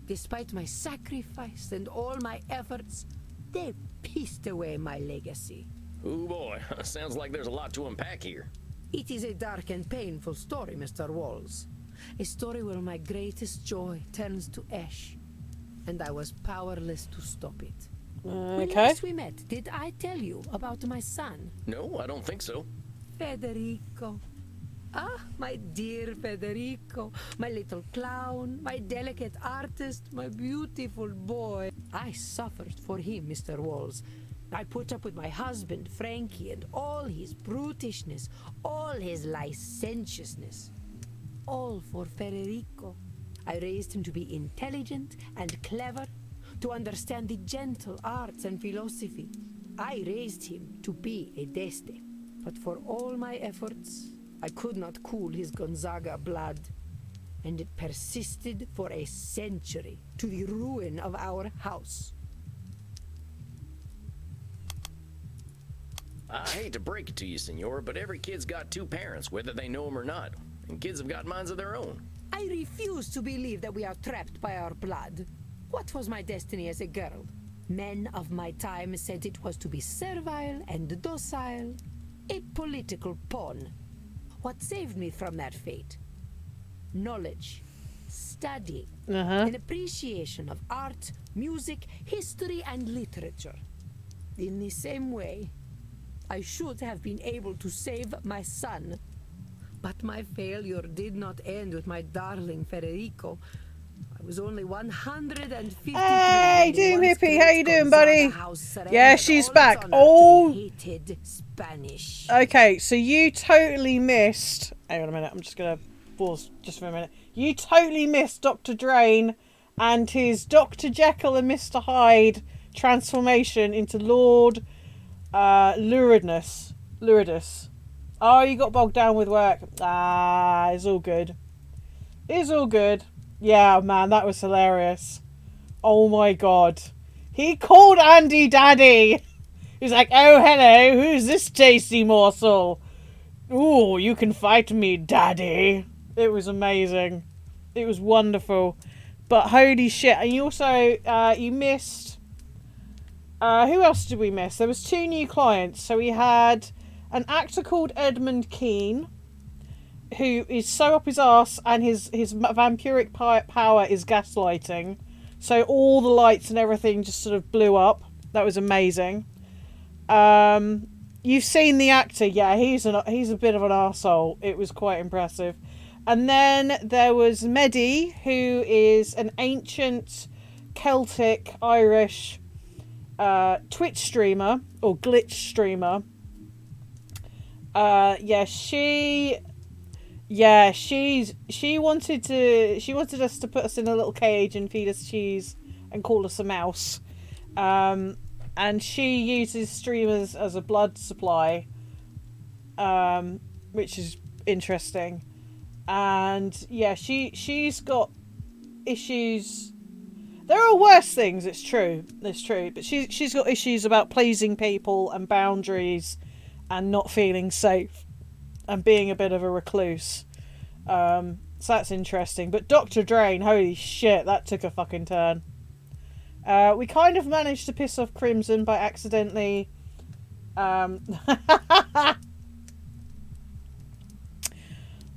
Despite my sacrifice and all my efforts, they pissed away my legacy. Oh boy, sounds like there's a lot to unpack here. It is a dark and painful story, Mr. Walls. A story where my greatest joy turns to ash, and I was powerless to stop it. When last we met, did I tell you about my son? No, I don't think so. Federico. Ah, my dear Federico, my little clown, my delicate artist, my beautiful boy. I suffered for him, Mr. Walls. I put up with my husband, Frankie, and all his brutishness, all his licentiousness. All for Federico. I raised him to be intelligent and clever, to understand the gentle arts and philosophy. I raised him to be a Deste. But for all my efforts, I could not cool his Gonzaga blood. And it persisted for a century, to the ruin of our house. I hate to break it to you, senor, but every kid's got two parents, whether they know them or not. And kids have got minds of their own. I refuse to believe that we are trapped by our blood. What was my destiny as a girl? Men of my time said it was to be servile and docile, a political pawn. What saved me from that fate? Knowledge, study, an appreciation of art, music, history, and literature. In the same way, I should have been able to save my son. But my failure did not end with my darling Federico. I was only 150. Hey, Doom Hippie, how you doing, buddy? Yeah, she's back. Oh, Spanish. Okay, so you totally missed. Hang on a minute. I'm just gonna pause just for a minute. You totally missed Dr. Drain and his Dr. Jekyll and Mr. Hyde transformation into Lord Luridus. Oh, you got bogged down with work. Ah, it's all good. It's all good. Yeah, man, that was hilarious. Oh my god. He called Andy Daddy. He's like, oh, hello, who's this tasty morsel? Ooh, you can fight me, Daddy. It was amazing. It was wonderful. But holy shit. And you also, you missed... who else did we miss? There was 2 new clients. So we had an actor called Edmund Keane, who is so up his arse, and his vampiric power is gaslighting. So all the lights and everything just sort of blew up. That was amazing. You've seen the actor, yeah, he's a bit of an arsehole. It was quite impressive. And then there was Medi, who is an ancient Celtic Irish Twitch streamer or glitch streamer. She wanted us to put us in a little cage and feed us cheese and call us a mouse. And she uses streamers as a blood supply, which is interesting. And yeah, she's got issues. There are worse things, it's true, but she's got issues about pleasing people and boundaries and not feeling safe and being a bit of a recluse. So that's interesting. But Dr. Drain, holy shit, that took a fucking turn. We kind of managed to piss off Crimson by accidentally...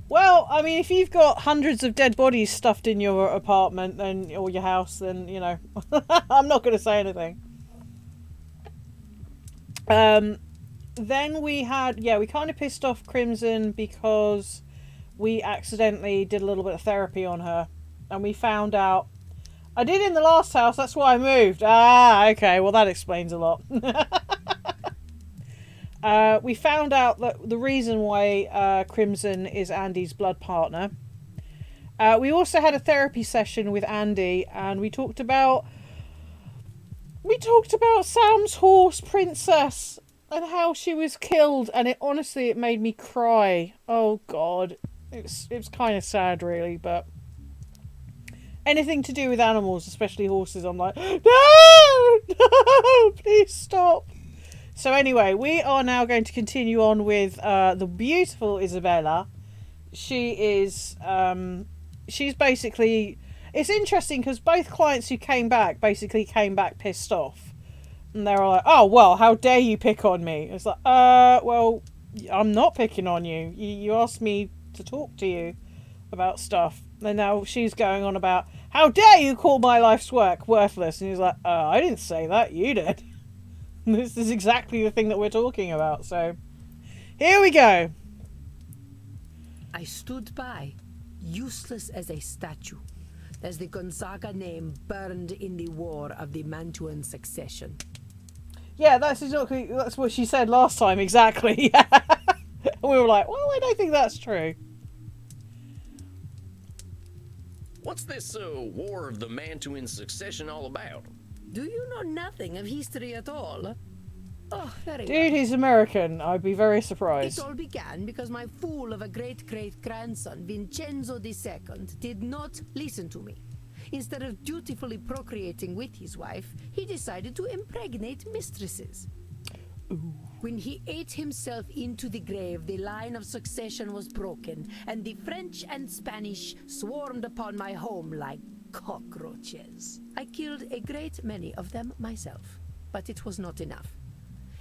Well, I mean, if you've got hundreds of dead bodies stuffed in your apartment then, or your house, then, you know, I'm not going to say anything. then we kind of pissed off Crimson because we accidentally did a little bit of therapy on her. And we found out... I did in the last house, that's why I moved. Ah, okay, well that explains a lot. We found out that the reason why Crimson is Andy's blood partner. We also had a therapy session with Andy, and we talked about Sam's horse, Princess, and how she was killed, and it made me cry. Oh God, it's kind of sad, really, but anything to do with animals, especially horses, I'm like, no, please stop. So anyway, we are now going to continue on with the beautiful Isabella. She is, she's basically, it's interesting because both clients who came back basically came back pissed off. And they were like, oh, well, how dare you pick on me? It's like, well, I'm not picking on you. You asked me to talk to you about stuff. And now she's going on about, how dare you call my life's work worthless? And he's like, I didn't say that, you did. This is exactly the thing that we're talking about, so here we go. I stood by, useless as a statue, as the Gonzaga name burned in the war of the Mantuan succession. Yeah, that's what she said last time, exactly. And we were like, well, I don't think that's true. What's this war of the Mantuan succession all about? Do you know nothing of history at all? Oh, very Dude, well. he's American. I'd be very surprised. It all began because my fool of a great-great-grandson, Vincenzo II, did not listen to me. Instead of dutifully procreating with his wife, he decided to impregnate mistresses. Ooh. When he ate himself into the grave, the line of succession was broken, and the French and Spanish swarmed upon my home like cockroaches. I killed a great many of them myself, but it was not enough.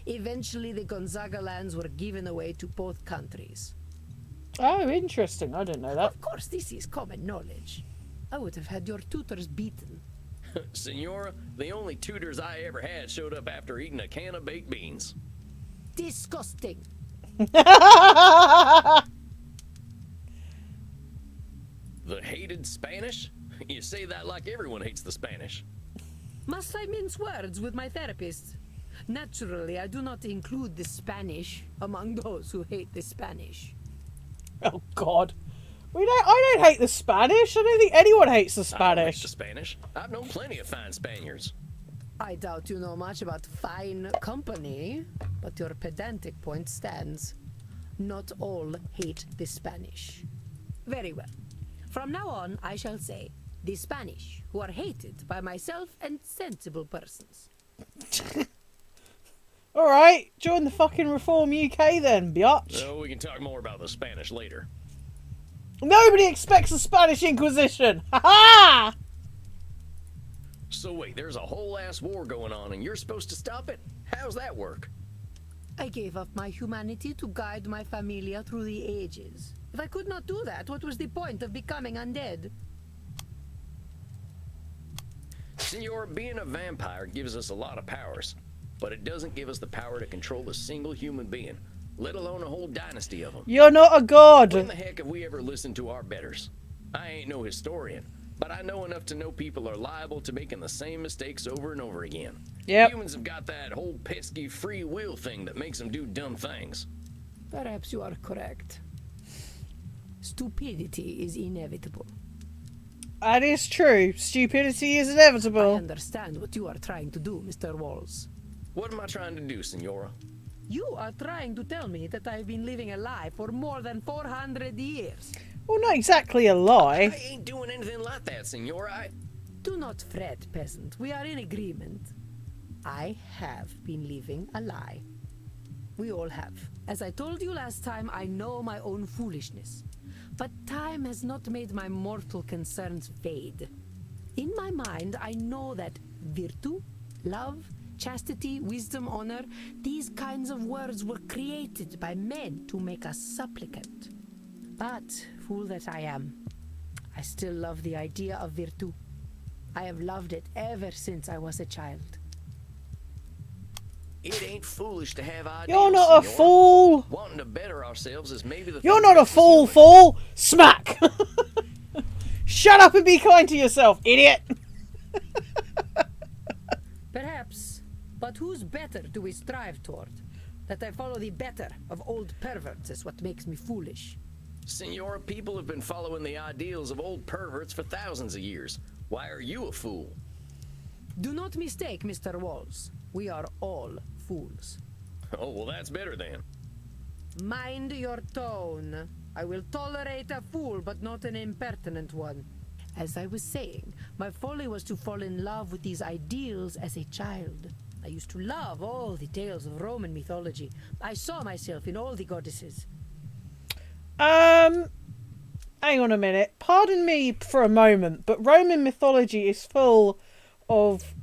Eventually, the Gonzaga lands were given away to both countries. Oh, interesting. I didn't know that. Of course, this is common knowledge. I would have had your tutors beaten. Senora, the only tutors I ever had showed up after eating a can of baked beans. Disgusting. The hated Spanish? You say that like everyone hates the Spanish. Must I mince words with my therapist? Naturally, I do not include the Spanish among those who hate the Spanish. Oh, God. I don't hate the Spanish. I don't think anyone hates the I don't Spanish. hate the Spanish. I've known plenty of fine Spaniards. I doubt you know much about fine company, but your pedantic point stands. Not all hate the Spanish. Very well. From now on, I shall say, the Spanish, who are hated by myself and sensible persons. Alright, join the fucking Reform UK then, biatch. So we can talk more about the Spanish later. Nobody expects the Spanish Inquisition! Ha ha! So wait, there's a whole ass war going on and you're supposed to stop it? How's that work? I gave up my humanity to guide my familia through the ages. If I could not do that, what was the point of becoming undead? Senor, being a vampire gives us a lot of powers, but it doesn't give us the power to control a single human being, let alone a whole dynasty of them. You're not a god! When the heck have we ever listened to our betters? I ain't no historian, but I know enough to know people are liable to making the same mistakes over and over again. Yep. Humans have got that whole pesky free will thing that makes them do dumb things. Perhaps you are correct. Stupidity is inevitable. That is true. Stupidity is I inevitable. understand what you are trying to do, Mr. Walls. What am I trying to do, Senora? You are trying to tell me that I've been living a lie for more than 400 years. Well, not exactly a lie. I ain't doing anything like that, Senora. Do not fret, peasant. We are in agreement. I have been living a lie. We all have. As I told you last time, I know my own foolishness. But time has not made my mortal concerns fade. In my mind, I know that virtue, love, chastity, wisdom, honor, these kinds of words were created by men to make us supplicant. But, fool that I am, I still love the idea of virtue. I have loved it ever since I was a child. It ain't foolish to have ideals. You're not a senor. fool. Wanting to better ourselves is maybe the You're thing not that a makes us fool, human. fool. Smack. Shut up and be kind to yourself, idiot. Perhaps. But whose better do we strive toward? That I follow the better of old perverts is what makes me foolish. Senor, people have been following the ideals of old perverts for thousands of years. Why are you a fool? Do not mistake, Mr. Walls. We are all fools. Oh, well, that's better then. Mind your tone. I will tolerate a fool, but not an impertinent one. As I was saying, my folly was to fall in love with these ideals as a child. I used to love all the tales of Roman mythology. I saw myself in all the goddesses. Hang on a minute. Pardon me for a moment, but Roman mythology is full of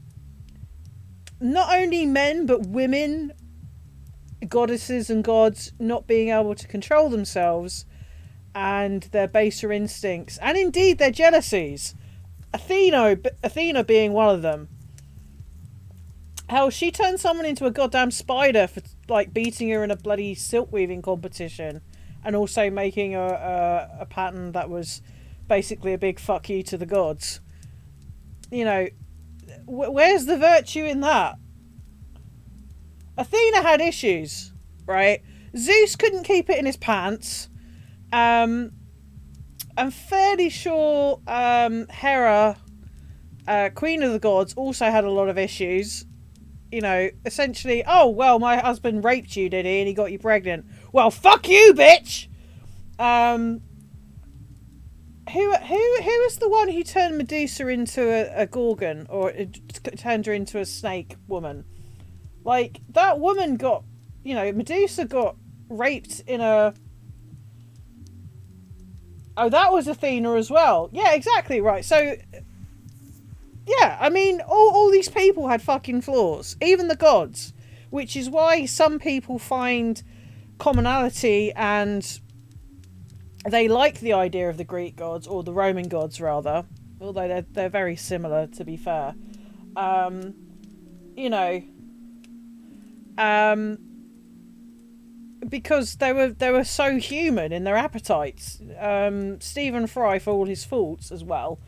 not only men, but women, goddesses and gods not being able to control themselves and their baser instincts, and indeed their jealousies. Athena being one of them. Hell, she turned someone into a goddamn spider for like beating her in a bloody silk weaving competition, and also making a pattern that was basically a big fuck you to the gods. You know, where's the virtue in that? Athena had issues, right? Zeus couldn't keep it in his pants. I'm fairly sure Hera, Queen of the Gods, also had a lot of issues. You know, essentially, oh, well, my husband raped you, did he? And he got you pregnant. Well, fuck you, bitch! Who is the one who turned Medusa into a gorgon, or turned her into a snake woman? Like, that woman got, you know, Medusa got raped in a... Oh, that was Athena as well. Yeah, exactly, right. So, yeah, I mean, all these people had fucking flaws. Even the gods. Which is why some people find commonality and they like the idea of the Greek gods, or the Roman gods, rather. Although they're very similar, to be fair. You know... because they were so human in their appetites. Stephen Fry, for all his faults as well,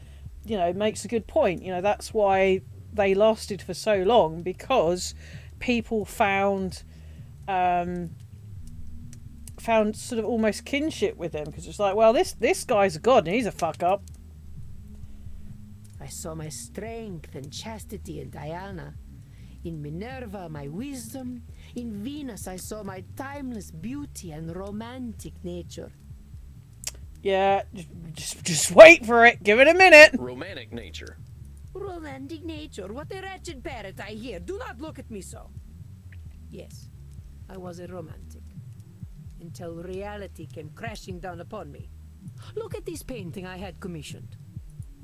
you know, makes a good point. You know, that's why they lasted for so long, because people found sort of almost kinship with him, because it's like, well, this guy's a god and he's a fuck up. I saw my strength and chastity in Diana. In Minerva, my wisdom. In Venus, I saw my timeless beauty and romantic nature. Yeah, just wait for it. Give it a minute. Romantic nature. Romantic nature? What a wretched parrot I hear. Do not look at me so. Yes, I was a romantic. Until reality came crashing down upon me. Look at this painting I had commissioned.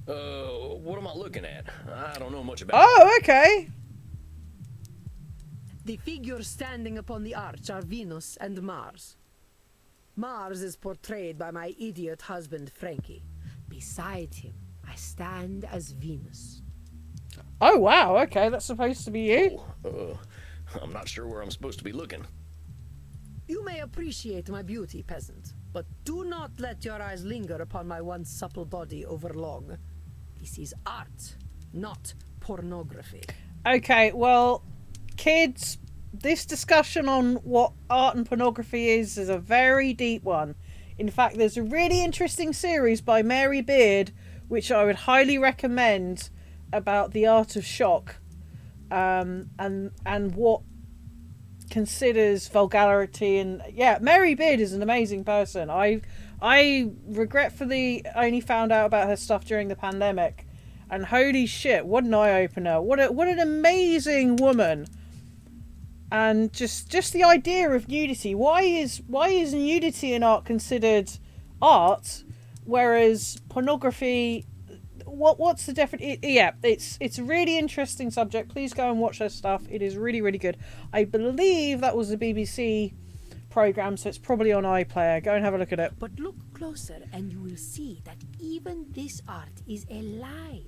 What am I looking at? I don't know much about it. Oh, okay. The figures standing upon the arch are Venus and Mars. Mars is portrayed by my idiot husband, Frankie. Beside him, I stand as Venus. Oh, wow. Okay, that's supposed to be you. I'm not sure where I'm supposed to be looking. You may appreciate my beauty, peasant, but do not let your eyes linger upon my once supple body overlong. This is art, not pornography. Okay, well, kids, this discussion on what art and pornography is a very deep one. In fact, there's a really interesting series by Mary Beard, which I would highly recommend, about the art of shock, and what considers vulgarity. And yeah, Mary Beard is an amazing person. I regretfully only found out about her stuff during the pandemic, and holy shit, what an eye-opener. What an amazing woman. And just the idea of nudity. Why is nudity in art considered art, whereas pornography, what's the difference? Yeah, it's a really interesting subject. Please go and watch her stuff. It is really, really good. I believe that was a BBC program, so it's probably on iPlayer. Go and have a look at it. But look closer and you will see that even this art is a lie.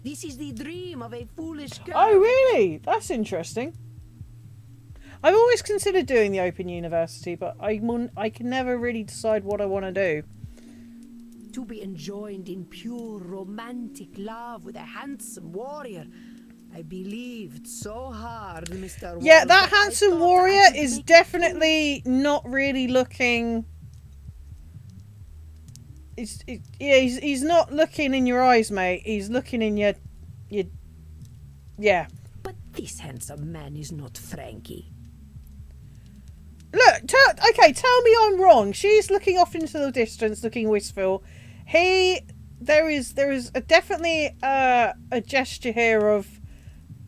This is the dream of a foolish girl. Oh, really? That's interesting. I've always considered doing the Open University, but I can never really decide what I want to do. To be enjoined in pure romantic love with a handsome warrior. I believed so hard, Mr. Yeah, Walls, that I handsome thought I warrior could is make definitely not really looking. He's not looking in your eyes, mate. He's looking in your. Yeah. But this handsome man is not Frankie. Look, tell me I'm wrong. She's looking off into the distance, looking wistful. There is definitely a gesture here of,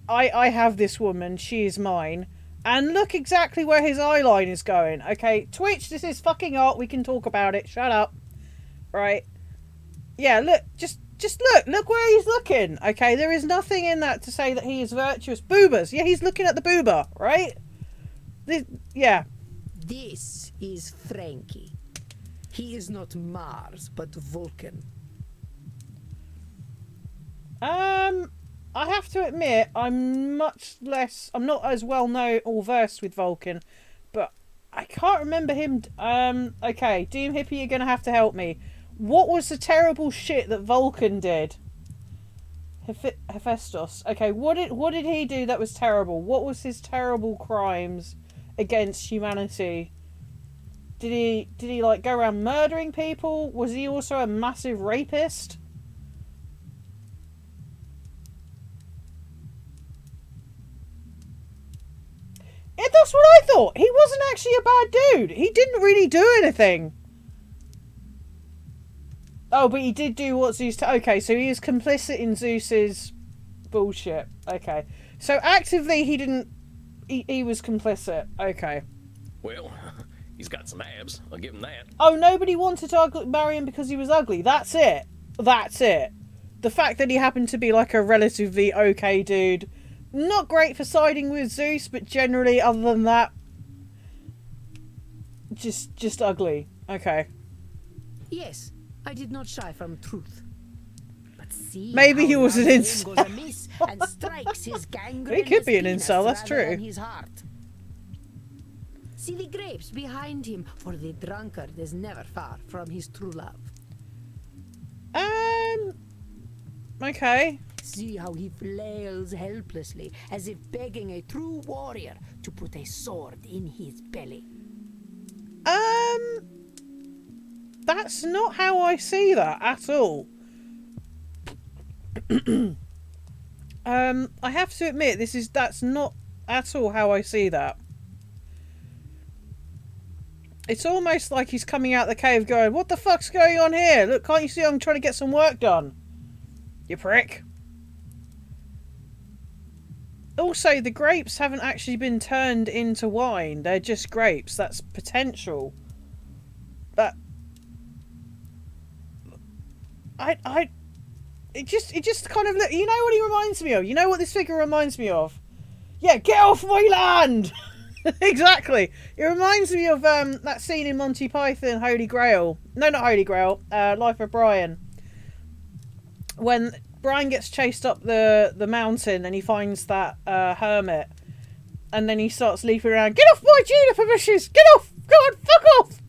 I have this woman, she is mine. And look exactly where his eye line is going. Okay, Twitch, this is fucking art. We can talk about it. Shut up. Right. Yeah, look, just look where he's looking. Okay, there is nothing in that to say that he is virtuous. Boobas. Yeah, he's looking at the booba, right? Yeah. This is Frankie. He is not Mars, but Vulcan. I have to admit, I'm not as well known or versed with Vulcan, but I can't remember him. Okay, Doom Hippie, you're gonna have to help me. What was the terrible shit that Vulcan did? Hephaestus. Okay, what did he do that was terrible? What was his terrible crimes against humanity? Did he like go around murdering people? Was he also a massive rapist? Yeah, that's what I thought. He wasn't actually a bad dude. He didn't really do anything. Oh, but he did do what Zeus... Okay, so he is complicit in Zeus's bullshit. Okay. So actively he didn't... He was complicit. Okay. Well, he's got some abs. I'll give him that. Oh, nobody wanted to marry him because he was ugly. That's it. That's it. The fact that he happened to be like a relatively okay dude... Not great for siding with Zeus, but generally, other than that, just ugly. Okay. Yes, I did not shy from truth. But see, maybe he was an incel. He could be an incel. That's true. His heart. See the grapes behind him, for the drunkard is never far from his true love. Okay. See how he flails helplessly, as if begging a true warrior to put a sword in his belly. That's not how I see that at all. I have to admit, that's not at all how I see that. It's almost like he's coming out the cave going, what the fuck's going on here? Look, can't you see I'm trying to get some work done? You prick. Also, the grapes haven't actually been turned into wine. They're just grapes. That's potential. But it just kind of look. You know what he reminds me of? You know what this figure reminds me of? Yeah, get off my land. Exactly. It reminds me of that scene in Monty Python, Holy Grail. No, not Holy Grail. Life of Brian. When Brian gets chased up the mountain and he finds that hermit, and then he starts leaping around. Get off my juniper bushes! Get off! Go on, fuck off!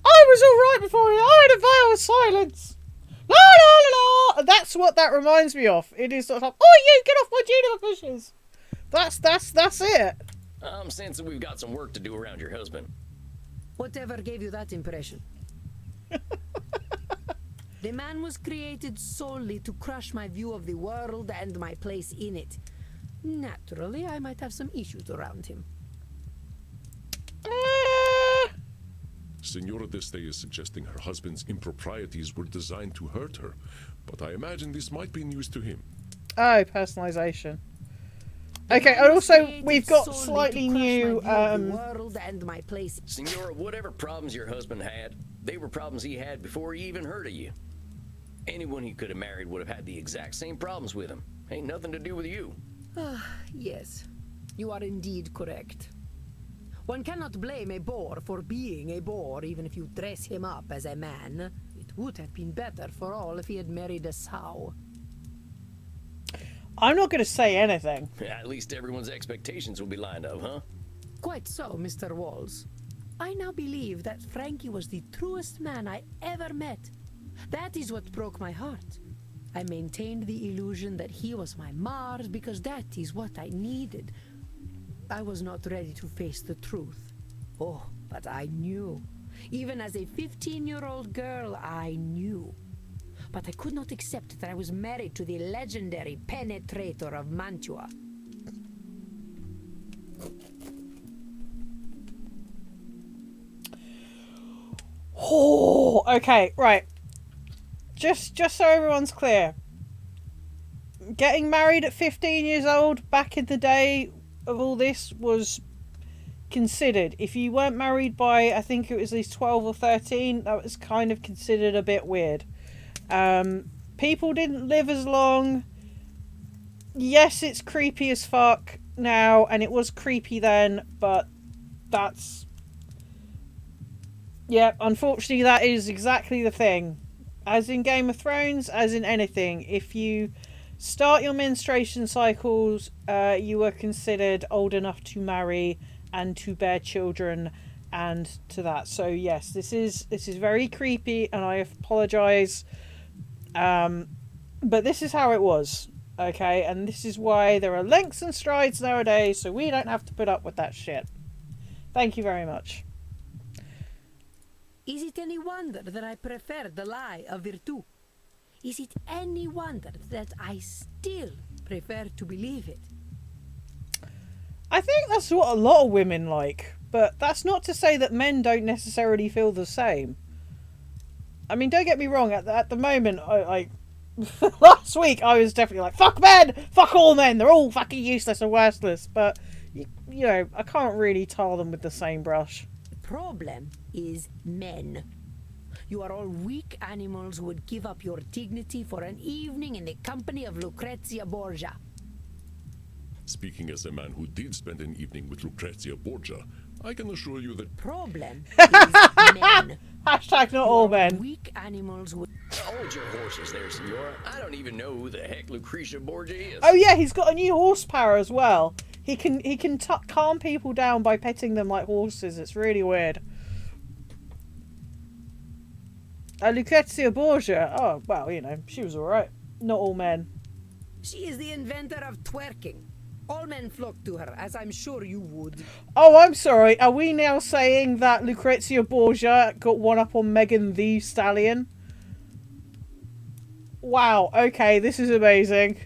I was all right before you. I had a veil of silence. La la la la. That's what that reminds me of. It is sort of like, oh, you get off my juniper bushes. That's it. I'm sensing we've got some work to do around your husband. Whatever gave you that impression? The man was created solely to crush my view of the world and my place in it. Naturally, I might have some issues around him. Senora Deste is suggesting her husband's improprieties were designed to hurt her, but I imagine this might be news to him. Oh, personalization. Okay, and also we've got slightly new world and my place. Senora, whatever problems your husband had, they were problems he had before he even heard of you. Anyone he could have married would have had the exact same problems with him. Ain't nothing to do with you. Yes, you are indeed correct. One cannot blame a boar for being a boar, even if you dress him up as a man. It would have been better for all if he had married a sow. I'm not going to say anything. At least everyone's expectations will be lined up, huh? Quite so, Mr. Walls. I now believe that Frankie was the truest man I ever met. That is what broke my heart. I maintained the illusion that he was my Mars because that is what I needed. I was not ready to face the truth. Oh, but I knew. Even as a 15-year-old girl, I knew. But I could not accept that I was married to the legendary penetrator of Mantua. Oh, okay, right. Just so everyone's clear. Getting married at 15 years old back in the day of all this was considered. If you weren't married by, I think it was at least 12 or 13, that was kind of considered a bit weird. People didn't live as long. Yes, it's creepy as fuck now, and it was creepy then, but that's... yeah, unfortunately that is exactly the thing. As in Game of Thrones, as in anything, if you start your menstruation cycles, you were considered old enough to marry and to bear children and to that. So yes, this is very creepy, and I apologise. But this is how it was, okay? And this is why there are lengths and strides nowadays, so we don't have to put up with that shit. Thank you very much. Is it any wonder that I prefer the lie of virtù? Is it any wonder that I still prefer to believe it? I think that's what a lot of women like, but that's not to say that men don't necessarily feel the same. I mean, don't get me wrong, at the moment, I last week I was definitely like, fuck men! Fuck all men! They're all fucking useless and worthless, but, you know, I can't really tar them with the same brush. The problem is men. You are all weak animals who would give up your dignity for an evening in the company of Lucrezia Borgia. Speaking as a man who did spend an evening with Lucrezia Borgia, I can assure you that... Problem is men. Hashtag not all men. Weak animals would... Hold your horses there, Senora. I don't even know who the heck Lucretia Borgia is. Oh yeah, he's got a new horsepower as well. He can calm people down by petting them like horses. It's really weird. Lucrezia Borgia. Oh, well, you know, she was alright. Not all men. She is the inventor of twerking. All men flock to her, as I'm sure you would. Oh, I'm sorry. Are we now saying that Lucrezia Borgia got one up on Megan Thee Stallion? Wow, okay, this is amazing.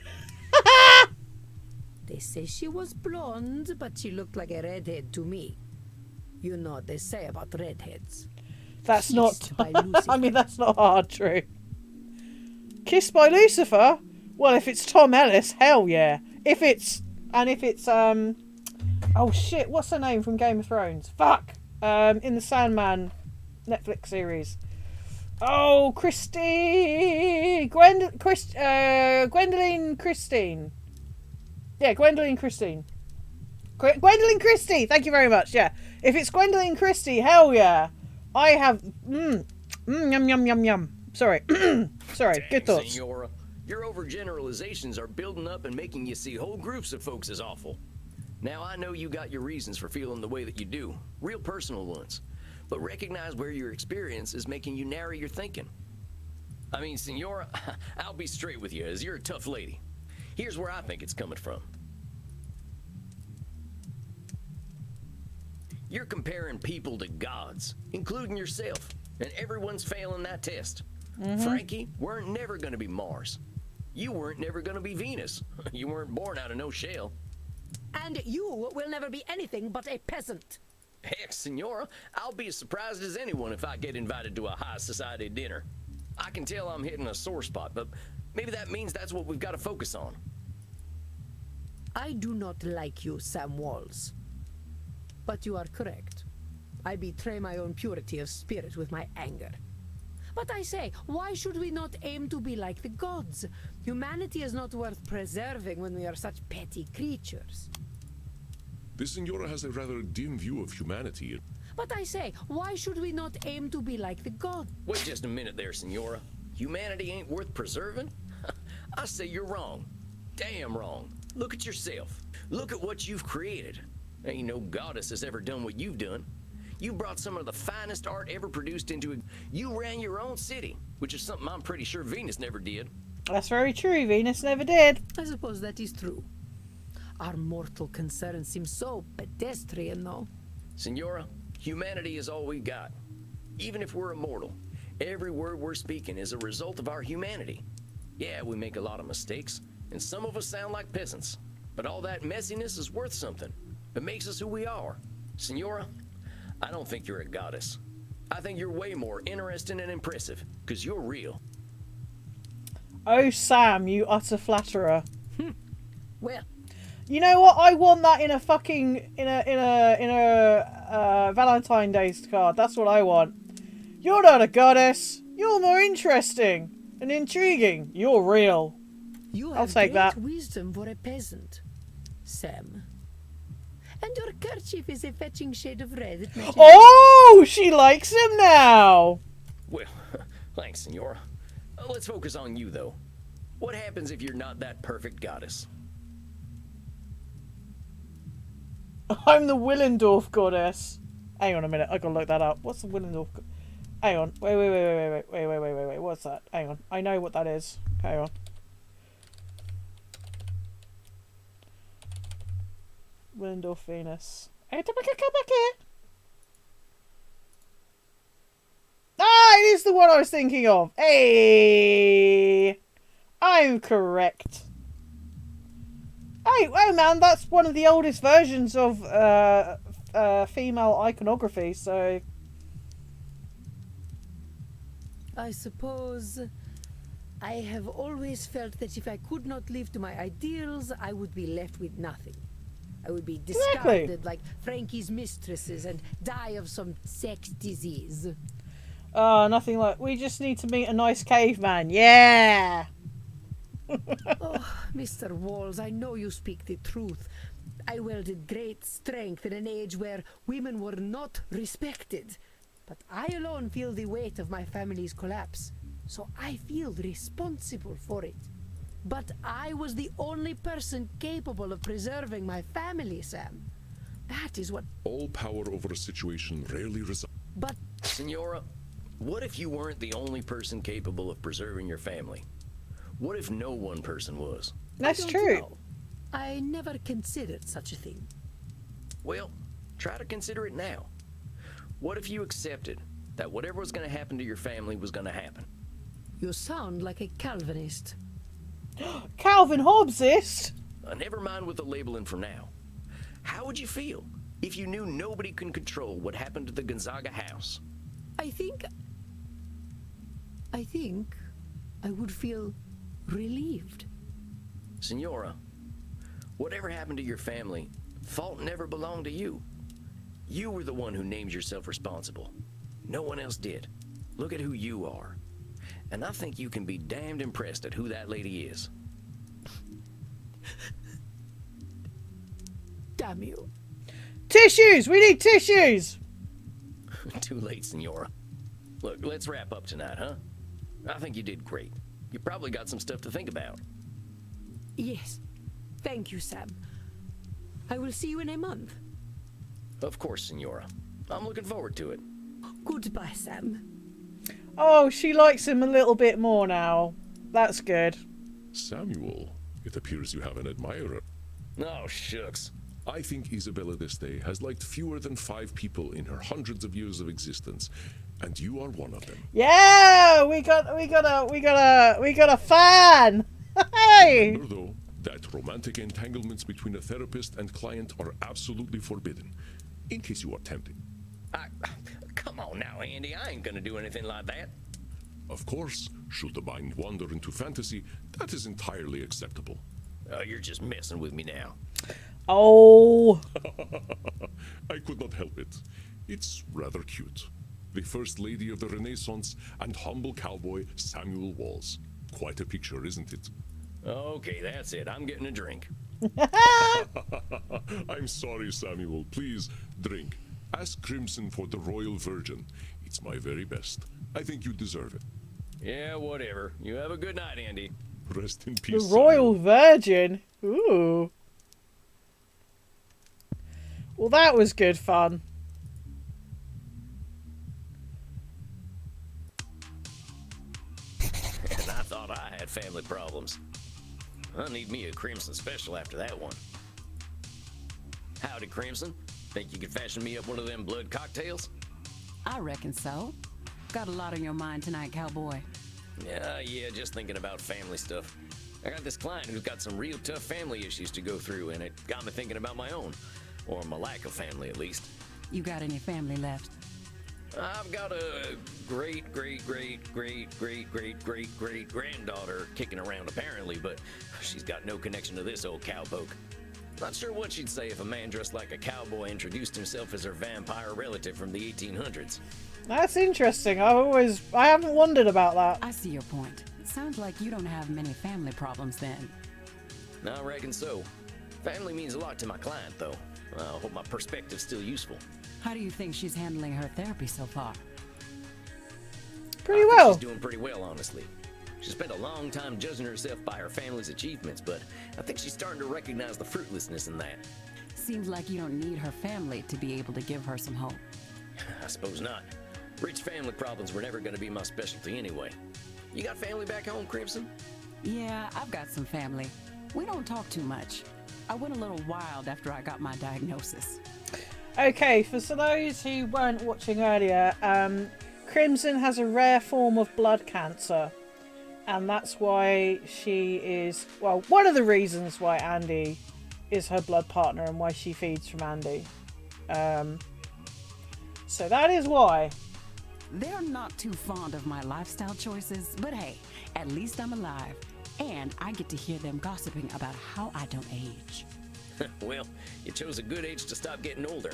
They say she was blonde, but she looked like a redhead to me. You know what they say about redheads. That's Kissed not... by Lucifer. I mean, that's not hard true. Kissed by Lucifer? Well, if it's Tom Ellis, hell yeah. If it's... oh shit, what's her name from Game of Thrones? Fuck! In the Sandman Netflix series. Oh, Christine! Gwendoline Christine. Yeah, Gwendoline Christine. Gwendoline Christie! Thank you very much, yeah. If it's Gwendoline Christie, hell yeah. I have... yum, yum, yum, yum. Sorry. Sorry, Dang, good thoughts. Senora. Your overgeneralizations are building up and making you see whole groups of folks as awful. Now, I know you got your reasons for feeling the way that you do. Real personal ones. But recognize where your experience is making you narrow your thinking. I mean, Senora, I'll be straight with you, as you're a tough lady. Here's where I think it's coming from. You're comparing people to gods, including yourself, and everyone's failing that test. Frankie weren't never going to be Mars. You weren't never going to be Venus. You weren't born out of no shell. And you will never be anything but a peasant. Heck, Senora, I'll be as surprised as anyone if I get invited to a high society dinner. I can tell I'm hitting a sore spot, but maybe that means that's what we've got to focus on. I do not like you, Sam Walls. But you are correct. I betray my own purity of spirit with my anger. But I say, why should we not aim to be like the gods? Humanity is not worth preserving when we are such petty creatures. This Senora has a rather dim view of humanity. But I say, why should we not aim to be like the gods? Wait just a minute there, Senora. Humanity ain't worth preserving? I say you're wrong. Damn wrong. Look at yourself. Look at what you've created. Ain't no goddess has ever done what you've done. You brought some of the finest art ever produced into it. You ran your own city, which is something I'm pretty sure Venus never did. That's very true. Venus never did. I suppose that is true. Our mortal concerns seem so pedestrian, though. Senora, humanity is all we got. Even if we're immortal, every word we're speaking is a result of our humanity. Yeah, we make a lot of mistakes, and some of us sound like peasants. But all that messiness is worth something. It makes us who we are. Senora, I don't think you're a goddess. I think you're way more interesting and impressive, because you're real. Oh, Sam, you utter flatterer. Well, you know what? I want that in a fucking Valentine's Day card. That's what I want. You're not a goddess. You're more interesting and intriguing. You're real. I'll take that. Wisdom for a peasant, Sam. And your kerchief is a fetching shade of red. It matches. Oh, she likes him now. Well, thanks, Senora. Let's focus on you, though. What happens if you're not that perfect goddess? I'm the Willendorf goddess. Hang on a minute. I gotta look that up. What's the Willendorf? Hang on. Wait. What's that? Hang on. I know what that is. Hang on. Willendorf Venus. Hey, come back here. Ah, it is the one I was thinking of. Hey, I'm correct. Hey, man, that's one of the oldest versions of female iconography. So, I suppose I have always felt that if I could not live to my ideals, I would be left with nothing. I would be discarded like Frankie's mistresses and die of some sex disease. Nothing like. We just need to meet a nice caveman. Yeah. Oh, Mr. Walls, I know you speak the truth. I wielded great strength in an age where women were not respected. But I alone feel the weight of my family's collapse, so I feel responsible for it. But I was the only person capable of preserving my family, Sam. That is what... All power over a situation rarely resides. But... Senora, what if you weren't the only person capable of preserving your family? What if no one person was? That's I don't true. know. I never considered such a thing. Well, try to consider it now. What if you accepted that whatever was going to happen to your family was going to happen? You sound like a Calvinist. Calvin Hobbesist? Never mind with the labeling for now. How would you feel if you knew nobody can control what happened to the Gonzaga house? I think I would feel relieved. Senora, whatever happened to your family, fault never belonged to you. You were the one who named yourself responsible. No one else did. Look at who you are. And I think you can be damned impressed at who that lady is. Damn you. Tissues! We need tissues! Too late, Senora. Look, let's wrap up tonight, huh? I think you did great. You probably got some stuff to think about. Yes. Thank you, Sam. I will see you in a month. Of course, Senora. I'm looking forward to it. Goodbye, Sam. Oh, she likes him a little bit more now. That's good. Samuel, it appears you have an admirer. Oh, shucks. I think Isabella d'Este has liked fewer than 5 people in her hundreds of years of existence, and you are one of them. Yeah, we got a fan. Hey. Remember, though, that romantic entanglements between a therapist and client are absolutely forbidden, in case you are tempted. Come on now, Andy. I ain't gonna do anything like that. Of course, should the mind wander into fantasy, that is entirely acceptable. You're just messing with me now. Oh. I could not help it. It's rather cute. The First Lady of the Renaissance and humble cowboy Samuel Walls. Quite a picture, isn't it? Okay, that's it. I'm getting a drink. I'm sorry, Samuel. Please, drink. Ask Crimson for the Royal Virgin. It's my very best. I think you deserve it. Yeah, whatever. You have a good night, Andy. Rest in The peace, Royal Samuel. Virgin. Ooh. Well, that was good fun. And I thought I had family problems. I'll need me a Crimson special after that one. Howdy, Crimson. Think you could fashion me up one of them blood cocktails? I reckon so. Got a lot on your mind tonight, cowboy. Yeah, just thinking about family stuff. I got this client who's got some real tough family issues to go through, and it got me thinking about my own. Or my lack of family, at least. You got any family left? I've got a great granddaughter kicking around apparently, but she's got no connection to this old cowpoke. Not sure what she'd say if a man dressed like a cowboy introduced himself as her vampire relative from the 1800s. That's interesting. I haven't wondered about that. I see your point. It sounds like you don't have many family problems then. I reckon so. Family means a lot to my client, though. I hope my perspective's still useful. How do you think she's handling her therapy so far? Pretty I think well. She's doing pretty well, honestly. She spent a long time judging herself by her family's achievements, but I think she's starting to recognize the fruitlessness in that. Seems like you don't need her family to be able to give her some hope. I suppose not. Rich family problems were never going to be my specialty anyway. You got family back home, Crimson? Yeah, I've got some family. We don't talk too much. I went a little wild after I got my diagnosis. Okay, for those who weren't watching earlier, Crimson has a rare form of blood cancer. And that's why she is, well, one of the reasons why Andy is her blood partner and why she feeds from Andy. So that is why. They're not too fond of my lifestyle choices, but hey, at least I'm alive. And I get to hear them gossiping about how I don't age. Well, you chose a good age to stop getting older.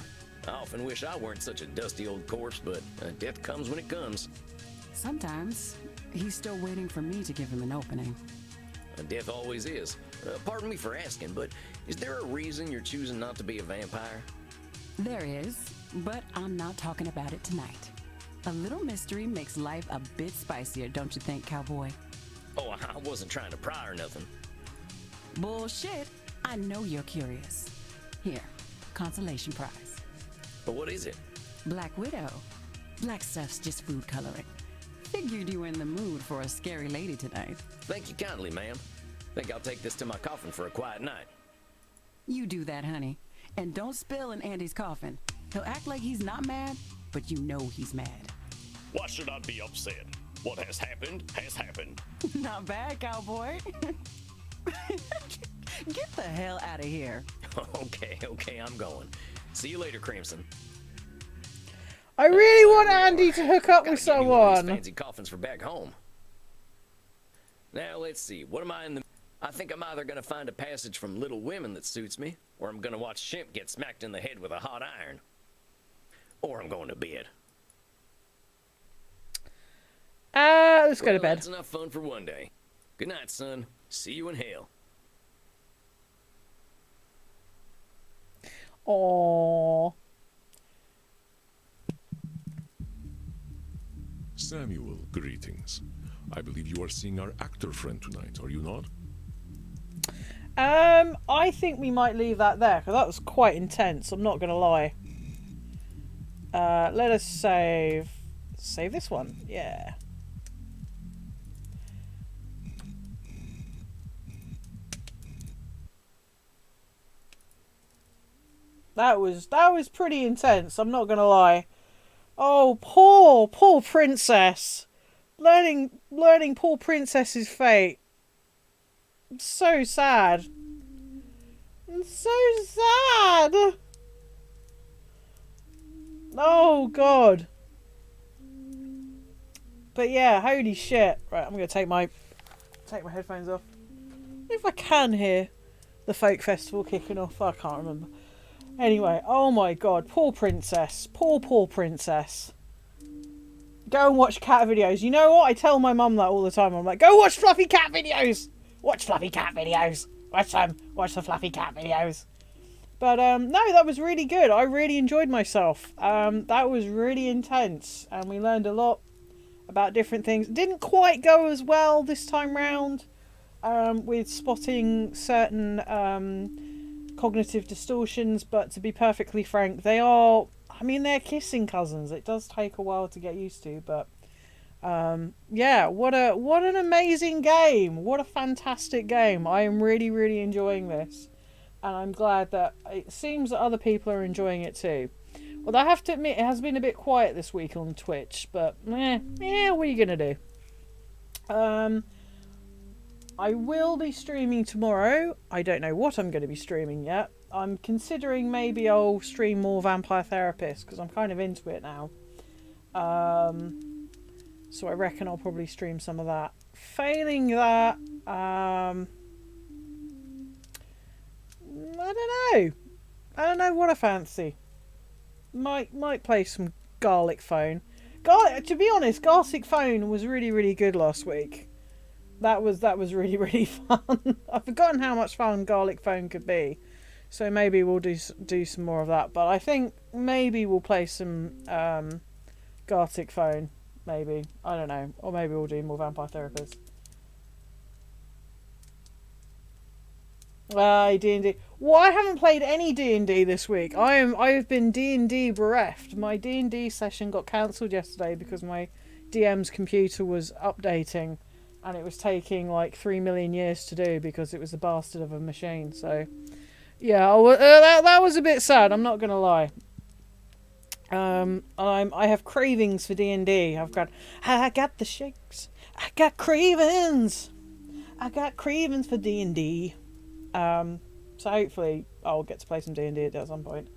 I often wish I weren't such a dusty old corpse, but death comes when it comes. Sometimes he's still waiting for me to give him an opening. Death always is. Pardon me for asking, but is there a reason you're choosing not to be a vampire? There is, but I'm not talking about it tonight. A little mystery makes life a bit spicier, don't you think, cowboy? Oh, I wasn't trying to pry or nothing. Bullshit. I know you're curious. Here, consolation prize. But what is it? Black Widow. Black stuff's just food coloring. Figured you were in the mood for a scary lady tonight. Thank you kindly, ma'am. Think I'll take this to my coffin for a quiet night. You do that, honey. And don't spill in Andy's coffin. He'll act like he's not mad, but you know he's mad. Why should I be upset? What has happened has happened. Not bad, cowboy. Get the hell out of here. Okay, I'm going. See you later, Crimson. I really want Andy to hook up with Gotta get me one of these someone. fancy coffins for back home. Now, let's see. What am I in the... I think I'm either going to find a passage from Little Women that suits me, or I'm going to watch Shemp get smacked in the head with a hot iron. Or I'm going to bed. Let's go to bed. That's enough fun for one day. Good night, son. See you in hell. Aww. Samuel, greetings. I believe you are seeing our actor friend tonight, are you not? I think we might leave that there, because that was quite intense, I'm not going to lie. Let us save this one, yeah. That was pretty intense, I'm not going to lie. Oh, poor princess. Learning poor princess's fate. So sad. So sad. Oh god. But yeah, holy shit. Right, I'm gonna take my headphones off. If I can hear the folk festival kicking off, I can't remember. Anyway, oh my god, poor princess. Poor princess. Go and watch cat videos. You know what? I tell my mum that all the time. I'm like, go watch fluffy cat videos. Watch fluffy cat videos. Watch them. Watch the fluffy cat videos. But no, that was really good. I really enjoyed myself. That was really intense, and we learned a lot about different things. Didn't quite go as well this time round with spotting certain cognitive distortions, but to be perfectly frank, they are, I mean, they're kissing cousins. It does take a while to get used to, but yeah, what an amazing game. What a fantastic game. I am really, really enjoying this. And I'm glad that it seems that other people are enjoying it too. Well, I have to admit, it has been a bit quiet this week on Twitch, but what are you going to do? I will be streaming tomorrow. I don't know what I'm going to be streaming yet. I'm considering maybe I'll stream more Vampire Therapist, because I'm kind of into it now. So I reckon I'll probably stream some of that. Failing that, I don't know what I fancy. Might play some Garlic Phone. To be honest, Garlic Phone was really, really good last week. That was really, really fun. I've forgotten how much fun Garlic Phone could be. So maybe we'll do some more of that. But I think maybe we'll play some Garlic Phone. Maybe. I don't know. Or maybe we'll do more Vampire Therapist. D&D. Well, I haven't played any D&D this week. I have been D&D bereft. My D&D session got cancelled yesterday because my DM's computer was updating. And it was taking like 3 million years to do because it was a bastard of a machine. So, yeah, that was a bit sad. I'm not gonna lie. I have cravings for D&D. I got the shakes. I got cravings. I got cravings for D&D. So hopefully I'll get to play some D&D at some point.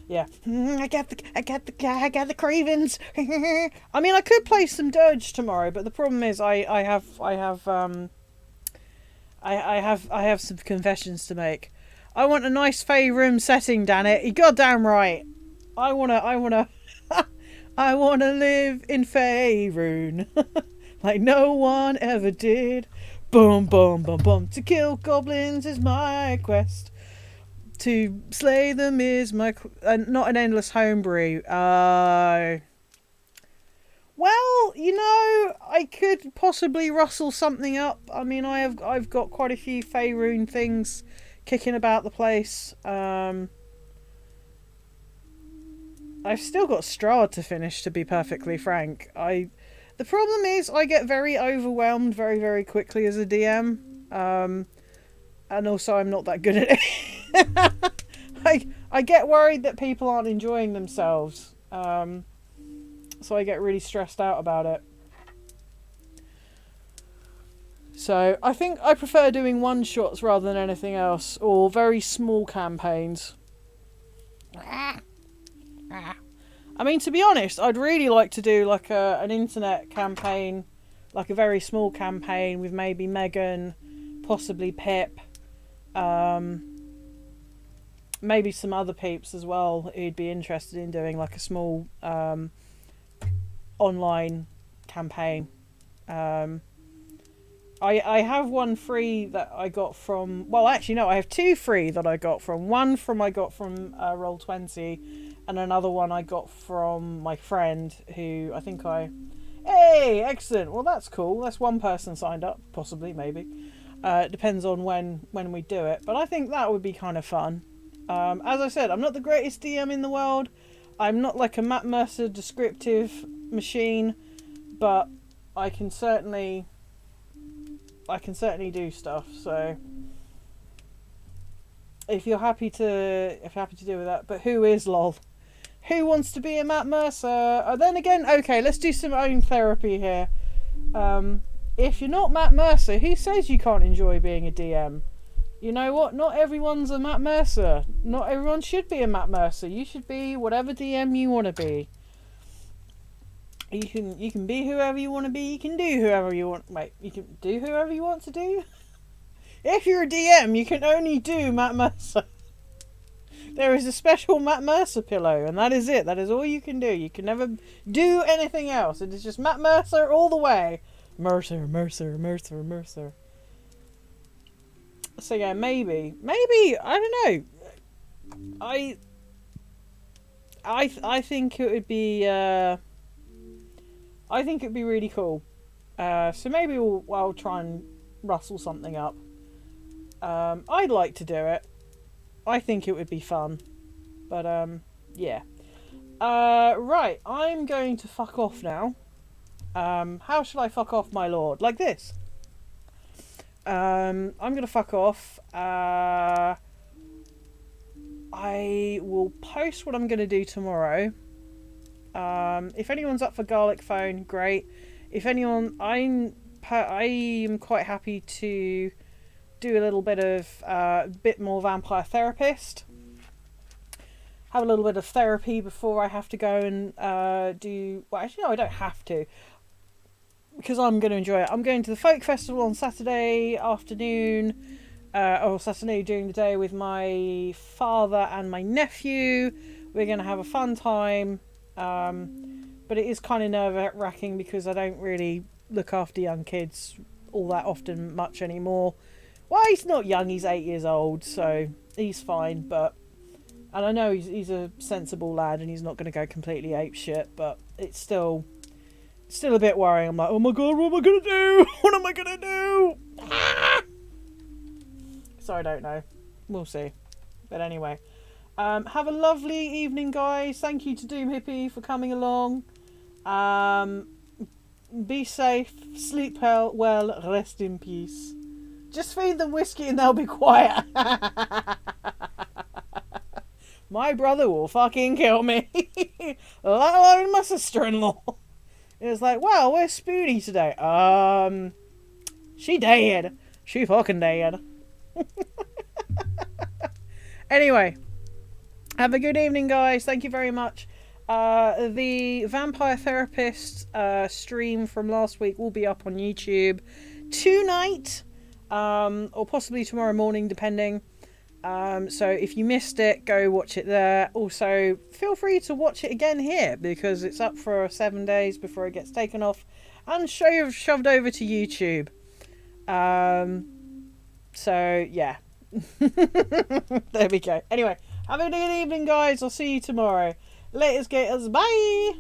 Yeah, I got the cravings. I mean, I could play some Dirge tomorrow, but the problem is I have some confessions to make. I want a nice Fey room setting, damn it. You goddamn right. I wanna live in Faerun like no one ever did. Boom, boom, boom, boom. To kill goblins is my quest. To slay them is my not an endless homebrew. Well, you know, I could possibly rustle something up. I mean, I've got quite a few Faerun things kicking about the place. I've still got Strahd to finish, to be perfectly frank. The problem is I get very overwhelmed very, very quickly as a DM. And also I'm not that good at it. I get worried that people aren't enjoying themselves. So I get really stressed out about it. So I think I prefer doing one-shots rather than anything else. Or very small campaigns. I mean, to be honest, I'd really like to do like an internet campaign. Like a very small campaign with maybe Megan, possibly Pip. Maybe some other peeps as well who'd be interested in doing like a small online campaign. I have one free that I got from, well actually no, I have two free that I got from. I got from Roll20 and another one I got from my friend who I think hey, excellent. Well, that's cool. That's one person signed up, possibly, maybe. It depends on when we do it. But I think that would be kind of fun. As I said, I'm not the greatest DM in the world. I'm not like a Matt Mercer descriptive machine. But I can certainly do stuff. So if you're happy to deal with that. But who is lol? Who wants to be a Matt Mercer? Then again, okay, let's do some own therapy here. If you're not Matt Mercer, who says you can't enjoy being a DM? You know what? Not everyone's a Matt Mercer. Not everyone should be a Matt Mercer. You should be whatever DM you want to be. You can be whoever you want to be. You can do whoever you want. Wait, you can do whoever you want to do? If you're a DM, you can only do Matt Mercer. There is a special Matt Mercer pillow, and that is it. That is all you can do. You can never do anything else. It is just Matt Mercer all the way. Mercer, Mercer, Mercer, Mercer. So yeah, maybe, I don't know. I think it would be, I think it'd be really cool. So maybe I'll try and rustle something up. I'd like to do it. I think it would be fun. But, yeah. Right, I'm going to fuck off now. How should I fuck off, my lord? Like this. I'm going to fuck off. I will post what I'm going to do tomorrow. If anyone's up for garlic phone, great. If anyone, I am quite happy to do a little bit of bit more vampire therapist. Have a little bit of therapy before I have to go and do. Well, actually, no, I don't have to, because I'm going to enjoy it. I'm going to the folk festival on Saturday afternoon, or Saturday during the day with my father and my nephew. We're going to have a fun time. But it is kind of nerve-wracking because I don't really look after young kids all that often much anymore. Well, he's not young, he's 8 years old, so he's fine, but... And I know he's a sensible lad and he's not going to go completely apeshit, but it's still a bit worrying. I'm like, oh my god, what am I going to do? What am I going to do? Ah! So I don't know. We'll see. But anyway... have a lovely evening, guys. Thank you to Doom Hippie for coming along. Be safe, sleep well, rest in peace. Just feed them whiskey and they'll be quiet. My brother will fucking kill me. Let alone my sister-in-law. It's like, wow, where's Spoonie today? She dead. She fucking dead. Anyway. Have a good evening, guys. Thank you very much. The Vampire Therapist stream from last week will be up on YouTube tonight, or possibly tomorrow morning, depending. So if you missed it, go watch it there. Also, feel free to watch it again here, because it's up for 7 days before it gets taken off and shoved over to YouTube. So, yeah. There we go. Anyway. Have a good evening, guys. I'll see you tomorrow. Laters, gators. Bye.